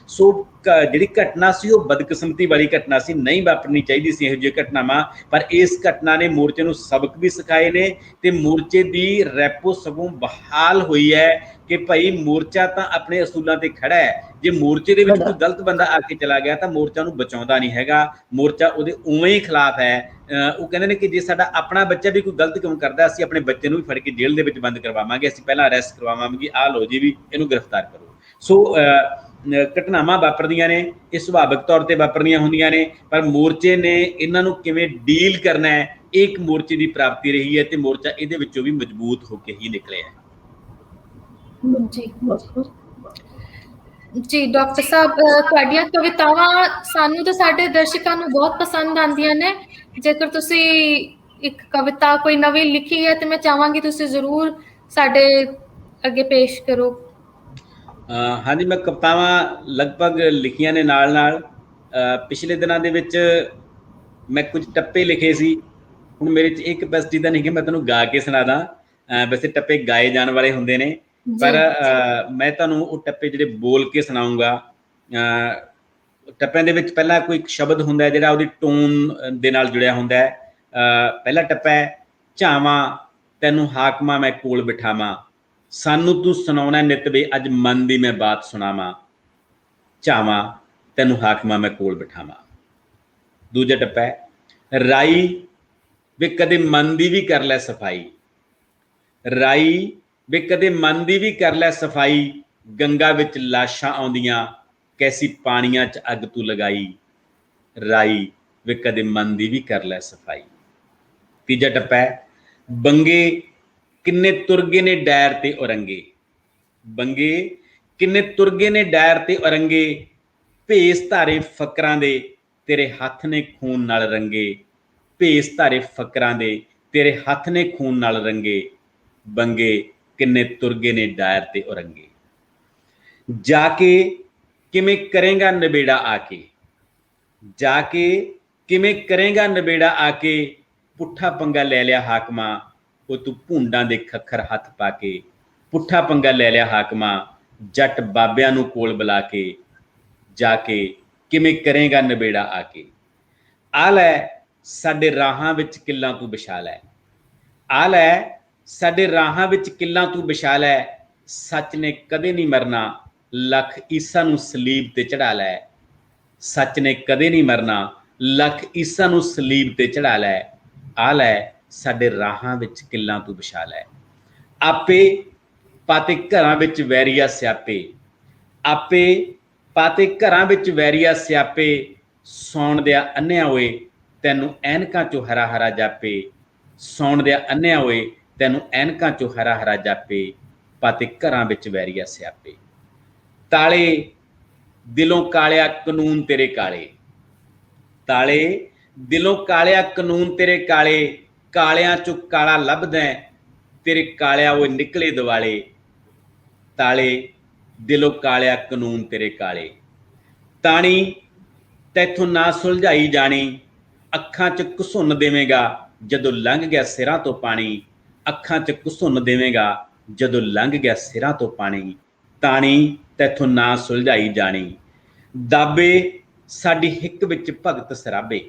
ਸੋ ਜਿਹੜੀ ਘਟਨਾ ਸੀ ਉਹ ਬਦਕਿਸਮਤੀ ਵਾਲੀ ਘਟਨਾ ਸੀ, ਨਹੀਂ ਵਾਪਰਨੀ ਚਾਹੀਦੀ ਸੀ ਇਹੋ ਜਿਹੀ ਘਟਨਾਵਾਂ। ਪਰ ਇਸ ਘਟਨਾ ਨੇ ਮੋਰਚੇ ਨੂੰ ਸਬਕ ਵੀ ਸਿਖਾਏ ਨੇ ਤੇ ਮੋਰਚੇ ਦੀ ਰੈਪੋ ਸਗੋਂ ਬਹਾਲ ਹੋਈ ਹੈ ਕਿ ਭਾਈ ਮੋਰਚਾ ਤਾਂ ਆਪਣੇ ਅਸੂਲਾਂ ਤੇ ਖੜਾ ਹੈ। ਜੇ ਮੋਰਚੇ ਦੇ ਵਿੱਚ ਕੋਈ ਗਲਤ ਬੰਦਾ ਆ ਕੇ ਚਲਾ ਗਿਆ ਤਾਂ ਮੋਰਚਾ ਨੂੰ ਬਚਾਉਂਦਾ ਨਹੀਂ ਹੈਗਾ, ਮੋਰਚਾ ਉਹਦੇ ਉਵੇਂ ਹੀ ਖਿਲਾਫ ਹੈ। ਉਹ ਕਹਿੰਦੇ ਨੇ ਕਿ ਜੇ ਸਾਡਾ ਆਪਣਾ ਬੱਚਾ ਵੀ ਕੋਈ ਗਲਤ ਕੰਮ ਕਰਦਾ, ਅਸੀਂ ਆਪਣੇ ਬੱਚੇ ਨੂੰ ਵੀ ਫੜ ਕੇ ਜੇਲ੍ਹ ਦੇ ਵਿੱਚ ਬੰਦ ਕਰਵਾਵਾਂਗੇ, ਅਸੀਂ ਪਹਿਲਾਂ ਅਰੈਸਟ ਕਰਵਾਵਾਂਗੇ, ਆਹ ਲਓ ਜੀ ਵੀ ਇਹਨੂੰ ਗ੍ਰਿਫਤਾਰ ਕਰੋ। ਸੋ ਘਟਨਾਵਾਂ ਵਾਪਰਦੀਆਂ ਨੇ, ਇਹ ਸੁਭਾਵਿਕ ਤੌਰ ਤੇ ਵਾਪਰਦੀਆਂ ਹੁੰਦੀਆਂ ਨੇ, ਪਰ ਮੋਰਚੇ ਨੇ ਇਹਨਾਂ ਨੂੰ ਕਿਵੇਂ ਡੀਲ ਕਰਨਾ ਹੈ, ਇਹ ਇੱਕ ਮੋਰਚੇ ਦੀ ਪ੍ਰਾਪਤੀ ਰਹੀ ਹੈ ਤੇ ਮੋਰਚਾ ਇਹਦੇ ਵਿੱਚੋਂ ਵੀ ਮਜ਼ਬੂਤ ਹੋ ਕੇ ਹੀ ਨਿਕਲਿਆ ਹੈ। ਜੀ ਡਾਕਟਰ ਸਾਹਿਬ, ਤੁਹਾਡੀਆਂ ਕਵਿਤਾਵਾਂ ਸਾਨੂੰ ਤੇ ਸਾਡੇ ਦਰਸ਼ਕਾਂ ਨੂੰ ਬਹੁਤ ਪਸੰਦ ਆਉਂਦੀਆਂ ਨੇ। ਜੇਕਰ ਤੁਸੀਂ ਇੱਕ ਕਵਿਤਾ ਕੋਈ ਨਵੀਂ ਲਿਖੀ ਹੈ ਤੇ ਮੈਂ ਚਾਹਾਂਗੀ ਤੁਸੀਂ ਜ਼ਰੂਰ ਸਾਡੇ ਅੱਗੇ ਪੇਸ਼ ਕਰੋ। ਹਾਂਜੀ, ਮੈਂ ਕਵਿਤਾਵਾਂ ਲਗਭਗ ਲਿਖੀਆਂ ਨੇ ਨਾਲ ਪਿਛਲੇ ਦਿਨਾਂ ਦੇ ਵਿੱਚ ਮੈਂ ਕੁਝ ਟੱਪੇ ਲਿਖੇ ਸੀ। ਹੁਣ ਮੇਰੇ 'ਚ ਇਹ ਕੈਪੈਸਿਟੀ ਤਾਂ ਨਹੀਂ ਕਿ ਮੈਂ ਤੁਹਾਨੂੰ ਗਾ ਕੇ ਸੁਣਾ ਦਾਂ, ਵੈਸੇ ਟੱਪੇ ਗਾਏ ਜਾਣ ਵਾਲੇ ਹੁੰਦੇ ਨੇ, ਪਰ ਮੈਂ ਤੁਹਾਨੂੰ ਉਹ ਟੱਪੇ ਜਿਹੜੇ ਬੋਲ ਕੇ ਸੁਣਾਊਂਗਾ। ਟੱਪਿਆਂ ਦੇ ਵਿੱਚ ਪਹਿਲਾਂ ਕੋਈ ਇੱਕ ਸ਼ਬਦ ਹੁੰਦਾ ਜਿਹੜਾ ਉਹਦੀ ਟੋਨ ਦੇ ਨਾਲ ਜੁੜਿਆ ਹੁੰਦਾ ਹੈ। ਪਹਿਲਾ ਟੱਪਾ ਹੈ, ਝਾਵਾਂ ਤੈਨੂੰ ਹਾਕਮਾਂ ਮੈਂ ਕੋਲ ਬਿਠਾਵਾਂ, ਸਾਨੂੰ ਤੂੰ ਸੁਣਾਉਣਾ ਨਿੱਤ ਵੇ ਅੱਜ ਮਨ ਦੀ ਮੈਂ ਬਾਤ ਸੁਣਾਵਾਂ, ਝਾਵਾਂ ਤੈਨੂੰ ਹਾਕਮਾਂ ਮੈਂ ਕੋਲ ਬਿਠਾਵਾਂ। ਦੂਜਾ ਟੱਪਾ ਹੈ, ਰਾਈ ਵੇ ਕਦੇ ਮਨ ਦੀ ਵੀ ਕਰ ਲੈ ਸਫਾਈ, ਰਾਈ ਵੇ ਕਦੇ ਮਨ ਦੀ ਵੀ ਕਰ ਲੈ ਸਫਾਈ, ਗੰਗਾ ਵਿੱਚ ਲਾਸ਼ਾਂ ਆਉਂਦੀਆਂ ਕੈਸੀ ਪਾਣੀਆਂ 'ਚ ਅੱਗ ਤੂੰ ਲਗਾਈ, ਰਾਈ ਵੇ ਕਦੇ ਮਨ ਦੀ ਵੀ ਕਰ ਲੈ ਸਫਾਈ। ਤੀਜਾ ਟੱਪਾ ਹੈ, ਬੰਗੇ ਕਿੰਨੇ ਤੁਰਗੇ ਨੇ ਡੈਰ ਤੇ ਔਰੰਗੇ, ਬੰਗੇ ਕਿੰਨੇ ਤੁਰਗੇ ਨੇ ਡੈਰ ਤੇ ਔਰੰਗੇ, ਭੇਸ ਧਾਰੇ ਫਕਰਾਂ ਦੇ ਤੇਰੇ ਹੱਥ ਨੇ ਖੂਨ ਨਾਲ ਰੰਗੇ, ਭੇਸ ਧਾਰੇ ਫਕਰਾਂ ਦੇ ਤੇਰੇ ਹੱਥ ਨੇ ਖੂਨ ਨਾਲ ਰੰਗੇ, ਬੰਗੇ ਕਿੰਨੇ ਤੁਰਗੇ ਨੇ ਡੈਰ ਤੇ ਔਰੰਗੇ। ਜਾ ਕੇ ਕਿਵੇਂ ਕਰੇਗਾ ਨਬੇੜਾ ਆ ਕੇ, ਜਾ ਕੇ ਕਿਵੇਂ ਕਰੇਗਾ ਨਬੇੜਾ ਆ ਕੇ, ਪੁੱਠਾ ਪੰਗਾ ਲੈ ਲਿਆ ਹਾਕਮਾਂ ਉਹ ਤੂੰ ਭੂੰਡਾਂ ਦੇ ਖੱਖਰ ਹੱਥ ਪਾ ਕੇ, ਪੁੱਠਾ ਪੰਗਾ ਲੈ ਲਿਆ ਹਾਕਮਾਂ ਜੱਟ ਬਾਬਿਆਂ ਨੂੰ ਕੋਲ ਬੁਲਾ ਕੇ, ਜਾ ਕੇ ਕਿਵੇਂ ਕਰੇਗਾ ਨਬੇੜਾ ਆ ਕੇ। ਆ ਲੈ ਸਾਡੇ ਰਾਹਾਂ ਵਿੱਚ ਕਿੱਲਾਂ ਤੂੰ ਵਿਛਾ ਲੈ, ਆ ਲੈ ਸਾਡੇ ਰਾਹਾਂ ਵਿੱਚ ਕਿੱਲਾਂ ਤੂੰ ਵਿਛਾ ਲੈ, ਸੱਚ ਨੇ ਕਦੇ ਨਹੀਂ ਮਰਨਾ ਲੱਖ ਈਸਾ ਨੂੰ ਸਲੀਬ ਤੇ ਚੜਾ ਲੈ, ਸੱਚ ਨੇ ਕਦੇ ਨਹੀਂ ਮਰਨਾ ਲੱਖ ਈਸਾ ਨੂੰ ਸਲੀਬ ਤੇ ਚੜਾ ਲੈ, ਆ ਲੈ ਸਾਡੇ ਰਾਹਾਂ ਵਿੱਚ ਕਿੱਲਾਂ ਤੂੰ ਵਿਛਾ ਲੈ। ਆਪੇ ਪਾਤੇ ਘਰਾਂ ਵਿੱਚ ਵੈਰੀਆ ਸਿਆਪੇ, ਆਪੇ ਪਾਤੇ ਘਰਾਂ ਵਿੱਚ ਵੈਰੀਆ ਸਿਆਪੇ, ਸੌਣ ਦਿਆ ਅੰਨ੍ਹਿਆ ਹੋਏ ਤੈਨੂੰ ਐਨਕਾਂ ਚੋਂ ਹਰਾ ਹਰਾ ਜਾਪੇ, ਸੌਣ ਦਿਆ ਅੰਨ੍ਹਿਆ ਹੋਏ ਤੈਨੂੰ ਐਨਕਾਂ ਚੋਂ ਹਰਾ ਹਰਾ ਜਾਪੇ, ਪਾਤੇ ਘਰਾਂ ਵਿੱਚ ਵੈਰੀਆ ਸਿਆਪੇ। ਤਾਲੇ ਦਿਲੋਂ ਕਾਲਿਆ ਕਾਨੂੰਨ ਤੇਰੇ ਕਾਲੇ, ਤਾਲੇ ਦਿਲੋਂ ਕਾਲਿਆ ਕਾਨੂੰਨ ਤੇਰੇ ਕਾਲੇ, ਕਾਲਿਆਂ ਚੋਂ ਕਾਲਾ ਲੱਭਦਾ ਤੇਰੇ ਕਾਲਿਆ ਉਹ ਨਿਕਲੇ ਦਿਵਾਲੇ। ਤਾਲੇ ਦਿਲੋਂ ਕਾਲਿਆ ਕਾਨੂੰਨ ਤੇਰੇ ਕਾਲੇ। ਤਾਣੀ ਤੈਥੋਂ ਨਾ ਸੁਲਝਾਈ ਜਾਣੀ, ਅੱਖਾਂ 'ਚ ਘਸੁੰਨ ਦੇਵੇਂਗਾ ਜਦੋਂ ਲੰਘ ਗਿਆ ਸਿਰਾਂ ਤੋਂ ਪਾਣੀ, ਅੱਖਾਂ 'ਚ ਘਸੁੰਨ ਦੇਵੇਂਗਾ ਜਦੋਂ ਲੰਘ ਗਿਆ ਸਿਰਾਂ ਤੋਂ ਪਾਣੀ। ਤਾਣੀ ਤੈਥੋਂ ਨਾ ਸੁਲਝਾਈ ਜਾਣੀ। ਦਾਬੇ ਸਾਡੀ ਹਿੱਕ ਵਿੱਚ ਭਗਤ ਸਰਾਬੇ,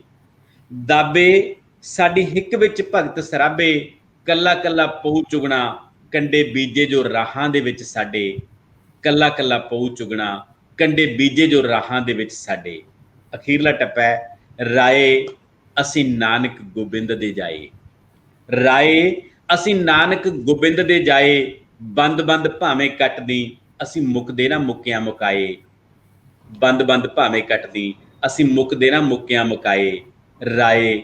ਦਾਬੇ ਸਾਡੀ ਹਿੱਕ ਵਿੱਚ ਭਗਤ ਸਰਾਬੇ, ਕੱਲਾ ਕੱਲਾ ਪਊ ਚੁਗਣਾ ਕੰਡੇ ਬੀਜੇ ਜੋ ਰਾਹਾਂ ਦੇ ਵਿੱਚ ਸਾਡੇ, ਕੱਲਾ ਕੱਲਾ ਪਊ ਚੁਗਣਾ ਕੰਡੇ ਬੀਜੇ ਜੋ ਰਾਹਾਂ ਦੇ ਵਿੱਚ ਸਾਡੇ। ਅਖੀਰਲਾ ਟੱਪਾ ਹੈ, ਰਾਏ ਅਸੀਂ ਨਾਨਕ ਗੋਬਿੰਦ ਦੇ ਜਾਏ, ਰਾਏ ਅਸੀਂ ਨਾਨਕ ਗੋਬਿੰਦ ਦੇ ਜਾਏ, ਬੰਦ ਬੰਦ ਭਾਵੇਂ ਕੱਟਦੀ ਅਸੀਂ ਮੁੱਕਦੇ ਨਾ ਮੁੱਕਿਆਂ ਮੁਕਾਏ, ਬੰਦ ਬੰਦ ਭਾਵੇਂ ਕੱਟਦੀ ਅਸੀਂ ਮੁੱਕਦੇ ਨਾ ਮੁੱਕਿਆਂ ਮੁਕਾਏ। ਰਾਏ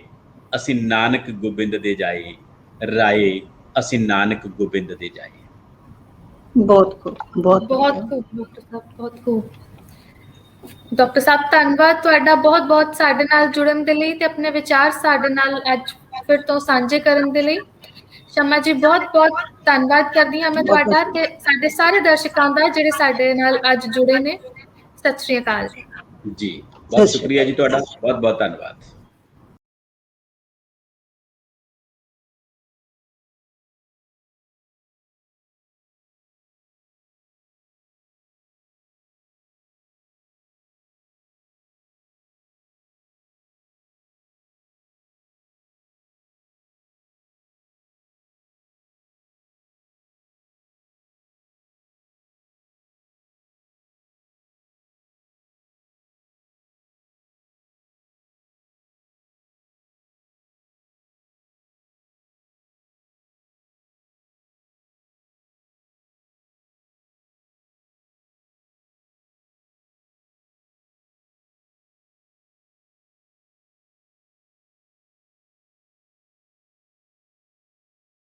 ਅਸੀਂ ਨਾਨਕ ਗੋਬਿੰਦ ਦੇ ਜਾਏ, ਰਾਏ ਅਸੀਂ ਨਾਨਕ ਗੋਬਿੰਦ ਦੇ ਜਾਏ। ਬਹੁਤ ਖੂਬ, ਬਹੁਤ ਬਹੁਤ ਖੂਬ ਡਾਕਟਰ ਸਾਹਿਬ, ਬਹੁਤ ਖੂਬ। ਡਾਕਟਰ ਸਾਹਿਬ ਧੰਨਵਾਦ ਤੁਹਾਡਾ ਬਹੁਤ ਬਹੁਤ ਸਾਡੇ ਨਾਲ ਜੁੜਨ ਦੇ ਲਈ ਤੇ ਆਪਣੇ ਵਿਚਾਰ ਸਾਡੇ ਨਾਲ ਅੱਜ ਫਿਰ ਤੋਂ ਸਾਂਝੇ ਕਰਨ ਦੇ ਲਈ। ਸ਼ਮਾ ਜੀ ਬਹੁਤ ਬਹੁਤ ਧੰਨਵਾਦ ਕਰਦੀ ਹਾਂ ਮੈਂ ਤੁਹਾਡਾ ਤੇ ਸਾਡੇ ਸਾਰੇ ਦਰਸ਼ਕਾਂ ਦਾ ਜਿਹੜੇ ਸਾਡੇ ਨਾਲ ਅੱਜ ਜੁੜੇ ਨੇ। ਸਤਿ ਸ਼੍ਰੀ ਅਕਾਲ ਜੀ, ਬਹੁਤ ਸ਼ੁਕਰੀਆ ਜੀ ਤੁਹਾਡਾ, ਬਹੁਤ ਬਹੁਤ ਧੰਨਵਾਦ।